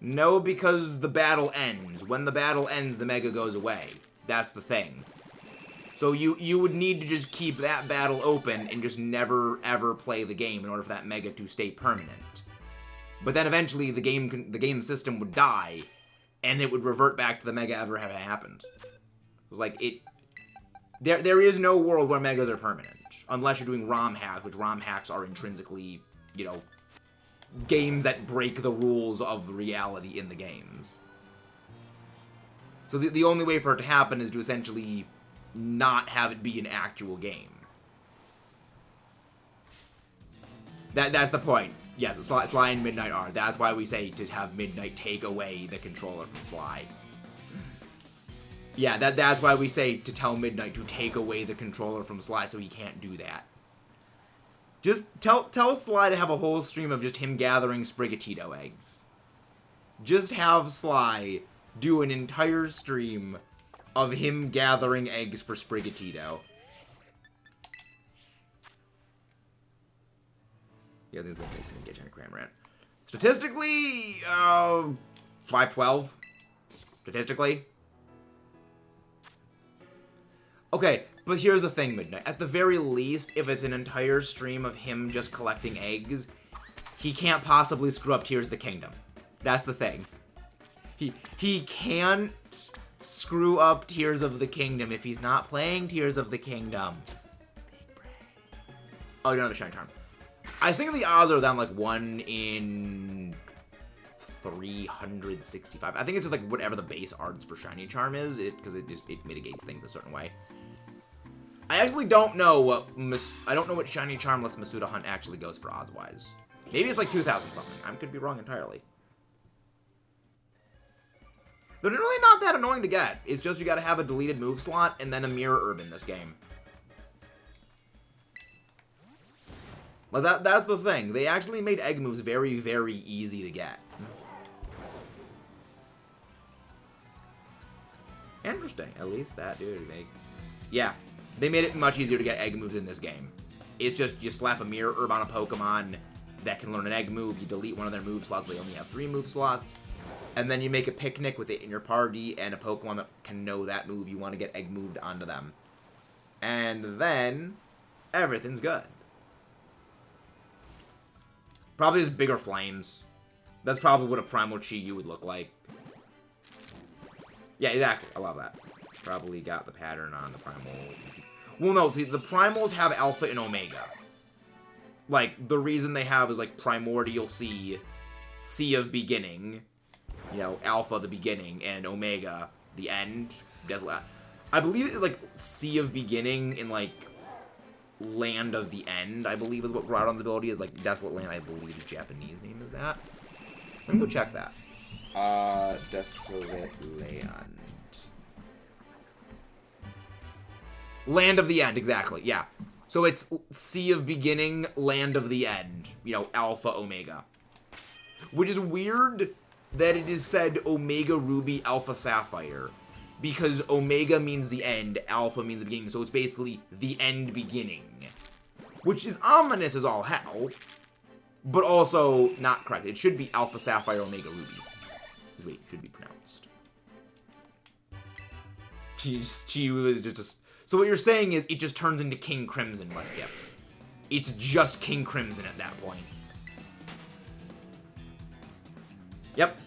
No, because the battle ends. When the battle ends, the Mega goes away. That's the thing. So you would need to just keep that battle open and just never ever play the game in order for that Mega to stay permanent. But then eventually the game system would die, and it would revert back to the Mega ever having happened. It was like there is no world where Megas are permanent unless you're doing ROM hacks, which ROM hacks are intrinsically, you know, games that break the rules of reality in the games. So the only way for it to happen is to essentially not have it be an actual game. That's the point. Yes, Sly and Midnight are. That's why we say to have Midnight take away the controller from Sly. Yeah, that's why we say to tell Midnight to take away the controller from Sly so he can't do that. Just tell Sly to have a whole stream of just him gathering Sprigatito eggs. Just have Sly do an entire stream of him gathering eggs for Sprigatito. Yeah, this is gonna get Jenna Cram rant. Statistically, 512. Statistically. Okay, but here's the thing, Midnight. At the very least, if it's an entire stream of him just collecting eggs, he can't possibly screw up Tears of the Kingdom. That's the thing. He can't screw up Tears of the Kingdom if he's not playing Tears of the Kingdom. Big brain. Oh, you don't have a Shiny Charm. I think the odds are down like 1 in 365. I think it's just like whatever the base odds for Shiny Charm is, because it mitigates things a certain way. I actually don't know what Shiny Charmless Masuda Hunt actually goes for odds-wise. Maybe it's like 2,000 something. I could be wrong entirely. They're really not that annoying to get. It's just you gotta have a deleted move slot and then a Mirror Herb in this game. Well, that's the thing. They actually made egg moves very, very easy to get. Interesting. At least that, dude. Yeah. They made it much easier to get egg moves in this game. It's just, you slap a Mirror Herb on a Pokemon that can learn an egg move, you delete one of their move slots, they only have 3 move slots, and then you make a picnic with it in your party, and a Pokemon that can know that move, you want to get egg moved onto them. And then, everything's good. Probably just bigger flames. That's probably what a Primal Chi-Yu would look like. Yeah, exactly. I love that. Probably got the pattern on the Primal. Well, no, the Primals have Alpha and Omega. Like, the reason they have is, like, Primordial Sea, Sea of Beginning, you know, Alpha, the beginning, and Omega, the end. I believe it's, like, Sea of Beginning in, like, Land of the End, I believe is what Groudon's ability is. Like, Desolate Land, I believe the Japanese name is that. Let me go check that. Desolate Land. Land of the End, exactly, yeah. So it's Sea of Beginning, Land of the End. You know, Alpha, Omega. Which is weird that it is said Omega Ruby, Alpha Sapphire. Because Omega means the end, Alpha means the beginning. So it's basically the end beginning. Which is ominous as all hell. But also not correct. It should be Alpha Sapphire, Omega Ruby. Is the way it should be pronounced. She was just... So what you're saying is it just turns into King Crimson, right? Yep. It's just King Crimson at that point. Yep.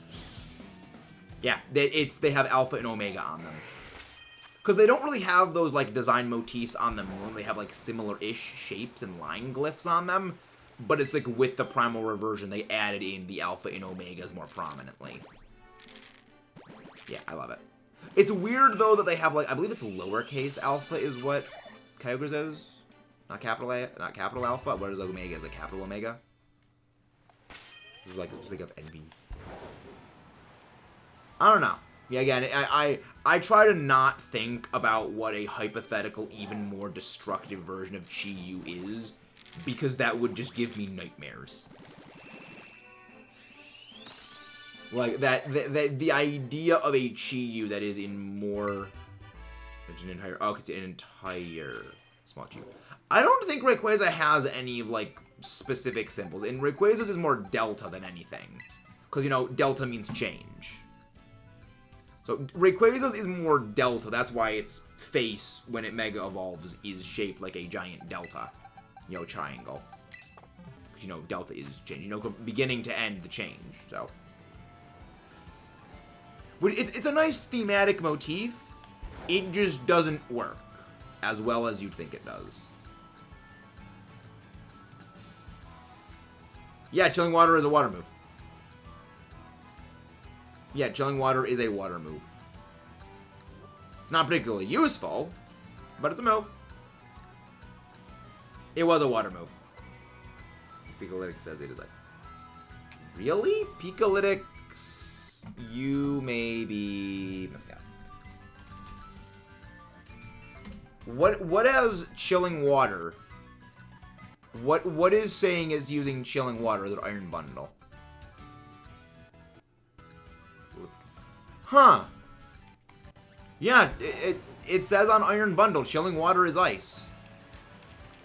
Yeah, they have Alpha and Omega on them. Because they don't really have those, like, design motifs on them. They have, like, similar-ish shapes and line glyphs on them. But it's, like, with the Primal Reversion, they added in the Alpha and Omegas more prominently. Yeah, I love it. It's weird, though, that they have, like, I believe it's lowercase alpha is what Kyogre's is. Not capital A, not capital alpha. What is Omega? Is it capital Omega? This is like, think of NB. I don't know. Yeah, again, I try to not think about what a hypothetical, even more destructive version of Chi-Yu is, because that would just give me nightmares. Like, the idea of a Chi-Yu that is in more... It's an entire... Oh, it's an entire small Chi-Yu. I don't think Rayquaza has any, like, specific symbols. And Rayquaza's is more Delta than anything. Because, you know, Delta means change. So, Rayquaza's is more Delta. That's why its face, when it Mega Evolves, is shaped like a giant Delta. You know, triangle. Because, you know, Delta is change. You know, beginning to end, the change. So... But it's a nice thematic motif. It just doesn't work as well as you'd think it does. Yeah, Chilling Water is a water move. Yeah, Chilling Water is a water move. It's not particularly useful, but it's a move. It was a water move. Pikalytic says it is ice. Really? Pikalytics, you may be missing out. What has Chilling Water? What is saying it's using Chilling Water as an Iron Bundle? Huh. Yeah, it says on Iron Bundle, Chilling Water is ice.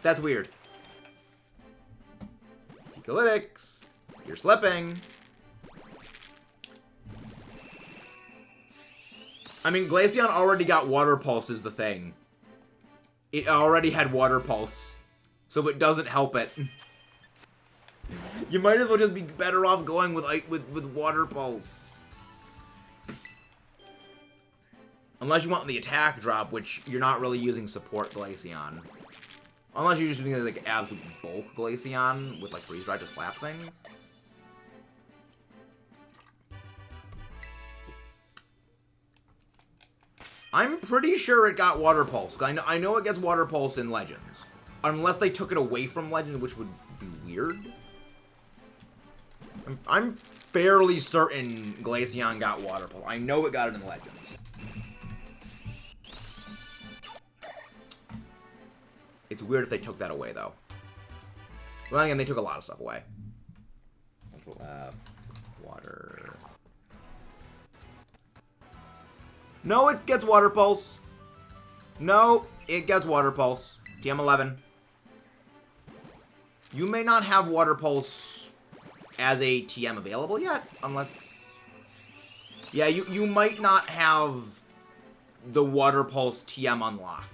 That's weird. Pikalytics, you're slipping. I mean, Glaceon already got Water Pulse is the thing. It already had Water Pulse, so it doesn't help it. You might as well just be better off going with Water Pulse. Unless you want the attack drop, which you're not really using support Glaceon. Unless you're just using like absolute bulk Glaceon with like Freeze Dry to slap things. I'm pretty sure it got Water Pulse. I know it gets Water Pulse in Legends. Unless they took it away from Legends, which would be weird. I'm fairly certain Glaceon got Water Pulse. I know it got it in Legends. It's weird if they took that away, though. Well, again, they took a lot of stuff away. Control F. Water. No, it gets Water Pulse. No, it gets Water Pulse. TM11. You may not have Water Pulse as a TM available yet, unless... Yeah, you might not have the Water Pulse TM unlocked.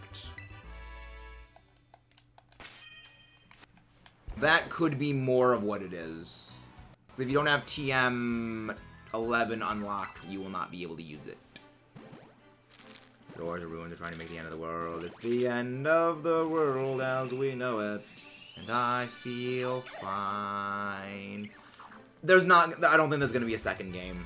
That could be more of what it is. If you don't have TM11 unlocked, you will not be able to use it. Doors are ruined, they're trying to make the end of the world. It's the end of the world as we know it. And I feel fine. There's not... I don't think there's going to be a second game.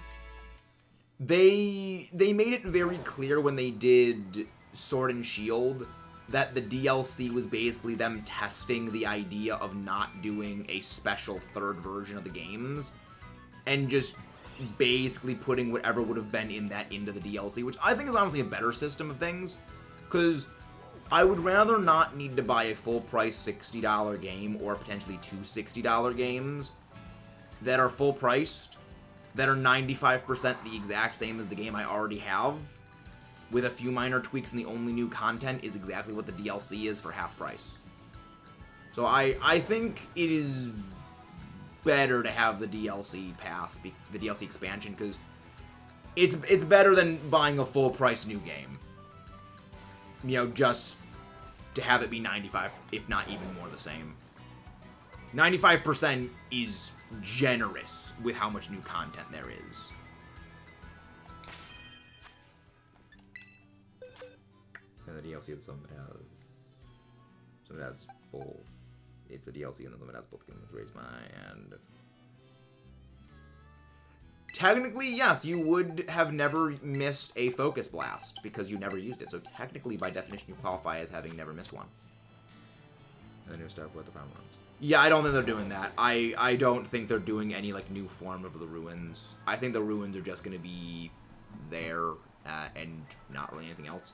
They made it very clear when they did Sword and Shield that the DLC was basically them testing the idea of not doing a special third version of the games. And just basically putting whatever would have been in that into the DLC, which I think is honestly a better system of things, because I would rather not need to buy a full-price $60 game or potentially two $60 games that are full-priced, that are 95% the exact same as the game I already have, with a few minor tweaks, and the only new content is exactly what the DLC is for half price. So I think it is better to have the DLC pass, the DLC expansion, because it's better than buying a full price new game. You know, just to have it be 95, if not even more the same. 95% is generous with how much new content there is. DLC that some has both. It's a DLC and then some has both. Can raise my hand. Technically, yes, you would have never missed a Focus Blast because you never used it. So technically, by definition, you qualify as having never missed one. And then you start with the Found Ruins. Yeah, I don't think they're doing that. I don't think they're doing any, like, new form of the Ruins. I think the Ruins are just going to be there and not really anything else.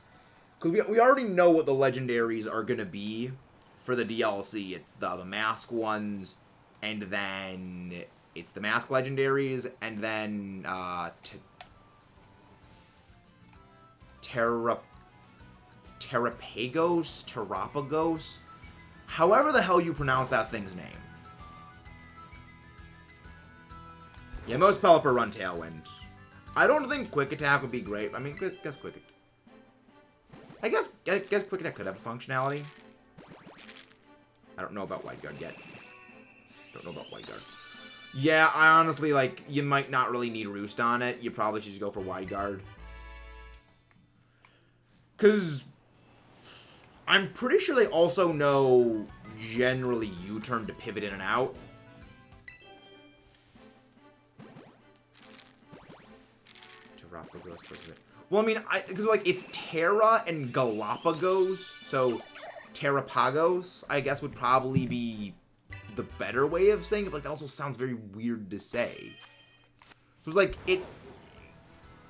Because we already know what the Legendaries are going to be for the DLC. It's the Mask ones, and then it's the Mask Legendaries, and then Terrapagos? However the hell you pronounce that thing's name. Yeah, most Pelipper run Tailwind. I don't think Quick Attack would be great. I mean, guess Quick Attack could have a functionality. I don't know about Wide Guard yet. Yeah, I honestly, like, you might not really need Roost on it. You probably should just go for Wide Guard. Because I'm pretty sure they also know generally U-turn to pivot in and out. Well, I mean, because, like, it's Terra and Galapagos, so Terrapagos, I guess, would probably be the better way of saying it, but like, that also sounds very weird to say. So it's like,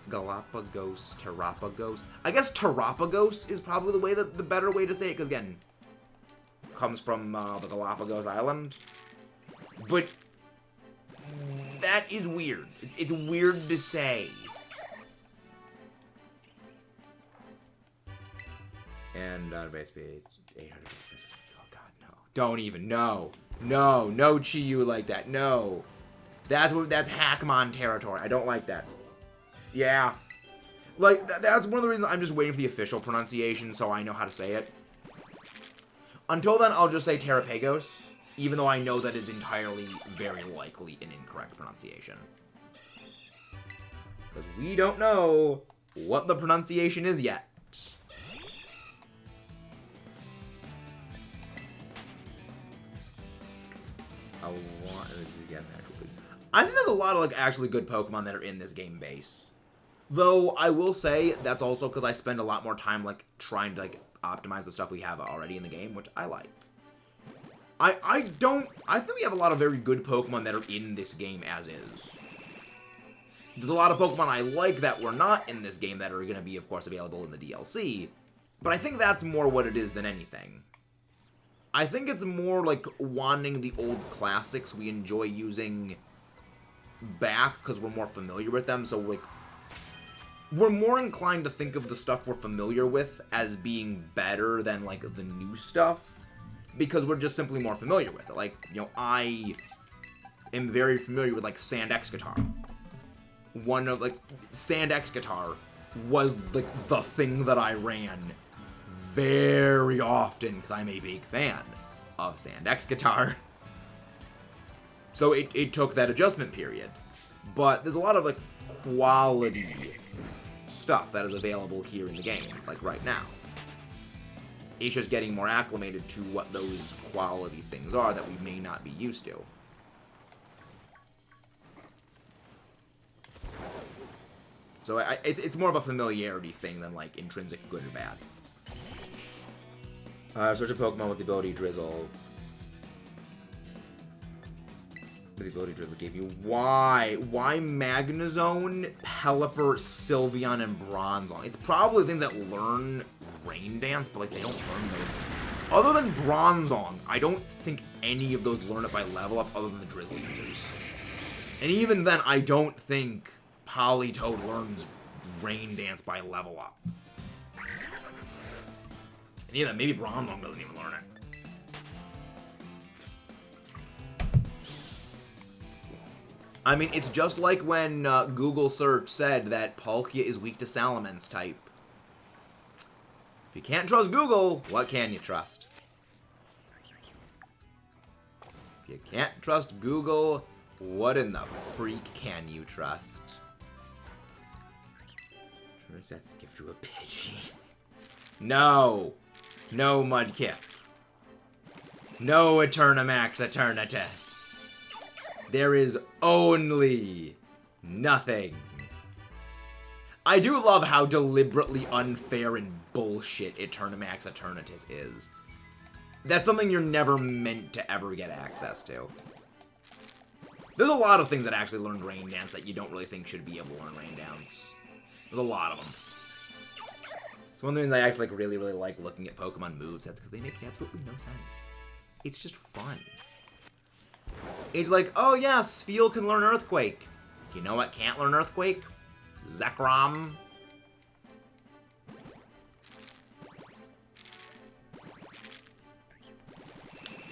Galapagos, Terrapagos. I guess Terrapagos is probably the better way to say it, because again, it comes from the Galapagos Island. But that is weird. It's weird to say. And base page 800. Oh god, no! Don't even no Chi-Yu like that. No, that's Hackmon territory. I don't like that. Yeah, like that's one of the reasons I'm just waiting for the official pronunciation so I know how to say it. Until then, I'll just say Terrapagos, even though I know that is entirely, very likely an incorrect pronunciation. Because we don't know what the pronunciation is yet. I think there's a lot of, like, actually good Pokemon that are in this game base. Though, I will say, that's also because I spend a lot more time, like, trying to, like, optimize the stuff we have already in the game, which I like. I think we have a lot of very good Pokemon that are in this game as is. There's a lot of Pokemon I like that were not in this game that are going to be, of course, available in the DLC. But I think that's more what it is than anything. I think it's more like wanting the old classics we enjoy using back because we're more familiar with them. So, like, we're more inclined to think of the stuff we're familiar with as being better than, like, the new stuff because we're just simply more familiar with it. Like, you know, I am very familiar with, like, Sand Excatar. Sand Excatar was, like, the thing that I ran very often because I'm a big fan of Sand Excatar. So it took that adjustment period. But there's a lot of, like, quality stuff that is available here in the game, like right now. It's just getting more acclimated to what those quality things are that we may not be used to. So it's more of a familiarity thing than, like, intrinsic good or bad. Search a Pokemon with the ability Drizzle. With the ability Drizzle gave you. Why? Why Magnezone, Pelipper, Sylveon, and Bronzong? It's probably the things that learn Rain Dance, but, like, they don't learn those. Other than Bronzong, I don't think any of those learn it by level up other than the Drizzle users. And even then, I don't think Politoed learns Rain Dance by level up. And even maybe Bronzong doesn't even learn it. I mean, it's just like when Google search said that Palkia is weak to Salamence type. If you can't trust Google, what can you trust? If you can't trust Google, what in the freak can you trust? That's to give you a Pidgey. No. No Mudkip. No Eternamax Eternatus. There is only nothing. I do love how deliberately unfair and bullshit Eternamax Eternatus is. That's something you're never meant to ever get access to. There's a lot of things that actually learn Rain Dance that you don't really think should be able to learn Rain Dance. There's a lot of them. It's one of the things I actually really like looking at Pokemon movesets because they make absolutely no sense. It's just fun. It's like, oh yeah, Spheal can learn Earthquake. You know what can't learn Earthquake? Zekrom.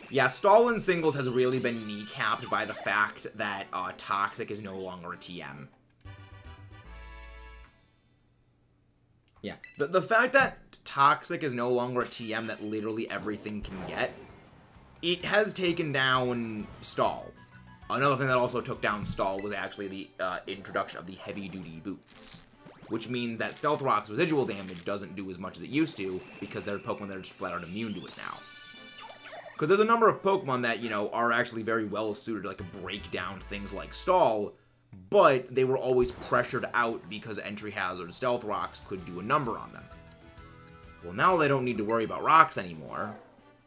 Yeah, Stall in singles has really been kneecapped by the fact that Toxic is no longer a TM. Yeah, the fact that Toxic is no longer a TM that literally everything can get, it has taken down Stall. Another thing that also took down Stall was actually the introduction of the heavy-duty boots, which means that Stealth Rock's residual damage doesn't do as much as it used to because there are Pokemon that are just flat-out immune to it now. Because there's a number of Pokemon that, you know, are actually very well-suited to, like, break down things like Stall, but they were always pressured out because Entry Hazard Stealth Rocks could do a number on them. Well, now they don't need to worry about rocks anymore.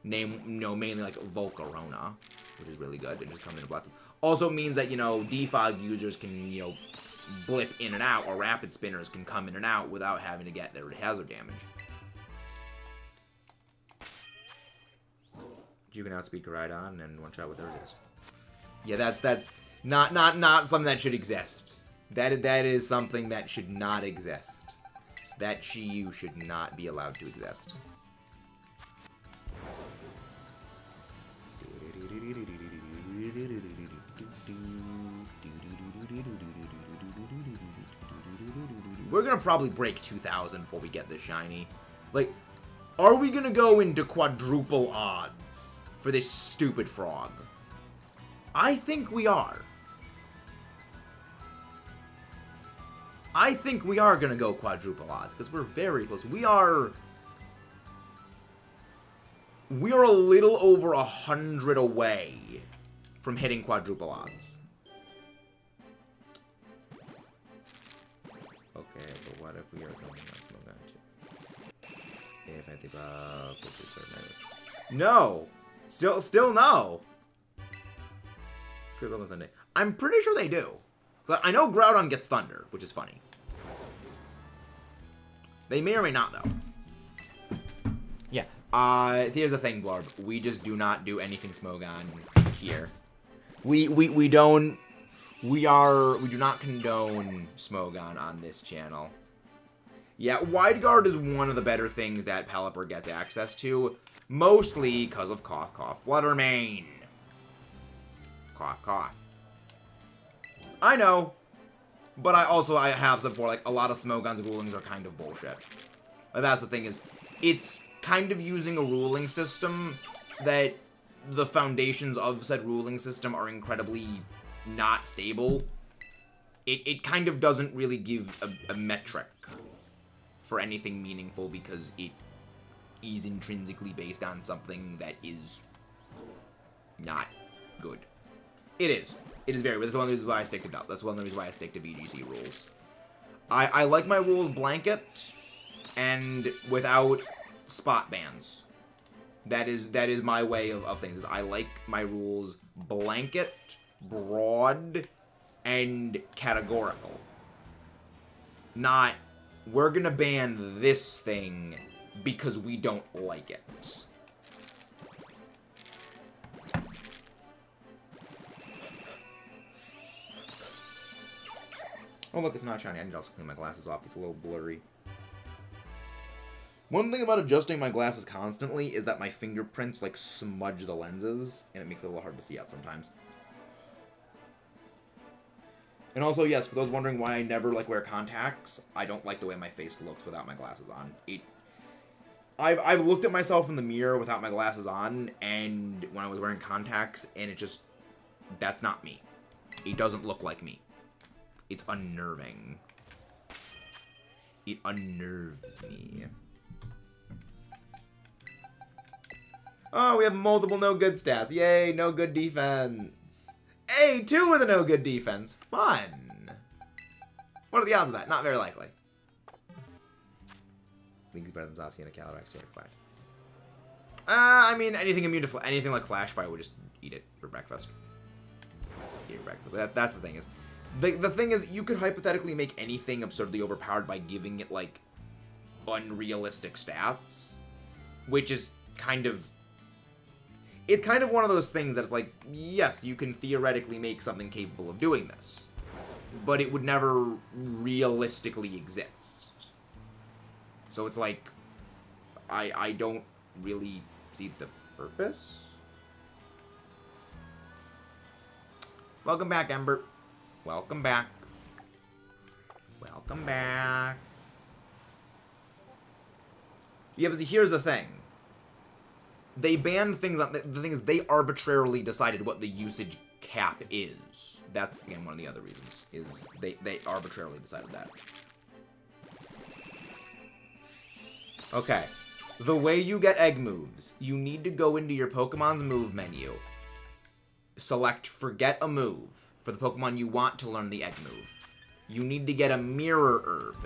Mainly like Volcarona, which is really good. It just comes in lots of... Also means that, you know, Defog users can, you know, blip in and out, or Rapid Spinners can come in and out without having to get their hazard damage. You can outspeed Koraidon and one shot with Urgus. Yeah, that's not something that should exist. That is something that should not exist. That Chi-Yu should not be allowed to exist. We're gonna probably break 2,000 before we get this shiny. Like, are we gonna go into quadruple odds for this stupid frog? I think we are. I think we are gonna go quadruple odds because we're very close. We are a little over 100 away from hitting quadruple odds. Okay, but what if we are going on Smogon? If I think no, still no. I'm pretty sure they do. So I know Groudon gets Thunder, which is funny. They may or may not, though. Yeah. Here's the thing, Blarb. We just do not do anything Smogon here. We do not condone Smogon on this channel. Yeah, Wide Guard is one of the better things that Pelipper gets access to, mostly because of Cough Cough Fluttermane. Cough Cough. I know, but I have said before, like, a lot of Smogon's rulings are kind of bullshit. But that's the thing is, it's kind of using a ruling system that the foundations of said ruling system are incredibly not stable. It kind of doesn't really give a metric for anything meaningful because it is intrinsically based on something that is not good. It is. It is very weird. That's one of the reasons why I stick to Dub. That's one of the reasons why I stick to VGC rules. I like my rules blanket and without spot bans. That is my way of things. I like my rules blanket, broad, and categorical. Not, we're gonna ban this thing because we don't like it. Oh, look, it's not shiny. I need to also clean my glasses off. It's a little blurry. One thing about adjusting my glasses constantly is that my fingerprints, like, smudge the lenses, and it makes it a little hard to see out sometimes. And also, yes, for those wondering why I never, like, wear contacts, I don't like the way my face looks without my glasses on. I've looked at myself in the mirror without my glasses on, and when I was wearing contacts, and it just, that's not me. It doesn't look like me. It's unnerving. It unnerves me. Oh, we have multiple no good stats. Yay, no good defense. Hey, 2 with a no good defense. Fun. What are the odds of that? Not very likely. Link's better than Zacian and a Calyrex. I mean, anything immune to anything like Flash Fire would just eat it for breakfast. Eat it for breakfast. That's the thing is. The thing is, you could hypothetically make anything absurdly overpowered by giving it, like, unrealistic stats. Which is kind of... It's kind of one of those things that's like, yes, you can theoretically make something capable of doing this. But it would never realistically exist. So it's like, I don't really see the purpose. Welcome back, Ember. Welcome back. Welcome back. Yeah, but see, here's the thing. They banned things on... The thing is, they arbitrarily decided what the usage cap is. That's, again, one of the other reasons, is they arbitrarily decided that. Okay. The way you get egg moves, you need to go into your Pokemon's move menu. Select Forget a Move for the Pokemon you want to learn the egg move. You need to get a Mirror Herb.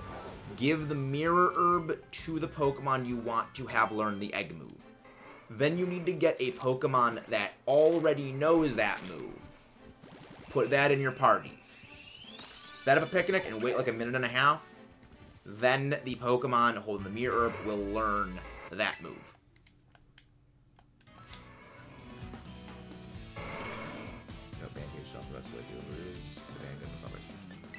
Give the Mirror Herb to the Pokemon you want to have learn the egg move. Then you need to get a Pokemon that already knows that move. Put that in your party. Set up a picnic and wait like a minute and a half. Then the Pokemon holding the Mirror Herb will learn that move.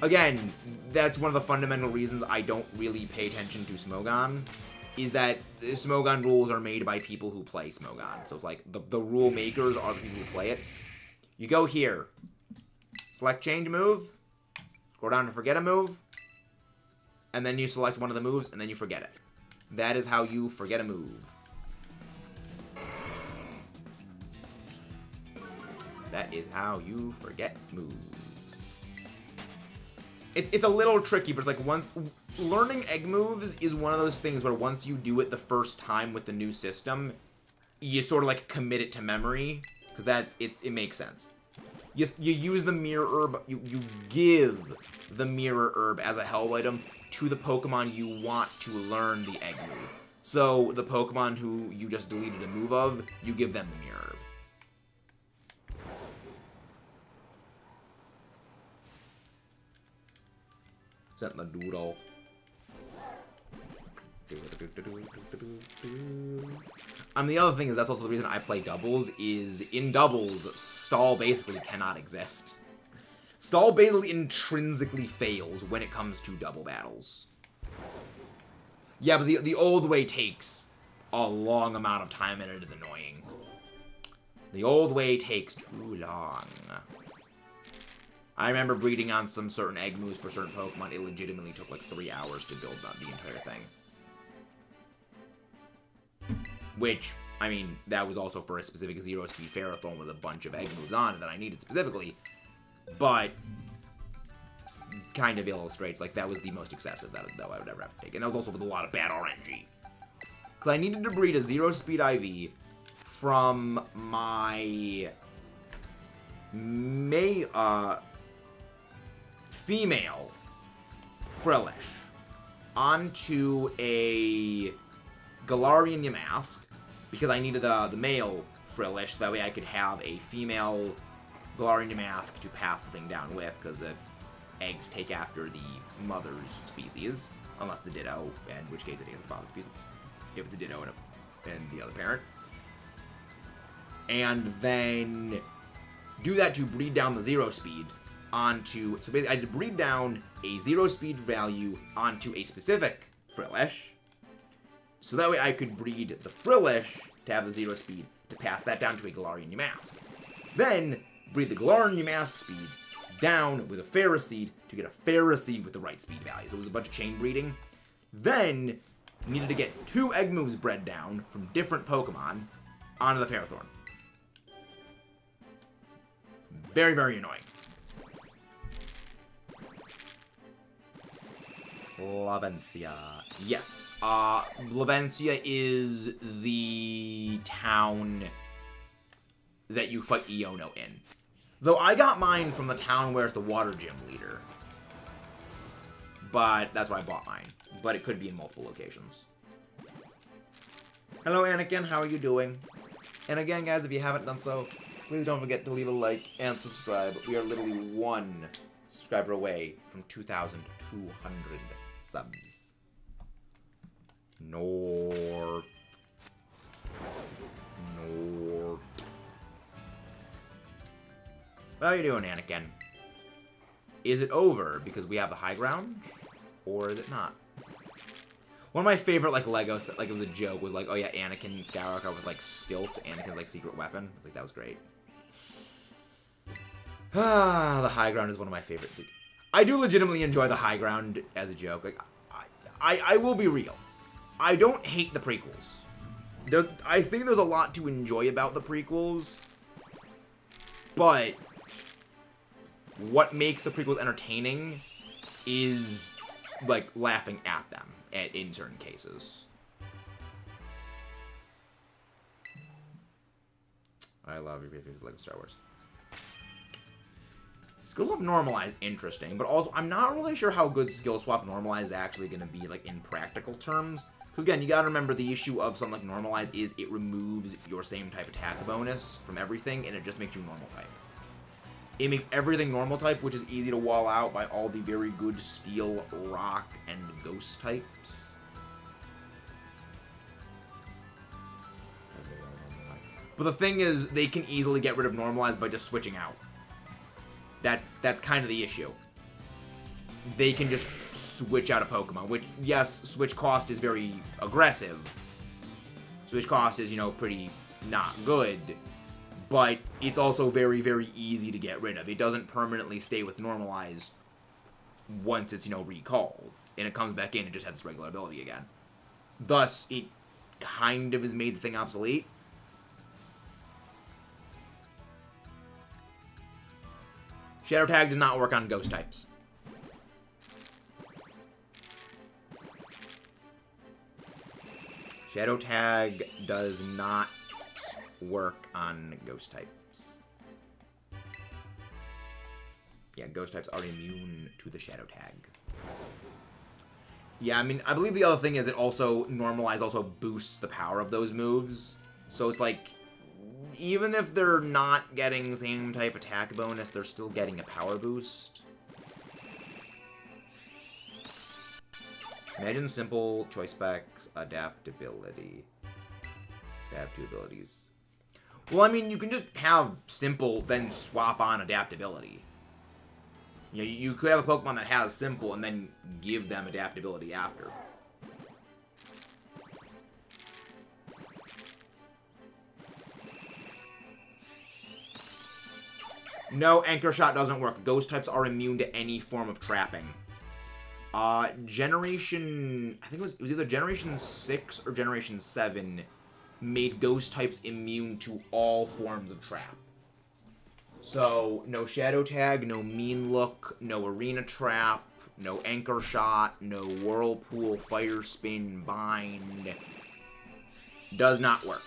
Again, that's one of the fundamental reasons I don't really pay attention to Smogon, is that the Smogon rules are made by people who play Smogon. So it's like, the rule makers are the people who play it. You go here, select Change Move, scroll down to Forget a Move, and then you select one of the moves, and then you forget it. That is how you forget a move. That is how you forget moves. It's a little tricky, but it's like learning egg moves is one of those things where once you do it the first time with the new system, you sort of like commit it to memory, because it makes sense. You use the Mirror Herb, you give the Mirror Herb as a held item to the Pokemon you want to learn the egg move. So the Pokemon who you just deleted a move of, you give them the Mirror Herb. Sent the doodle. The other thing is, that's also the reason I play doubles, is in doubles, stall basically cannot exist. Stall basically intrinsically fails when it comes to double battles. Yeah, but the old way takes a long amount of time and it is annoying. The old way takes too long. I remember breeding on some certain egg moves for certain Pokemon. It legitimately took like 3 hours to build the entire thing. Which, I mean, that was also for a specific Zero-Speed Ferrothorn with a bunch of egg moves on it that I needed specifically. But kind of illustrates, like, that was the most excessive that I would ever have to take. And that was also with a lot of bad RNG. Because I needed to breed a Zero-Speed IV from my female Frillish onto a Galarian Yamask, because I needed the male Frillish, so that way I could have a female Galarian Yamask to pass the thing down with, because the eggs take after the mother's species, unless the Ditto, in which case it takes the father's species, if it's a Ditto and the other parent. And then do that to breed down the Zero-Speed onto... So basically, I had to breed down a Zero-Speed value onto a specific Frillish, so that way I could breed the Frillish to have the Zero-Speed to pass that down to a Galarian Yamask. Then, breed the Galarian Yamask speed down with a Ferroseed to get a Ferroseed with the right speed value. So it was a bunch of chain breeding. Then, needed to get 2 egg moves bred down from different Pokemon onto the Ferrothorn. Very, very annoying. Lavencia. Yes. Lavencia is the town that you fight Iono in. Though I got mine from the town where it's the water gym leader. But that's why I bought mine. But it could be in multiple locations. Hello, Anakin. How are you doing? And again, guys, if you haven't done so, please don't forget to leave a like and subscribe. We are literally 1 subscriber away from 2,200 subs. North. How are you doing, Anakin? Is it over because we have the high ground? Or is it not? One of my favorite, like, Legos, like, it was a joke, was like, oh yeah, Anakin and Skywalker with, like, stilts, Anakin's, like, secret weapon. I was like, that was great. Ah, the high ground is one of my favorite. I do legitimately enjoy the high ground as a joke. Like, I will be real. I don't hate the prequels. I think there's a lot to enjoy about the prequels, but what makes the prequels entertaining is, like, laughing at them in certain cases. I love your videos like Star Wars. Skill Swap Normalize, interesting, but also I'm not really sure how good Skill Swap Normalize is actually going to be, like, in practical terms. Because, again, you gotta remember the issue of something like Normalize is it removes your same type attack bonus from everything, and it just makes you normal type. It makes everything normal type, which is easy to wall out by all the very good Steel, Rock, and Ghost types. But the thing is, they can easily get rid of Normalize by just switching out. That's kind of the issue. They can just switch out a Pokemon, which, yes, switch cost is very aggressive. Switch cost is, you know, pretty not good. But it's also very, very easy to get rid of. It doesn't permanently stay with Normalize once it's, you know, recalled. And it comes back in and just has its regular ability again. Thus, it kind of has made the thing obsolete. Shadow Tag does not work on Ghost types. Shadow Tag does not work on Ghost types. Yeah, Ghost types are immune to the Shadow Tag. Yeah, I mean, I believe the other thing is it also, Normalize also boosts the power of those moves. So it's like, even if they're not getting the same type attack bonus, they're still getting a power boost. Imagine simple choice specs, adaptability. They have 2 abilities. Well, I mean, you can just have simple, then swap on adaptability. You know, you could have a Pokemon that has simple and then give them adaptability after. No, Anchor Shot doesn't work. Ghost types are immune to any form of trapping. Generation... I think it was either Generation 6 or Generation 7 made Ghost types immune to all forms of trap. So, no Shadow Tag, no Mean Look, no Arena Trap, no Anchor Shot, no Whirlpool, Fire Spin, Bind. Does not work.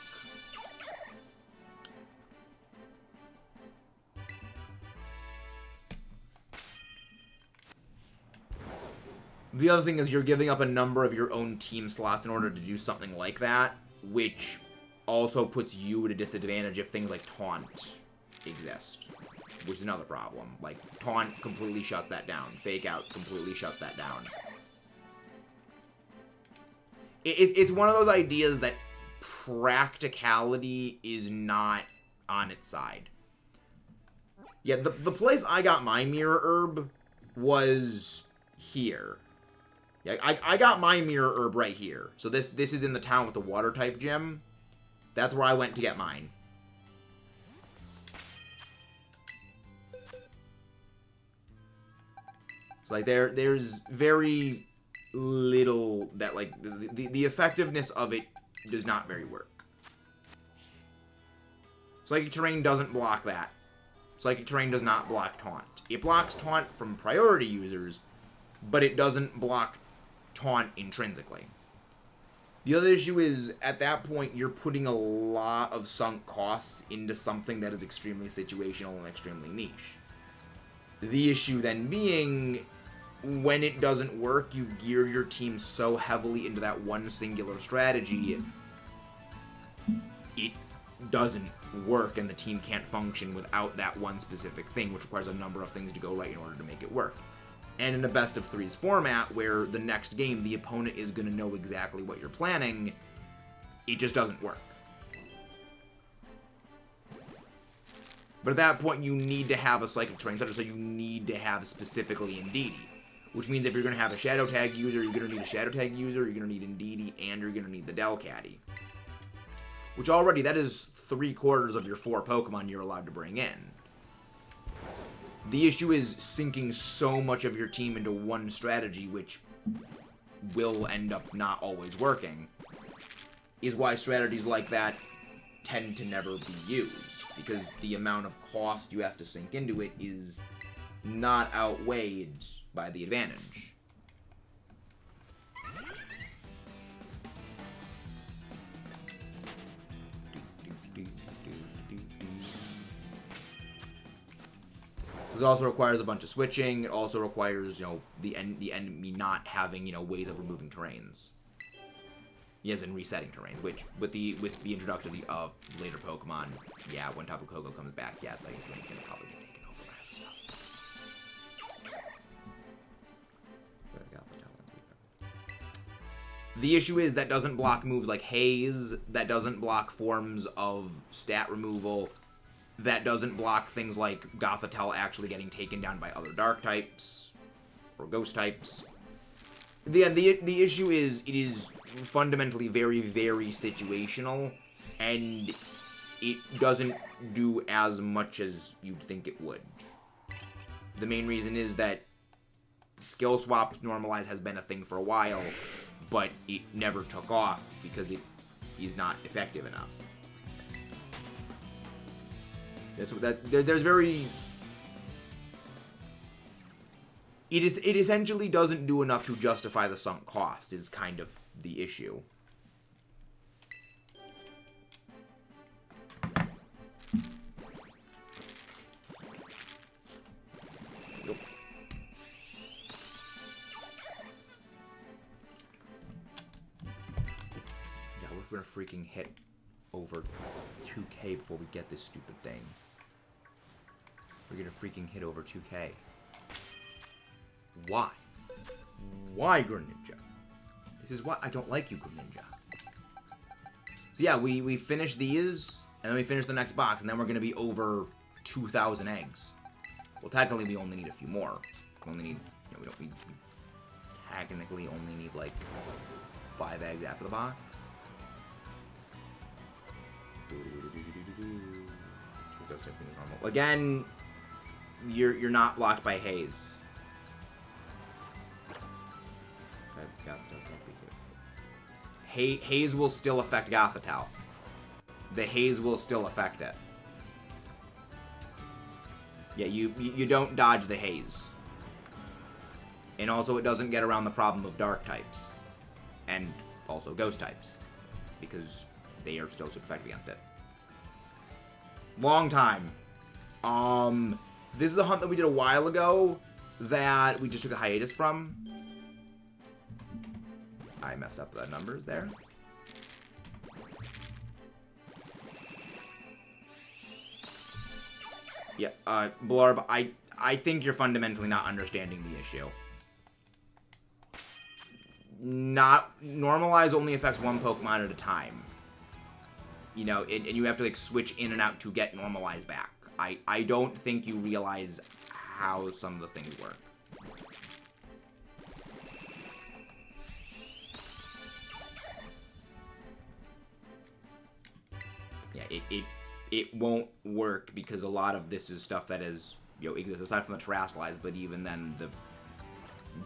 The other thing is you're giving up a number of your own team slots in order to do something like that, which also puts you at a disadvantage if things like Taunt exist, which is another problem. Like, Taunt completely shuts that down. Fake Out completely shuts that down. It's one of those ideas that practicality is not on its side. Yeah, the place I got my Mirror Herb was here. Yeah, I got my Mirror Herb right here. So this is in the town with the water type gym. That's where I went to get mine. So like there's very little that like the effectiveness of it does not very work. Psychic Terrain doesn't block that. Psychic Terrain does not block Taunt. It blocks Taunt from priority users, but it doesn't block taunt intrinsically. The other issue is, at that point, you're putting a lot of sunk costs into something that is extremely situational and extremely niche. The issue then being, when it doesn't work, you've geared your team so heavily into that one singular strategy, it doesn't work, and the team can't function without that one specific thing, which requires a number of things to go right in order to make it work. And in a best of threes format, where the next game, the opponent is going to know exactly what you're planning, it just doesn't work. But at that point, you need to have a Psychic Terrain Setter, so you need to have specifically Indeedee. Which means if you're going to have a Shadow Tag user, you're going to need a Shadow Tag user, you're going to need Indeedee, and you're going to need the Delcatty. Which already, that is 3/4 of your 4 Pokemon you're allowed to bring in. The issue is sinking so much of your team into one strategy, which will end up not always working, is why strategies like that tend to never be used. Because the amount of cost you have to sink into it is not outweighed by the advantage. It also requires a bunch of switching. It also requires, the enemy not having, ways of removing terrains. Yes, and resetting terrains, which with the introduction of later Pokemon, yeah, when Tapu Koko comes back, yes, I think it's gonna probably get taken over and stuff. The issue is that doesn't block moves like Haze, that doesn't block forms of stat removal, that doesn't block things like Gothitelle actually getting taken down by other dark types or ghost types. The issue is it is fundamentally very, very situational, and it doesn't do as much as you'd think it would. The main reason is that skill swap normalize has been a thing for a while, but it never took off because it is not effective enough. There's very... It essentially doesn't do enough to justify the sunk cost, is kind of the issue. Nope. Yeah, we're gonna freaking hit over 2K before we get this stupid thing. We're gonna freaking hit over 2K. Why? Why, Greninja? This is why I don't like you, Greninja. So yeah, we finish these, and then we finish the next box, and then we're gonna be over 2,000 eggs. Well, technically, we only need a few more. We only need, we technically only need like 5 eggs after the box. Again, you're not blocked by Haze. Haze will still affect Gothitelle. The Haze will still affect it. Yeah, you don't dodge the Haze. And also it doesn't get around the problem of dark types. And also ghost types. Because they are still super effective against it. Long time. This is a hunt that we did a while ago that we just took a hiatus from. I messed up the numbers there. Yeah, Blorb, I think you're fundamentally not understanding the issue. Normalize only affects one Pokemon at a time. And you have to like switch in and out to get Normalize back. I don't think you realize how some of the things work. Yeah, it won't work because a lot of this is stuff that is, exists aside from the Terrasilize, but even then the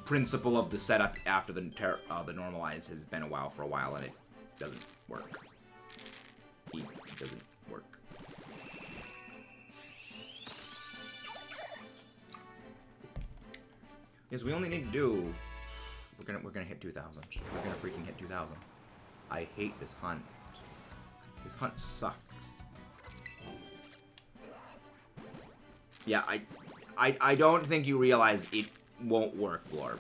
principle of the setup after the Normalize has been for a while, and it doesn't work. It doesn't work. Yes, we only need to do We're gonna hit 2,000. We're gonna freaking hit 2,000. I hate this hunt. This hunt sucks. Yeah, I don't think you realize it won't work, Blorb.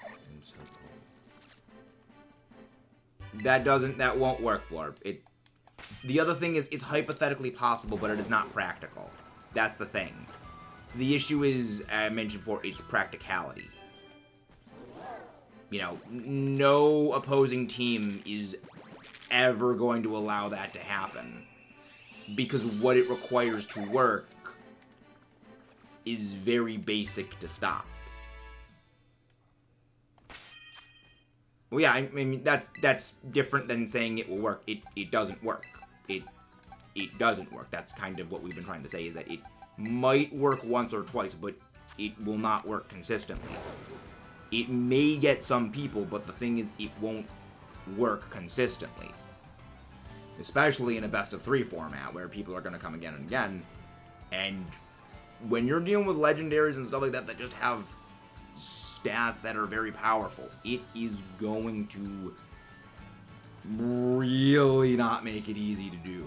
I'm so cold. That won't work, Blorb. The other thing is, it's hypothetically possible, but it is not practical. That's the thing. The issue is, I mentioned before, it's practicality. You know, no opposing team is ever going to allow that to happen. Because what it requires to work is very basic to stop. Well, yeah, I mean, that's different than saying it will work. It doesn't work. It doesn't work. That's kind of what we've been trying to say, is that it might work once or twice, but it will not work consistently. It may get some people, but the thing is, it won't work consistently. Especially in a best-of-3 format, where people are going to come again and again. And when you're dealing with legendaries and stuff like that, that just have stats that are very powerful, it is going to really not make it easy to do.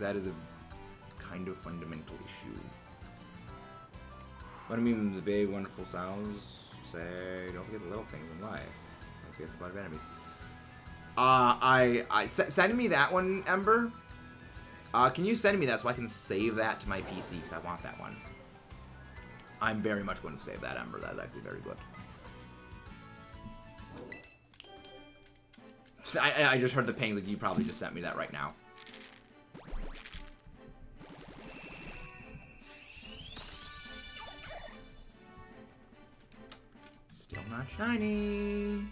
That is a kind of fundamental issue. What I mean, the big, wonderful sounds say, don't forget the little things in life. Don't forget the blood of enemies. Send me that one, Ember. Can you send me that so I can save that to my PC, because I want that one. I'm very much going to save that, Ember. That's actually very good. I just heard the ping that you probably just sent me that right now. Still not shiny.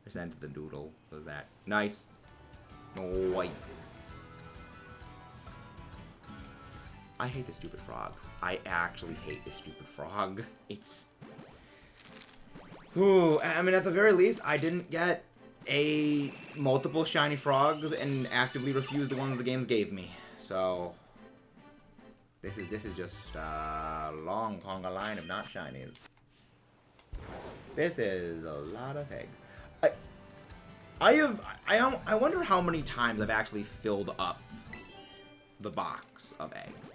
Present the doodle. What was that? Nice. Nice. I hate the stupid frog. I actually hate the stupid frog. It's... Ooh, I mean, at the very least, I didn't get multiple shiny frogs and actively refused the ones the games gave me. So... This is just a long conga line of not shinies. This is a lot of eggs. I wonder how many times I've actually filled up the box of eggs.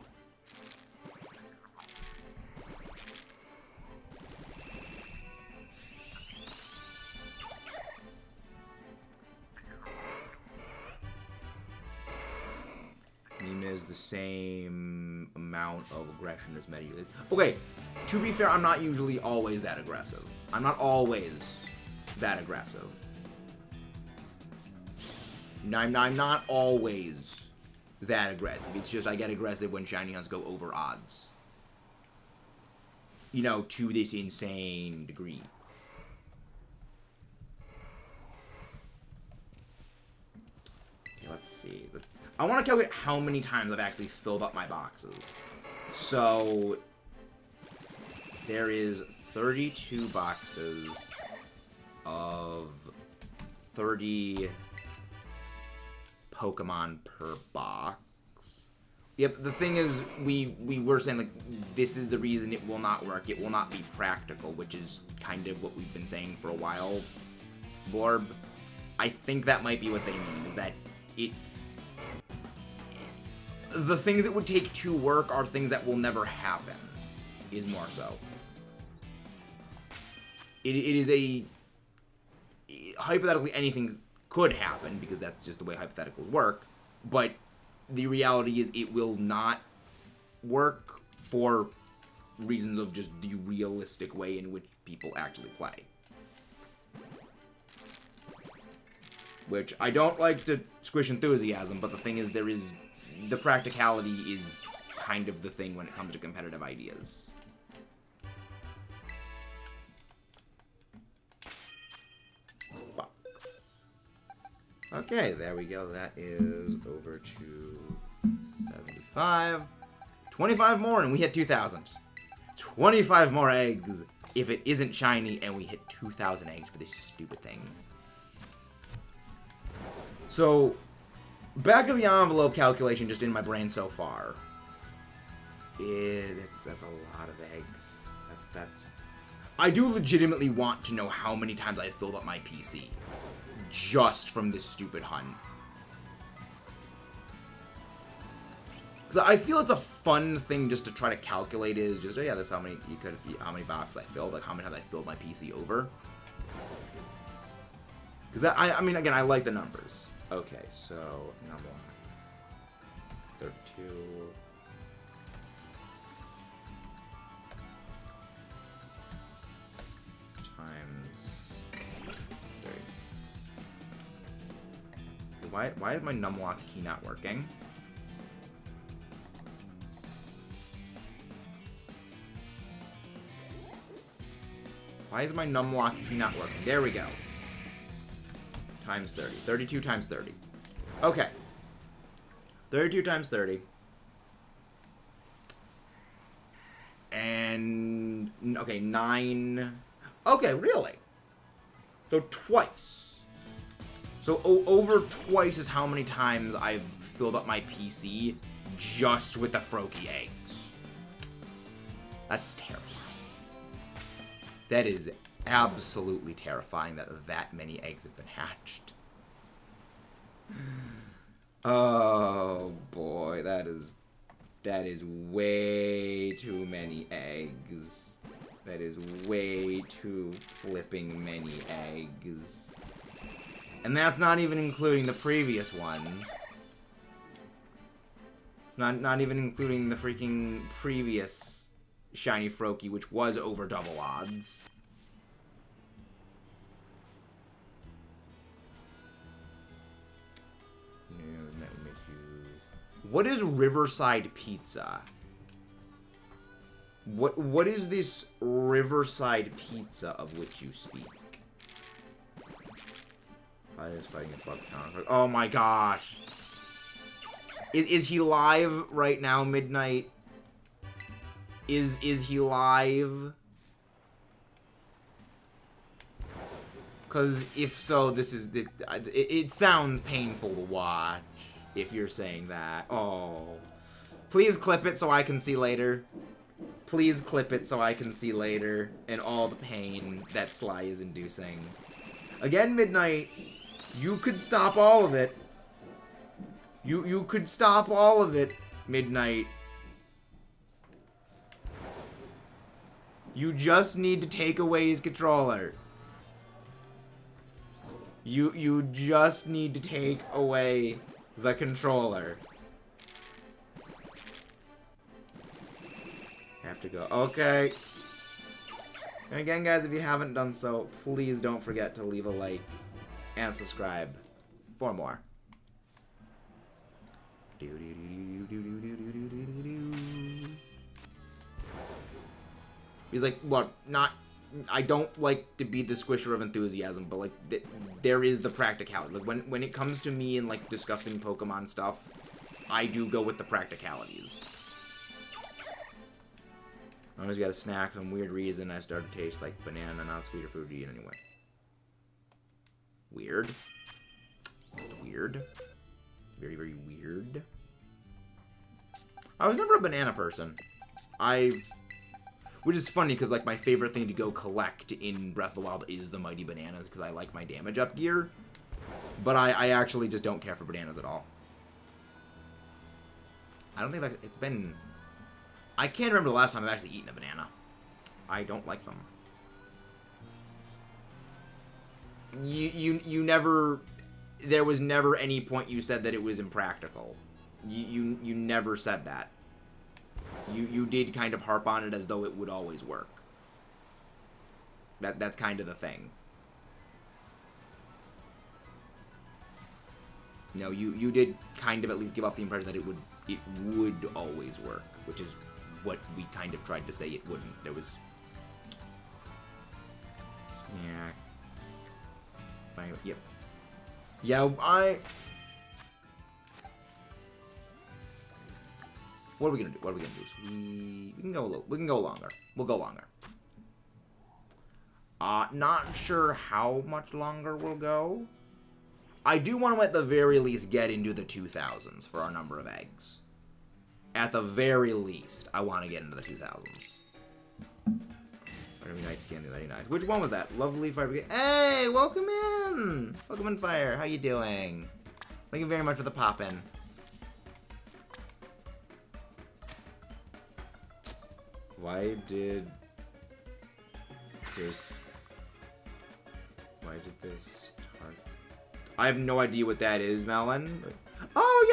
Nina is the same amount of aggression as Medu is. Okay, to be fair, I'm not usually always that aggressive. I'm not always that aggressive. I'm not always that aggressive. It's just I get aggressive when shiny hunts go over odds. You know, to this insane degree. Okay, let's see. I want to calculate how many times I've actually filled up my boxes. So, there is 32 boxes of 30 Pokemon per box. Yep, the thing is, we were saying, like, this is the reason it will not work. It will not be practical, which is kind of what we've been saying for a while, Borb. I think that might be what they mean, is that the things it would take to work are things that will never happen, is more so. It is a... Hypothetically, anything could happen, because that's just the way hypotheticals work, but the reality is it will not work for reasons of just the realistic way in which people actually play. Which, I don't like to squish enthusiasm, but the thing is, the practicality is kind of the thing when it comes to competitive ideas. Box. Okay, there we go. That is over to 75. 25 more and we hit 2,000. 25 more eggs if it isn't shiny and we hit 2,000 eggs for this stupid thing. So, Back of the envelope calculation just in my brain so far. That's a lot of eggs. That's... I do legitimately want to know how many times I filled up my PC. Just from this stupid hunt. Because I feel it's a fun thing just to try to calculate is just, oh yeah, that's how many how many boxes I filled, like how many times I filled my PC over. Because that, I mean, again, I like the numbers. Okay, so, number 32... times 30. Why is my numlock key not working? Why is my numlock key not working? There we go. Times 30. 32 times 30. Okay. 32 times 30. And... okay, 9... okay, really? So twice. So over twice is how many times I've filled up my PC just with the Froakie eggs. That's terrifying. That is absolutely terrifying that that many eggs have been hatched. Oh boy, that is way too many eggs. That is way too flipping many eggs. And that's not even including the previous one. It's not even including the freaking previous shiny Froakie, which was over double odds. What is Riverside Pizza? What is this Riverside Pizza of which you speak? Fighting a bug conflict. Oh my gosh. Is he live right now, Midnight? Is he live? Because if so, this is... it sounds painful to watch if you're saying that. Oh. Please clip it so I can see later. Please clip it so I can see later. And all the pain that Sly is inducing. Again, Midnight, you could stop all of it. You could stop all of it, Midnight. You just need to take away his controller. You just need to take away the controller. Have to go. Okay. And again, guys, if you haven't done so, please don't forget to leave a like and subscribe for more. He's like, well, not... I don't like to be the squisher of enthusiasm, but, like, there is the practicality. Like, when it comes to me and, like, discussing Pokemon stuff, I do go with the practicalities. I always got a snack for some weird reason. I started to taste like banana, not sweet or fruity in any way. Weird. It's weird. Very, very weird. I was never a banana person. Which is funny, because, like, my favorite thing to go collect in Breath of the Wild is the Mighty Bananas, because I like my damage up gear. But I actually just don't care for bananas at all. I don't think it's been... I can't remember the last time I've actually eaten a banana. I don't like them. You never... There was never any point you said that it was impractical. You never said that. You did kind of harp on it as though it would always work. That's kind of the thing. No, you did kind of at least give off the impression that it would always work, which is what we kind of tried to say it wouldn't. There was... Yeah. Yep. Yeah, What are we gonna do? What are we gonna do? So we can go longer. We'll go longer. Not sure how much longer we'll go. I do want to at the very least get into the 2000s for our number of eggs. At the very least, I want to get into the 2000s. Enemy Knight scan the 99. Which one was that? Lovely Fire Brigade. Hey, welcome in! Welcome in, Fire. How you doing? Thank you very much for the pop-in. Why did this start? I have no idea what that is, Melon. Oh,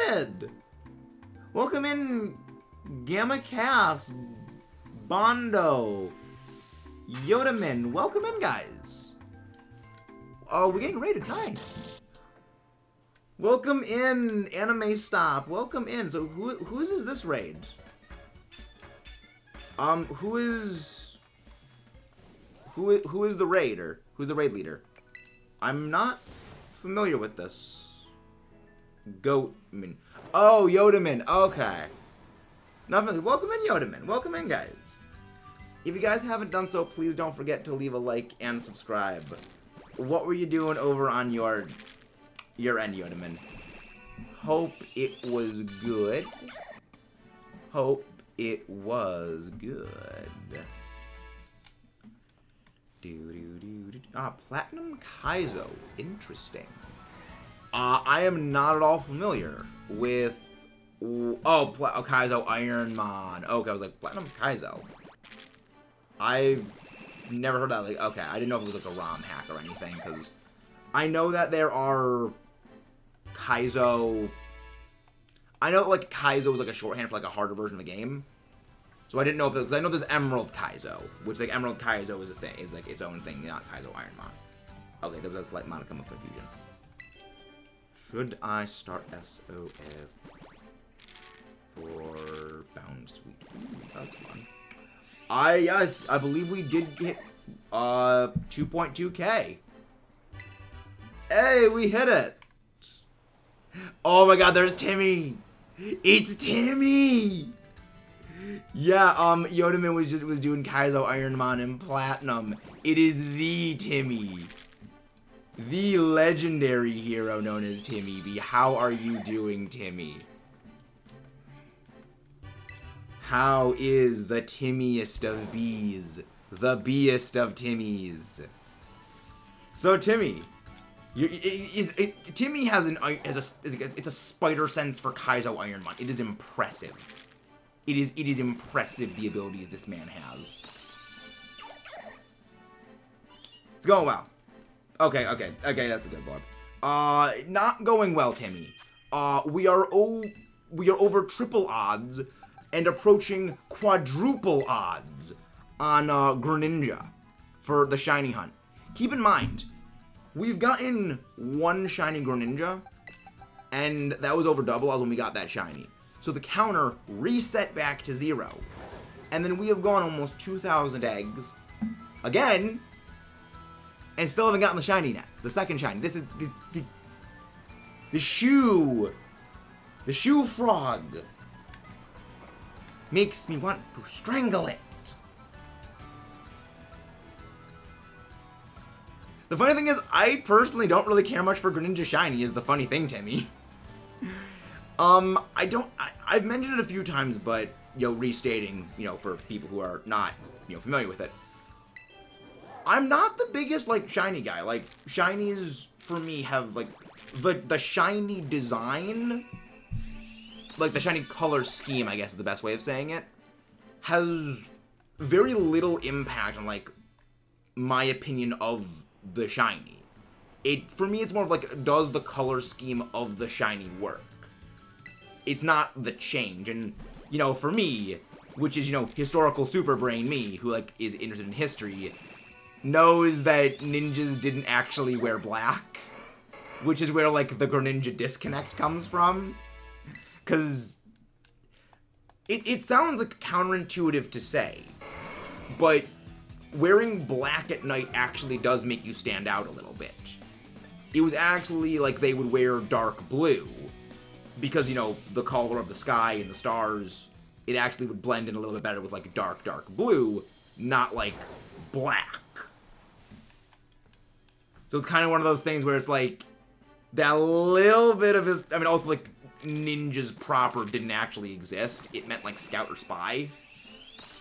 we're getting raided! Welcome in, Gamma Cass, Bondo, Yodaman. Welcome in, guys. Oh, we're getting raided. Hi. Welcome in, Anime Stop. Welcome in. So whose is this raid? Who is the raider? Who's the raid leader? I'm not familiar with this. Goatman. Oh, Yodaman. Okay. Nothing. Welcome in, Yodaman. Welcome in, guys. If you guys haven't done so, please don't forget to leave a like and subscribe. What were you doing over on your end, Yodaman? Hope it was good. Hope it was good. Platinum Kaizo. Interesting. I am not at all familiar with... Oh, Kaizo Ironmon. Okay, I was like, Platinum Kaizo. I've never heard that. Like, okay, I didn't know if it was like a ROM hack or anything, because I know that there are Kaizo... I know, like, Kaizo is like a shorthand for like a harder version of the game. So I didn't know if it was... Because I know there's Emerald Kaizo, which, like, Emerald Kaizo is a thing, is like its own thing, not Kaizo Ironmon. Okay, there was a slight modicum of confusion. Should I start SOF for Bound Sweet? Ooh, that's fun. I believe we did hit 2.2k. Hey, we hit it. Oh my god, there's Timmy. It's Timmy. Yeah, Yodaman was doing Kaizo Ironmon and Platinum. It is the Timmy. The legendary hero known as Timmy B. How are you doing, Timmy? How is the Timmiest of bees? The beest of Timmies. So, Timmy, Timmy has it's a spider sense for Kaizo Ironmon. It is impressive. It is impressive the abilities this man has. It's going well. Okay, that's a good one. Not going well, Timmy. We are over triple odds and approaching quadruple odds on Greninja for the shiny hunt. Keep in mind, we've gotten one shiny Greninja, and that was over double odds when we got that shiny. So the counter reset back to 0. And then we have gone almost 2,000 eggs again, and still haven't gotten the shiny yet. The second shiny. This is the shoe. The shoe frog makes me want to strangle it. The funny thing is, I personally don't really care much for Greninja shiny, is the funny thing, Timmy. I've mentioned it a few times, but, restating, for people who are not, familiar with it. I'm not the biggest, shiny guy. Shinies, for me, have, the shiny design, the shiny color scheme, I guess is the best way of saying it, has very little impact on, my opinion of the shiny. For me, it's more of, does the color scheme of the shiny work? It's not the change, and, for me, which is, historical super brain me, who, is interested in history, knows that ninjas didn't actually wear black, which is where, the Greninja disconnect comes from, because it sounds, counterintuitive to say, but wearing black at night actually does make you stand out a little bit. It was actually, they would wear dark blue, because, the color of the sky and the stars, it actually would blend in a little bit better with, dark blue, not, black. So it's kind of one of those things where it's that little bit of his, I mean, also, like, ninjas proper didn't actually exist. It meant, like, scout or spy.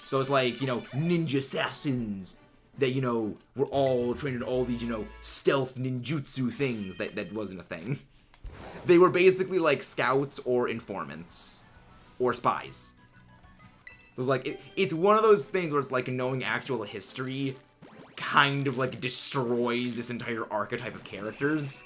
So it's like, you know, ninja assassins that, you know, were all trained in all these, you know, stealth ninjutsu things. That wasn't a thing. They were basically, like, scouts or informants. Or spies. So it's like, it's one of those things where it's like knowing actual history kind of, like, destroys this entire archetype of characters.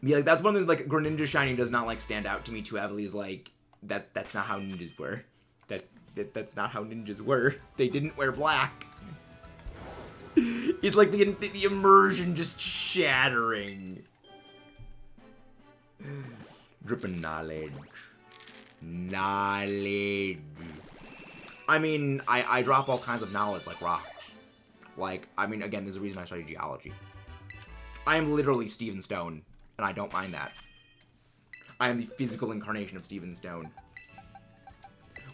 Yeah, like, that's one of the, like, Greninja Shiny does not, like, stand out to me too heavily, is like, that's not how ninjas were. That's not how ninjas were. They didn't wear black. It's like the immersion just shattering. Dripping knowledge. Knowledge. I mean, I drop all kinds of knowledge like rocks. Like, I mean, again, there's a reason I study geology. I am literally Stephen Stone, and I don't mind that. I am the physical incarnation of Stephen Stone.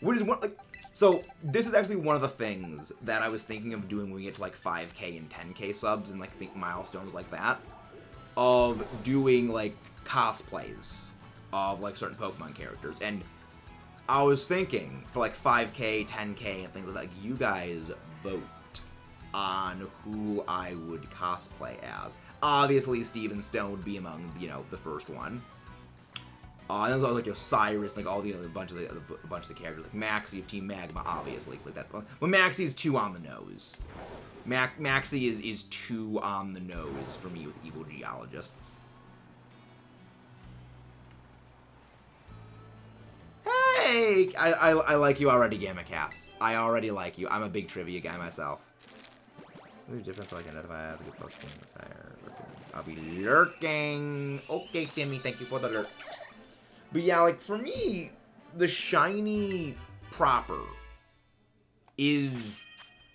Which is one, like, so this is actually one of the things that I was thinking of doing when we get to, like, 5K and 10K subs and, like, think milestones like that. Of doing, like, cosplays of, like, certain Pokemon characters. And I was thinking, for, like, 5K, 10K, and things like that, like, you guys vote on who I would cosplay as. Obviously, Stephen Stone would be among, you know, the first one. And then there's like, you know, Cyrus, like all the other bunch of the characters, like Maxie of Team Magma, obviously, like that. Well, Maxie's too on the nose. Maxie is too on the nose for me with evil geologists. Hey, I like you already, Gamma Cass. I already like you. I'm a big trivia guy myself. There's a difference so I can identify the good post game. I'll be lurking. Okay, Timmy, thank you for the lurk. But yeah, like, for me, the shiny proper is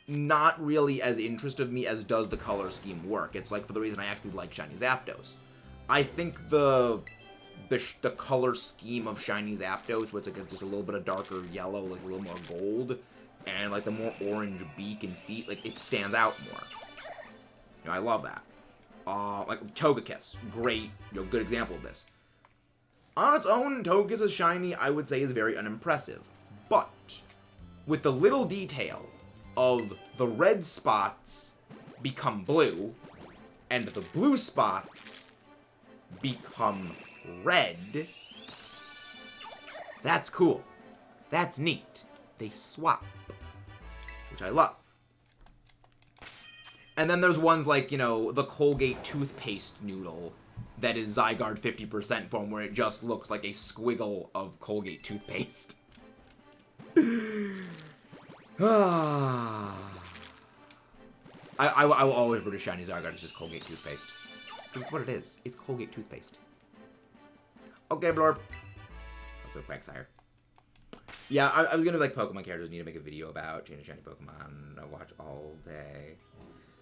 not really as interested of me as does the color scheme work. It's like for the reason I actually like shiny Zapdos. I think the color scheme of shiny Zapdos, where it's like just a little bit of darker yellow, like a little more gold, and like the more orange beak and feet, like it stands out more. You know, I love that. Like Togekiss, great, you know, good example of this. On its own, Togekiss' shiny, I would say, is very unimpressive. But, with the little detail of the red spots become blue, and the blue spots become red, that's cool. That's neat. They swap, which I love. And then there's ones like, you know, the Colgate toothpaste noodle, that is Zygarde 50% form, where it just looks like a squiggle of Colgate toothpaste. I will always refer to shiny Zygarde as just Colgate toothpaste. Because it's what it is. It's Colgate toothpaste. Okay, Blorb. Also, Quagsire. Yeah, I was gonna, like, Pokemon characters need to make a video about changing shiny Pokemon. I watch all day.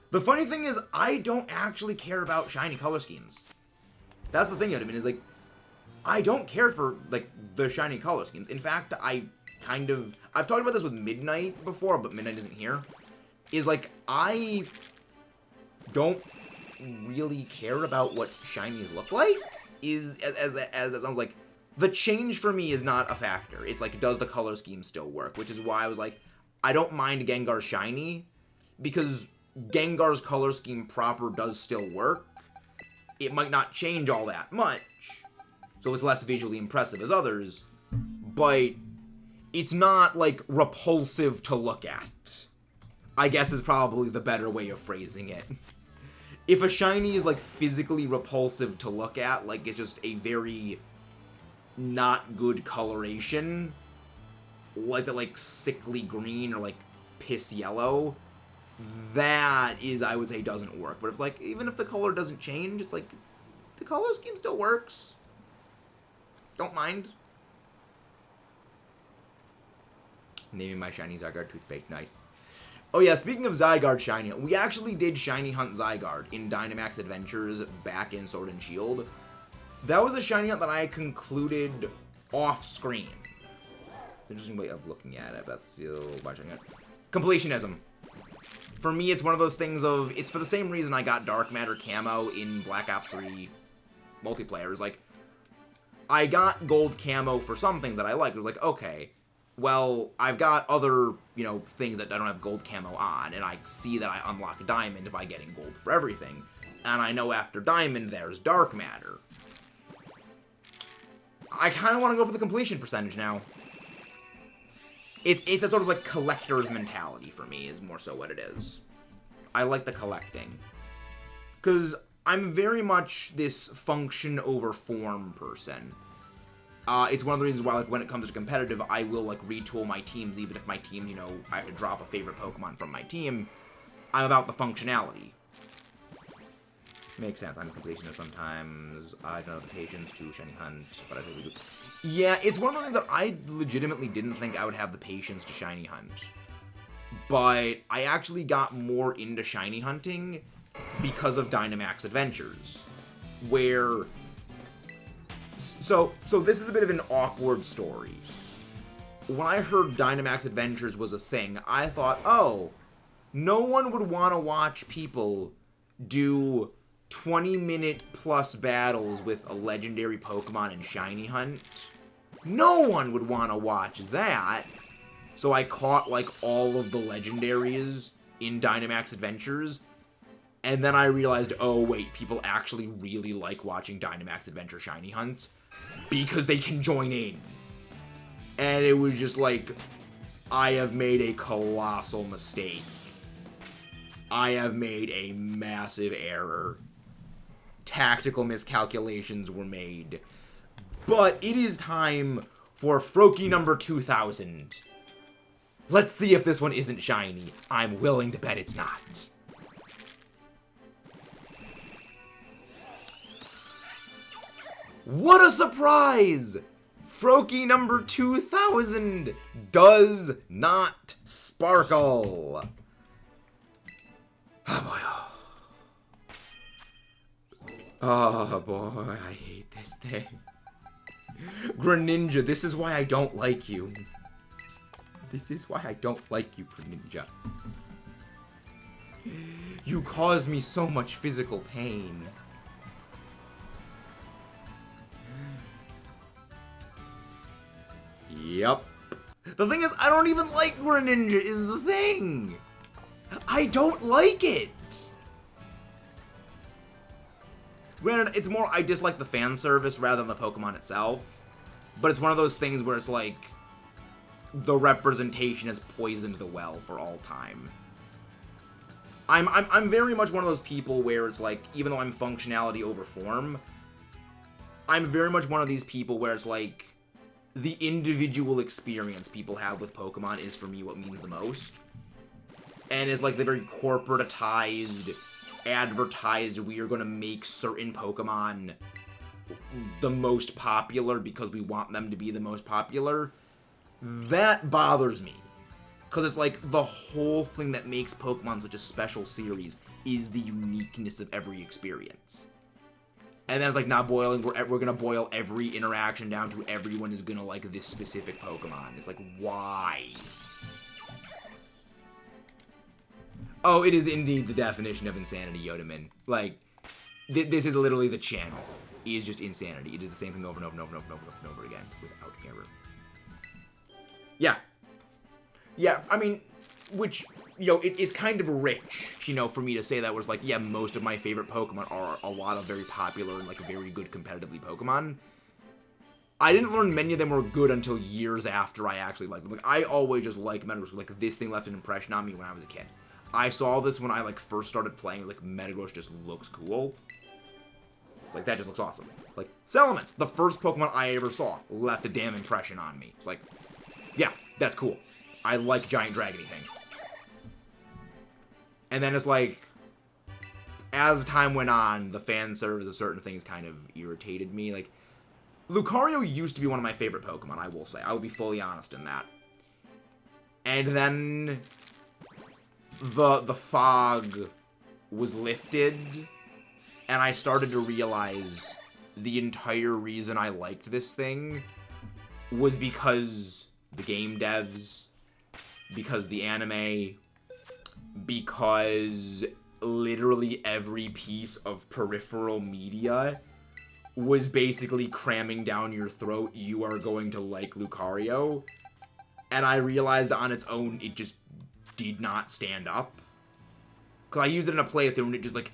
The funny thing is, I don't actually care about shiny color schemes. That's the thing, I mean, is like, I don't care for, like, the shiny color schemes. In fact, I've talked about this with Midnight before, but Midnight isn't here. Is like, I don't really care about what shinies look like. As that sounds like, the change for me is not a factor. It's like, does the color scheme still work? Which is why I was like, I don't mind Gengar's shiny, because Gengar's color scheme proper does still work. It might not change all that much, so it's less visually impressive as others, but it's not, like, repulsive to look at, I guess is probably the better way of phrasing it. If a shiny is, like, physically repulsive to look at, like, it's just a very not good coloration, like the, like, sickly green or, like, piss yellow, that is, I would say, doesn't work. But if, like, even if the color doesn't change, it's like, the color scheme still works. Don't mind. Naming my shiny Zygarde toothpaste. Nice. Oh yeah, speaking of Zygarde shiny, we actually did shiny hunt Zygarde in Dynamax Adventures back in Sword and Shield. That was a shiny hunt that I concluded off screen. It's an interesting way of looking at it. That's feel by shiny hunt. Completionism. For me, it's one of those things of, it's for the same reason I got Dark Matter camo in Black Ops 3 multiplayer. It's like, I got gold camo for some things that I liked. It was like, okay, well, I've got other, you know, things that I don't have gold camo on, and I see that I unlock Diamond by getting gold for everything. And I know after Diamond, there's Dark Matter. I kind of want to go for the completion percentage now. It's a sort of like collector's mentality for me, is more so what it is. I like the collecting. Because I'm very much this function over form person. It's one of the reasons why, like, when it comes to competitive, I will, like, retool my teams, even if my team, you know, I have to drop a favorite Pokemon from my team. I'm about the functionality. Makes sense. I'm a completionist sometimes. I don't have the patience to shiny hunt, but I think we do. Yeah, it's one of the things that I legitimately didn't think I would have the patience to shiny hunt. But I actually got more into shiny hunting because of Dynamax Adventures, where... So this is a bit of an awkward story. When I heard Dynamax Adventures was a thing, I thought, oh, no one would want to watch people do 20-minute plus battles with a legendary Pokemon in Shiny Hunt. No one would want to watch that. So I caught, like, all of the legendaries in Dynamax Adventures. And then I realized, oh, wait, people actually really like watching Dynamax Adventure Shiny Hunts because they can join in. And it was just like, I have made a colossal mistake. I have made a massive error. Tactical miscalculations were made. But it is time for Froakie number 2000. Let's see if this one isn't shiny. I'm willing to bet it's not. What a surprise! Froakie number 2000 does not sparkle. Oh boy. Oh boy, I hate this thing. Greninja, this is why I don't like you. This is why I don't like you, Greninja. You cause me so much physical pain. Yep. The thing is, I don't even like Greninja, is the thing. I don't like it. Granted, it's more I dislike the fan service rather than the Pokemon itself. But it's one of those things where it's like, the representation has poisoned the well for all time. I'm very much one of those people where it's like, even though I'm functionality over form, I'm very much one of these people where it's like, the individual experience people have with Pokemon is for me what means the most. And it's like the very corporatized, advertised, we are going to make certain Pokemon the most popular because we want them to be the most popular. That bothers me. Because it's like the whole thing that makes Pokemon such a special series is the uniqueness of every experience. And then it's like, not boiling, we're going to boil every interaction down to everyone is going to like this specific Pokemon. It's like, why? Oh, it is indeed the definition of insanity, Yodaman. Like, this is literally the channel. It is just insanity. It is the same thing over and over and over and over and over and over again without error. Yeah. Yeah, I mean, which, you know, it's kind of rich, you know, for me to say that was like, yeah, most of my favorite Pokemon are a lot of very popular and, like, very good competitively Pokemon. I didn't learn many of them were good until years after I actually liked them. Like, I always just liked Metagross. Like, this thing left an impression on me when I was a kid. I saw this when I, like, first started playing. Like, Metagross just looks cool. Like, that just looks awesome. Like, Salamence, the first Pokemon I ever saw, left a damn impression on me. It's like, yeah, that's cool. I like giant dragony thing. And then it's like, as time went on, the fan service of certain things kind of irritated me. Like, Lucario used to be one of my favorite Pokemon, I will say. I will be fully honest in that. And then the fog was lifted, and I started to realize the entire reason I liked this thing was because the game devs, because the anime, because literally every piece of peripheral media was basically cramming down your throat, you are going to like Lucario. And I realized on its own, it just did not stand up. Because I used it in a playthrough and it just like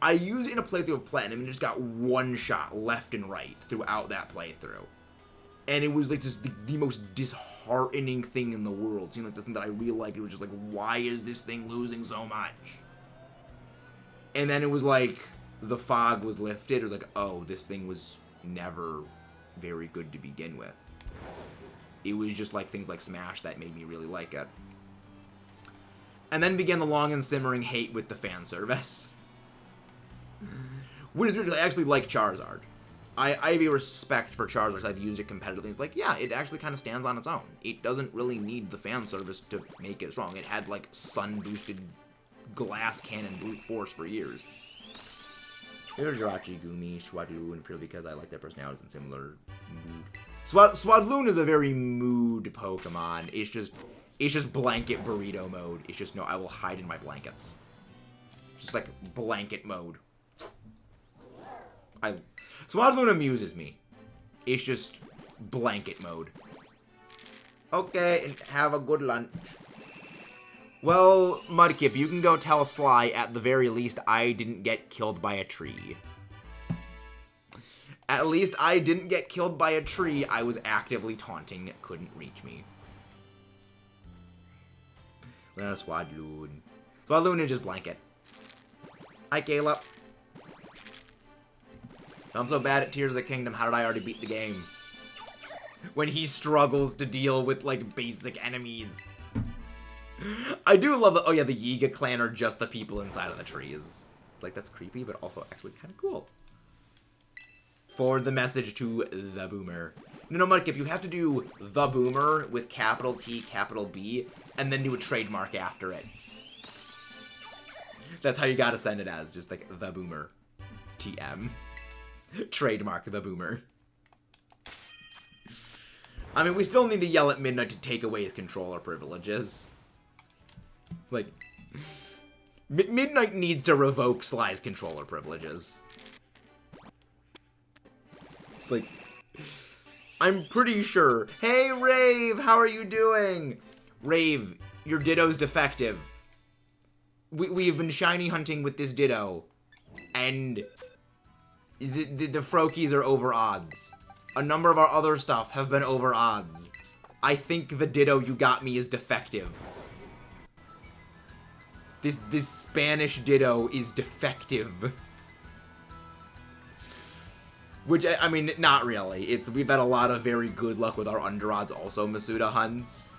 I used it in a playthrough of Platinum and it just got one shot left and right throughout that playthrough. And it was like just the most disheartening thing in the world. It seemed like the thing that I really liked. It was just like, why is this thing losing so much? And then it was like, the fog was lifted. It was like, oh, this thing was never very good to begin with. It was just like things like Smash that made me really like it. And then began the long and simmering hate with the fan service. Which is weird, I actually like Charizard. I have a respect for Charizard. I've used it competitively. It's like, yeah, it actually kind of stands on its own. It doesn't really need the fan service to make it strong. It had, like, sun-boosted glass cannon brute force for years. Here's Jirachi, Gumi, Swadloon, purely because I like their personalities and similar mood. Swadloon is a very mood Pokemon. It's just blanket burrito mode. It's just, no, I will hide in my blankets. It's just like blanket mode. Swadloon amuses me. It's just blanket mode. Okay, and have a good lunch. Well, Mudkip, you can go tell Sly at the very least I didn't get killed by a tree. At least I didn't get killed by a tree I was actively taunting. It couldn't reach me. Well, Swadloon. Swadloon is just blanket. Hi, Caleb. I'm so bad at Tears of the Kingdom. How did I already beat the game? When he struggles to deal with, like, basic enemies. I do love that. Oh, yeah, the Yiga clan are just the people inside of the trees. It's like, that's creepy, but also actually kind of cool. Forward the message to the Boomer. No, Mudkip, you have to do the Boomer with capital T, capital B, and then do a trademark after it. That's how you gotta send it as, just like the Boomer. TM. Trademark the Boomer. I mean, we still need to yell at Midnight to take away his controller privileges. Like, Midnight needs to revoke Sly's controller privileges. It's like, I'm pretty sure. Hey, Rave, how are you doing? Rave, your Ditto's defective. We've been shiny hunting with this Ditto, and the Froakies are over odds. A number of our other stuff have been over odds. I think the Ditto you got me is defective. This Spanish Ditto is defective. Which, I mean, not really. We've had a lot of very good luck with our under odds also Masuda hunts.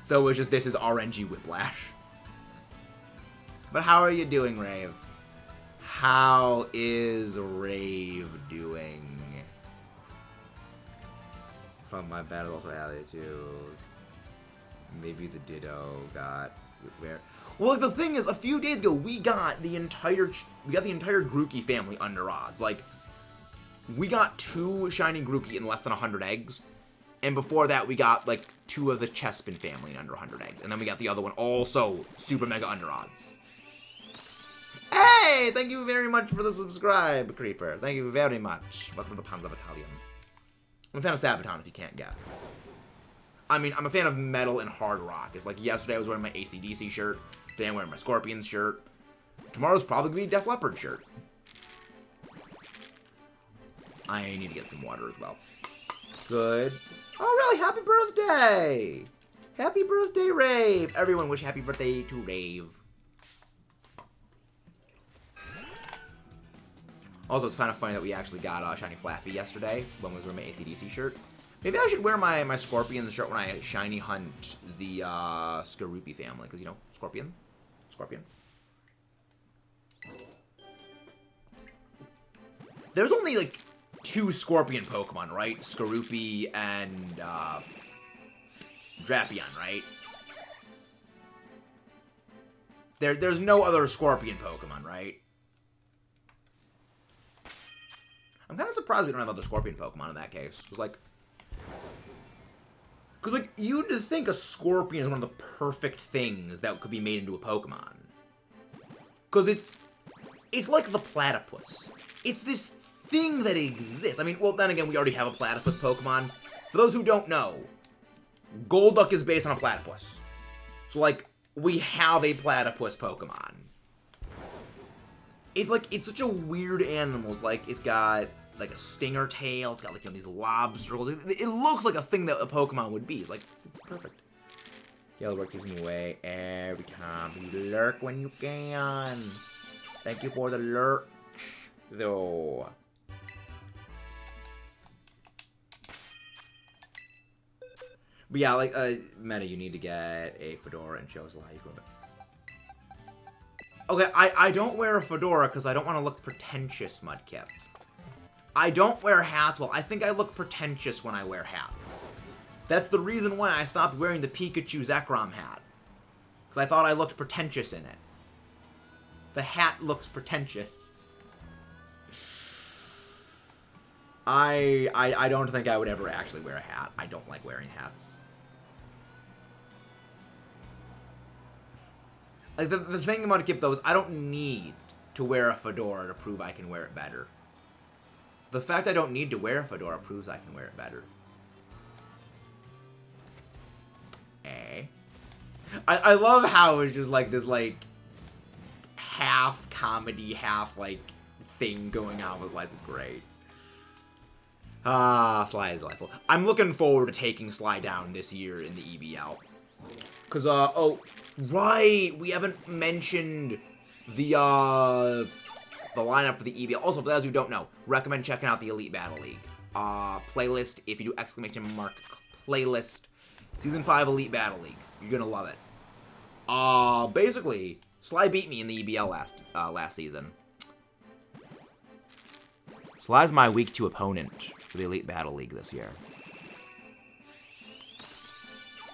So it's just, this is RNG Whiplash. But how are you doing, Rave? How is Rave doing? From my battle also added to maybe the Ditto got where. Well, the thing is, a few days ago we got the entire Grookey family under odds. Like, we got 2 shiny Grookey in less than 100 eggs, and before that we got like 2 of the Chespin family in under 100 eggs, and then we got the other one also super mega under odds. Hey, thank you very much for the subscribe, Creeper. Thank you very much. Welcome to the Panzer Battalion. I'm a fan of Sabaton, if you can't guess. I mean, I'm a fan of metal and hard rock. It's like yesterday I was wearing my AC/DC shirt. Today I'm wearing my Scorpions shirt. Tomorrow's probably going to be a Def Leppard shirt. I need to get some water as well. Good. Oh, really? Happy birthday! Happy birthday, Rave! Everyone wish happy birthday to Rave. Also, it's kind of funny that we actually got Shiny Flaffy yesterday when we was wearing my AC/DC shirt. Maybe I should wear my Scorpions shirt when I shiny hunt the Skorupi family, because, you know, Scorpion. There's only, like, 2 Scorpion Pokemon, right? Skorupi and Drapion, right? There's no other Scorpion Pokemon, right? I'm kind of surprised we don't have other Scorpion Pokemon in that case. It's like, Because, like, you'd think a scorpion is one of the perfect things that could be made into a Pokemon. Because it's like the platypus. It's this thing that exists. I mean, well, then again, we already have a platypus Pokemon. For those who don't know, Golduck is based on a platypus. So, like, we have a platypus Pokemon. It's like, it's such a weird animal. Like, it's got, like, a stinger tail. It's got, like, you know, these lobsters. It looks like a thing that a Pokemon would be. It's like, it's perfect. Yellow Bird keeps me away every time. You lurk when you can. Thank you for the lurk, though. But yeah, like, Meta, you need to get a fedora and show us how you do it. Okay, I don't wear a fedora because I don't want to look pretentious, Mudkip. I don't wear hats. Well, I think I look pretentious when I wear hats. That's the reason why I stopped wearing the Pikachu Zekrom hat. Because I thought I looked pretentious in it. The hat looks pretentious. I don't think I would ever actually wear a hat. I don't like wearing hats. Like, the thing about Mudkip, though, is I don't need to wear a fedora to prove I can wear it better. The fact I don't need to wear a fedora proves I can wear it better. I love how it's just, like, this, like, half comedy, half, like, thing going on with Sly. It's great. Sly is delightful. I'm looking forward to taking Sly down this year in the EVL. Because, oh, right, we haven't mentioned the lineup for the EVL. Also, for those who don't know, recommend checking out the Elite Battle League playlist. If you do exclamation mark playlist, Season 5 Elite Battle League. You're gonna love it. Basically, Sly beat me in the EVL last season. Sly's my week 2 opponent for the Elite Battle League this year.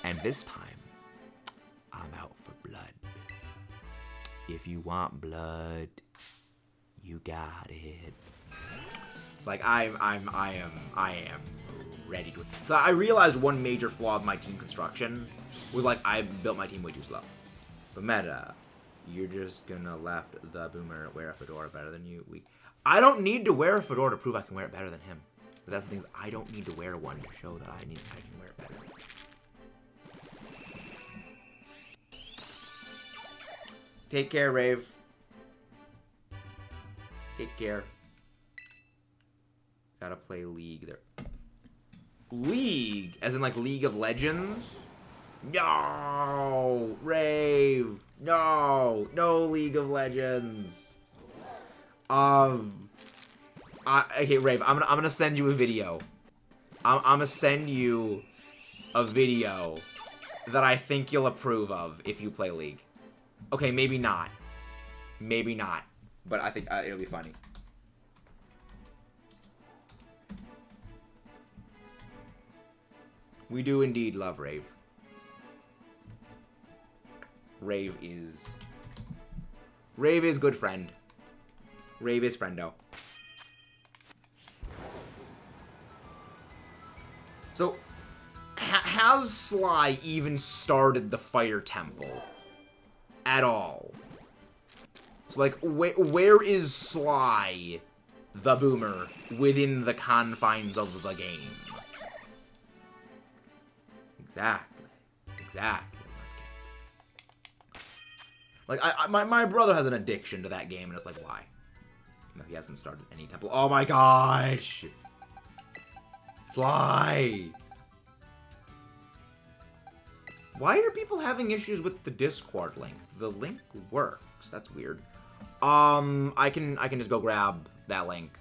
And this time, I'm out for blood. If you want blood, you got it. It's like I am ready to. So I realized one major flaw of my team construction was like I built my team way too slow. But Meta, you're just gonna let the boomer wear a fedora better than you. I don't need to wear a fedora to prove I can wear it better than him. But that's the thing is I don't need to wear one to show that I can wear it better. Take care, Rave. Take care. Gotta play League there. League? As in, like, League of Legends? No! Rave! No! No League of Legends! Okay, Rave, I'm gonna send you a video. I'm gonna send you a video that I think you'll approve of if you play League. Okay, maybe not. Maybe not. But I think it'll be funny. We do indeed love Rave. Rave is good friend. Rave is friendo. So, has Sly even started the Fire Temple at all? So, like, where is Sly, the boomer, within the confines of the game? Exactly. Exactly. Like, my brother has an addiction to that game, and it's like, why? No, he hasn't started any temple. Oh my gosh! Sly! Why are people having issues with the Discord link? The link works. That's weird. I can just go grab that link.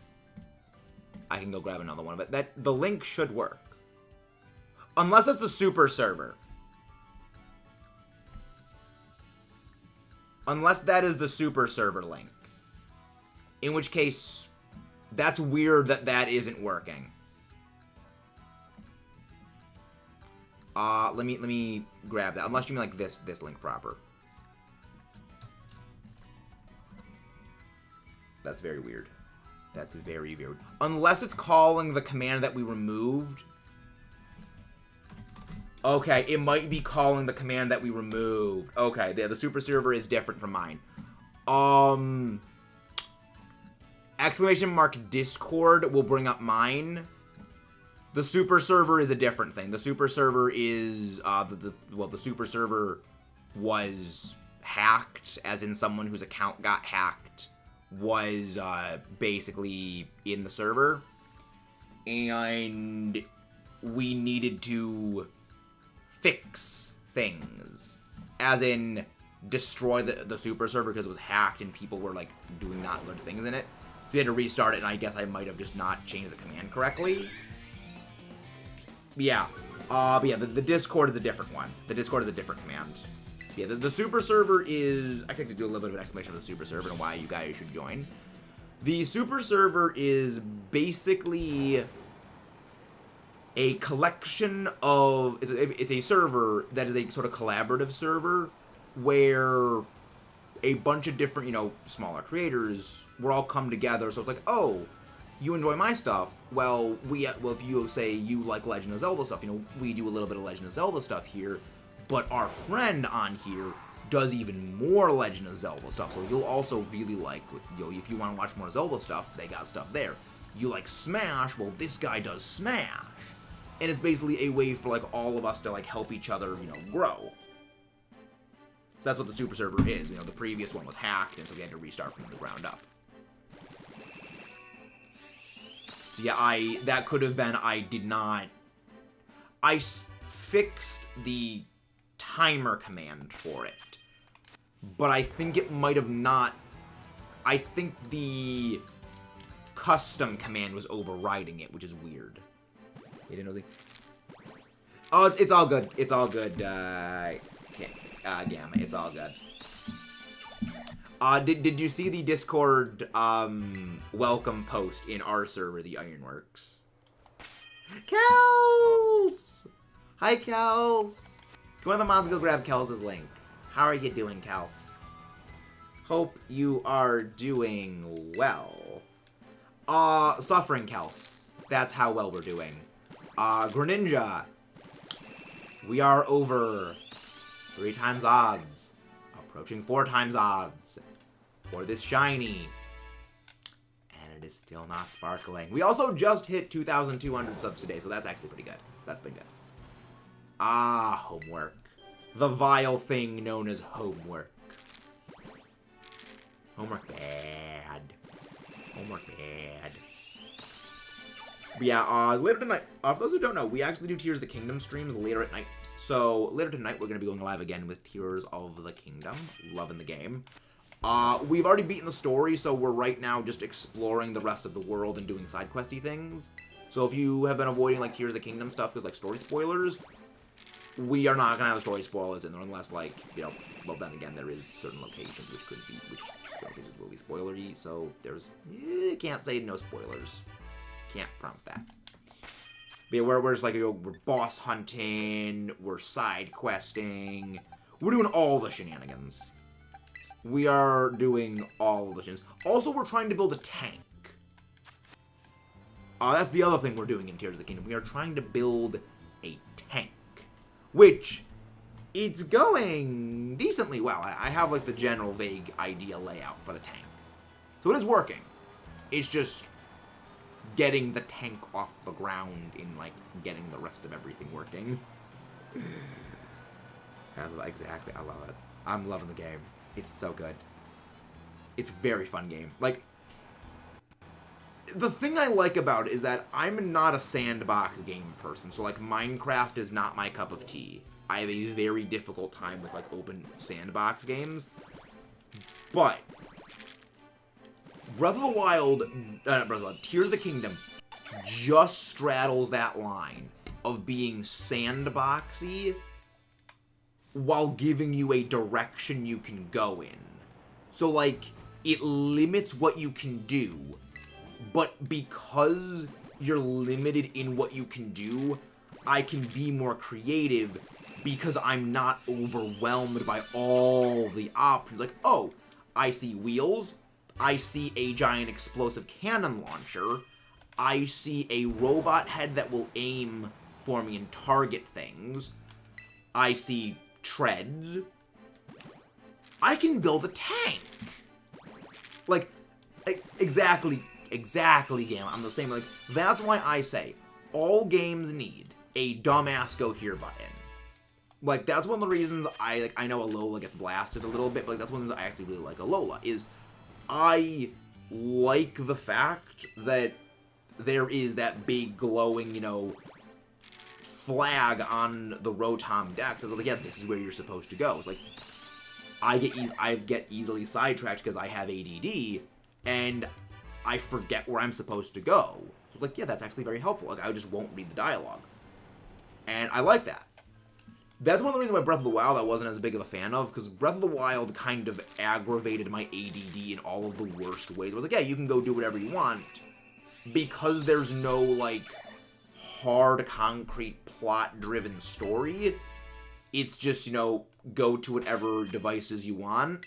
I can go grab another one, but the link should work. Unless it's the super server. Unless that is the super server link. In which case, that's weird that isn't working. Let me grab that. Unless you mean like this link proper. That's very weird. That's very weird. Unless it's calling the command that we removed. Okay, it might be calling the command that we removed. Okay, the super server is different from mine. Exclamation mark Discord will bring up mine. The super server is a different thing. The super server is, the super server was hacked, as in someone whose account got hacked was, basically in the server. And we needed to fix things. As in, destroy the super server because it was hacked and people were, like, doing not good things in it. So we had to restart it, and I guess I might have just not changed the command correctly. Yeah. But yeah, the Discord is a different one. The Discord is a different command. Yeah, the super server is... I could do a little bit of an explanation of the super server and why you guys should join. The super server is basically a collection of... It's a server that is a sort of collaborative server where a bunch of different, you know, smaller creators will all come together. So it's like, oh, you enjoy my stuff. Well, if you say you like Legend of Zelda stuff, you know, we do a little bit of Legend of Zelda stuff here. But our friend on here does even more Legend of Zelda stuff. So you'll also really like, you know, if you want to watch more Zelda stuff, they got stuff there. You like Smash, well, this guy does Smash. And it's basically a way for, like, all of us to, like, help each other, you know, grow. That's what the super server is. You know, the previous one was hacked, and so we had to restart from the ground up. So yeah, that could have been, I fixed the timer command for it. But I think it might have not, I think the custom command was overriding it, which is weird. You didn't know? Oh, it's all good. It's all good, Gamma. It's all good. Did you see the Discord, welcome post in our server, the Ironworks? Kels! Hi, Kels! Come on, the mods, go grab Kels' link. How are you doing, Kels? Hope you are doing well. Suffering, Kels. That's how well we're doing. GRENINJA. We are over 3 times odds. Approaching 4 times odds. For this shiny. And it is still not sparkling. We also just hit 2,200 subs today, so that's actually pretty good. That's pretty good. Homework. The vile thing known as homework. Homework bad. Homework bad. But yeah, later tonight, for those who don't know, we actually do Tears of the Kingdom streams later at night. So, later tonight, we're going to be going live again with Tears of the Kingdom. Loving the game. We've already beaten the story, so we're right now just exploring the rest of the world and doing side questy things. So if you have been avoiding, like, Tears of the Kingdom stuff because, like, story spoilers, we are not going to have story spoilers in there unless, like, you know, well, then again, there is certain locations which could be, which locations will be spoilery, so there's, can't say no spoilers. Can't promise that. But yeah, we're just like, you know, we're boss hunting, we're side questing, we're doing all the shenanigans. We are doing all the shenanigans. Also, we're trying to build a tank. That's the other thing we're doing in Tears of the Kingdom. We are trying to build a tank. Which, it's going decently well. I have, like, the general vague idea layout for the tank. So it is working. It's just getting the tank off the ground and, like, getting the rest of everything working. Exactly, I love it. I'm loving the game. It's so good. It's a very fun game. Like, the thing I like about it is that I'm not a sandbox game person. So, like, Minecraft is not my cup of tea. I have a very difficult time with, like, open sandbox games. But Tears of the Kingdom just straddles that line of being sandboxy while giving you a direction you can go in. So, like, it limits what you can do, but because you're limited in what you can do, I can be more creative because I'm not overwhelmed by all the options. Like, oh, I see wheels, I see a giant explosive cannon launcher, I see a robot head that will aim for me and target things, I see treads, I can build a tank. Like, exactly, Gamma. I'm the same. Like, that's why I say all games need a dumbass go here button. Like, that's one of the reasons I know Alola gets blasted a little bit, but like, that's one of the reasons I actually really like Alola, is I like the fact that there is that big glowing, you know, flag on the Rotom deck. Says, like, yeah, this is where you're supposed to go. It's like, I get easily sidetracked because I have ADD, and I forget where I'm supposed to go. So it's like, yeah, that's actually very helpful. Like, I just won't read the dialogue. And I like that. That's one of the reasons why Breath of the Wild I wasn't as big of a fan of, because Breath of the Wild kind of aggravated my ADD in all of the worst ways. Where, like, yeah, you can go do whatever you want, because there's no, like, hard, concrete, plot-driven story. It's just, you know, go to whatever devices you want,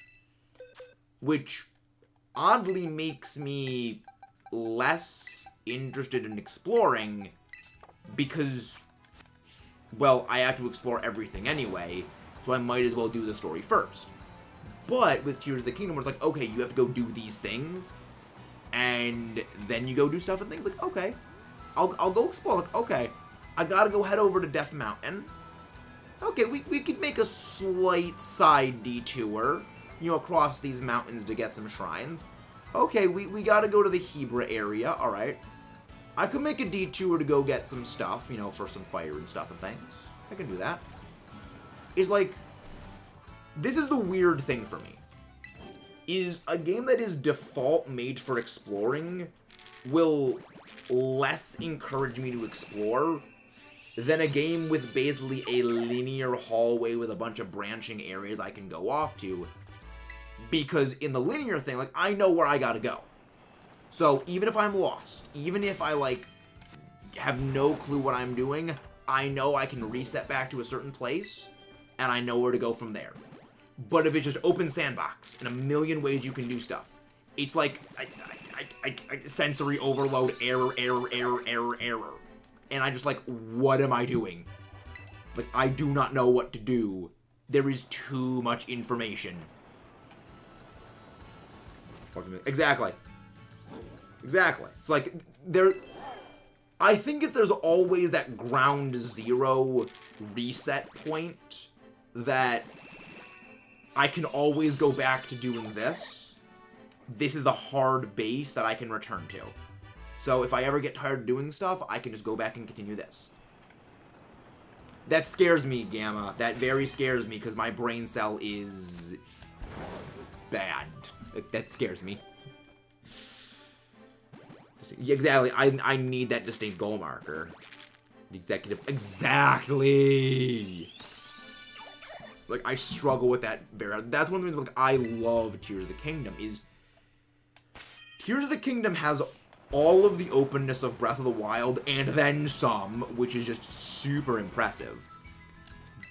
which oddly makes me less interested in exploring, because, well, I have to explore everything anyway, so I might as well do the story first. But with Tears of the Kingdom, where it's like, okay, you have to go do these things, and then you go do stuff and things, like, okay, I'll go explore. Like, okay, I gotta go head over to Death Mountain. Okay, we could make a slight side detour, you know, across these mountains to get some shrines. Okay, we gotta go to the Hebra area, alright. I could make a detour to go get some stuff, you know, for some fire and stuff and things. I can do that. It's like, this is the weird thing for me. Is a game that is default made for exploring will less encourage me to explore than a game with basically a linear hallway with a bunch of branching areas I can go off to. Because in the linear thing, like, I know where I gotta go. So even if I'm lost, even if I, like, have no clue what I'm doing, I know I can reset back to a certain place, and I know where to go from there. But if it's just open sandbox and a million ways you can do stuff, it's like sensory overload, error. And I just like, what am I doing? Like, I do not know what to do. There is too much information. Exactly. It's like, I think there's always that ground zero reset point that I can always go back to doing this. This is the hard base that I can return to. So if I ever get tired of doing stuff, I can just go back and continue this. That scares me, Gamma. That very scares me, because my brain cell is bad. That scares me. Exactly. I need that distinct goal marker. Executive. Exactly! Like, I struggle with that very... That's one of the reasons, like, I love Tears of the Kingdom, is... Tears of the Kingdom has all of the openness of Breath of the Wild, and then some, which is just super impressive.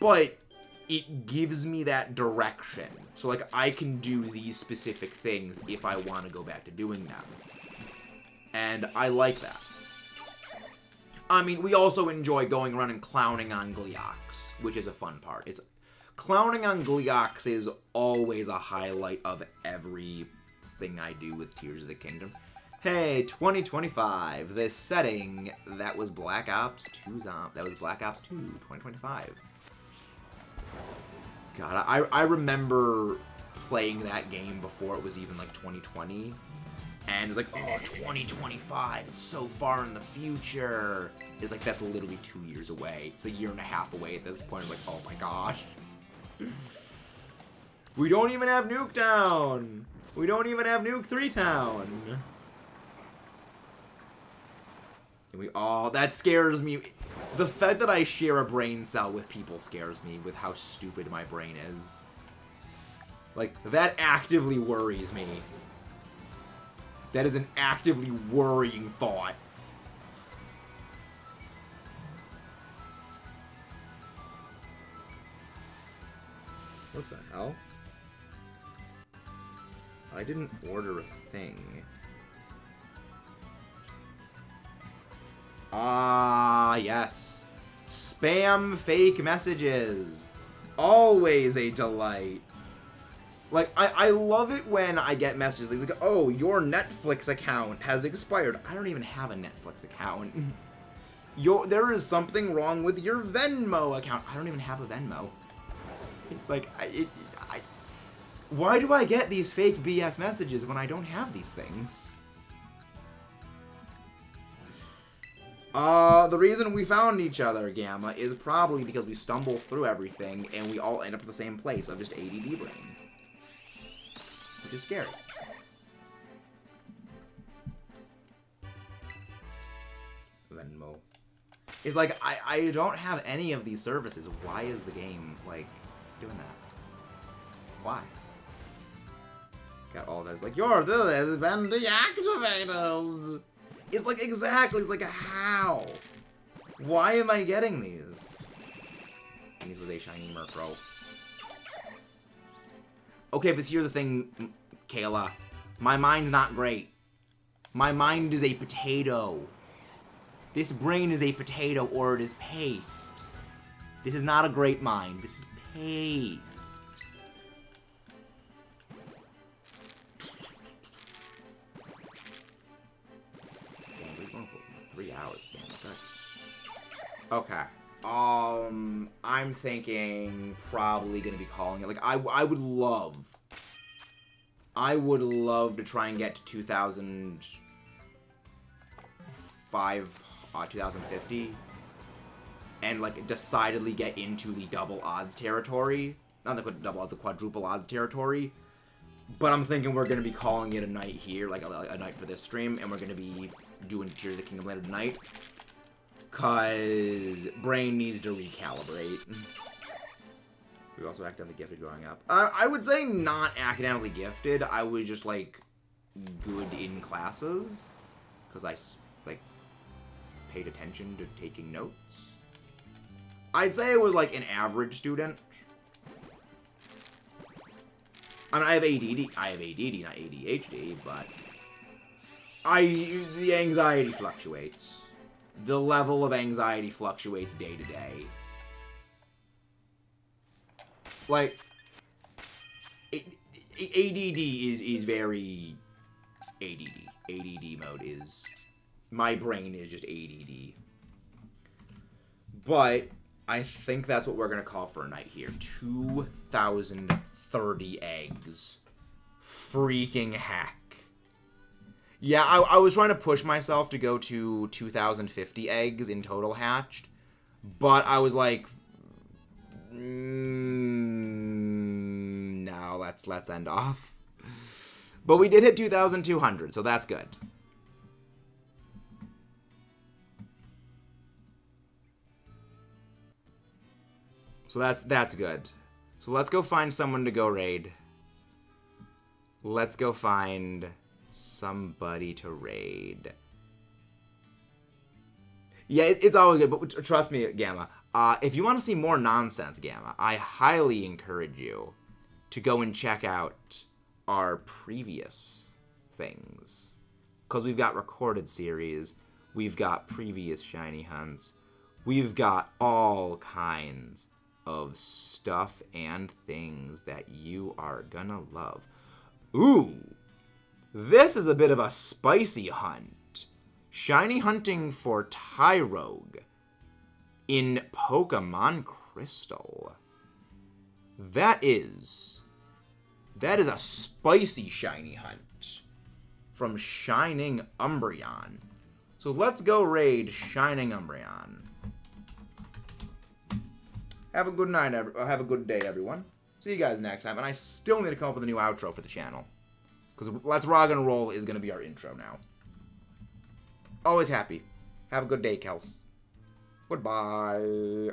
But it gives me that direction. So, like, I can do these specific things if I want to go back to doing them. And I like that. I mean, we also enjoy going around and clowning on Gleeox, which is a fun part. Clowning on Gleeox is always a highlight of everything I do with Tears of the Kingdom. Hey, 2025, this setting, that was Black Ops 2, that was Black Ops 2, 2025. God, I remember playing that game before it was even, like, 2020. And like, oh, 2025, it's so far in the future. It's like, that's literally 2 years away. It's a year and a half away at this point. I'm like, oh my gosh. We don't even have Nuketown. We don't even have Nuke 3 Town. And that scares me. The fact that I share a brain cell with people scares me with how stupid my brain is. Like, that actively worries me. That is an actively worrying thought. What the hell? I didn't order a thing. Ah, yes. Spam fake messages. Always a delight. Like, I love it when I get messages like, oh, your Netflix account has expired. I don't even have a Netflix account. There is something wrong with your Venmo account. I don't even have a Venmo. It's like, why do I get these fake BS messages when I don't have these things? The reason we found each other, Gamma, is probably because we stumble through everything and we all end up at the same place of just ADD brain. Which is scary. Venmo. It's like, I don't have any of these services. Why is the game, like, doing that? Why? Got all this, like, your this has been deactivated. It's like, exactly, it's like, how? Why am I getting these? These was a shiny Murkrow. Okay, but here's the thing, Kayla. My mind's not great. My mind is a potato. This brain is a potato, or it is paste. This is not a great mind. This is paste. Damn, we're going for 3 hours. Damn, okay. I'm thinking probably gonna be calling it. Like, I would love to try and get to 2050, and like decidedly get into the double odds territory. Not the double odds, the quadruple odds territory. But I'm thinking we're gonna be calling it a night here, like a night for this stream, and we're gonna be doing Tears of the Kingdom later tonight. Cause brain needs to recalibrate. We also academically gifted growing up. I would say not academically gifted. I was just like good in classes, cause I like paid attention to taking notes. I'd say I was like an average student. I mean, I have ADD. I have ADD, not ADHD, but the anxiety fluctuates. The level of anxiety fluctuates day to day. Like, ADD is very ADD. ADD mode is, my brain is just ADD. But I think that's what we're going to call for a night here. 2,030 eggs. Freaking heck. Yeah, I was trying to push myself to go to 2,050 eggs in total hatched, but I was like, no, let's end off. But we did hit 2,200, so that's good. So that's good. So let's go find someone to go raid. Let's go find somebody to raid. Yeah, it's always good, but trust me, Gamma. If you want to see more nonsense, Gamma, I highly encourage you to go and check out our previous things. Because we've got recorded series, we've got previous shiny hunts, we've got all kinds of stuff and things that you are gonna love. Ooh! This is a bit of a spicy hunt. Shiny hunting for Tyrogue in Pokemon Crystal. That is a spicy shiny hunt from Shining Umbreon. So let's go raid Shining Umbreon. Have a good night, have a good day, everyone. See you guys next time. And I still need to come up with a new outro for the channel. Because Let's Rock and Roll is going to be our intro now. Always happy. Have a good day, Kels. Goodbye.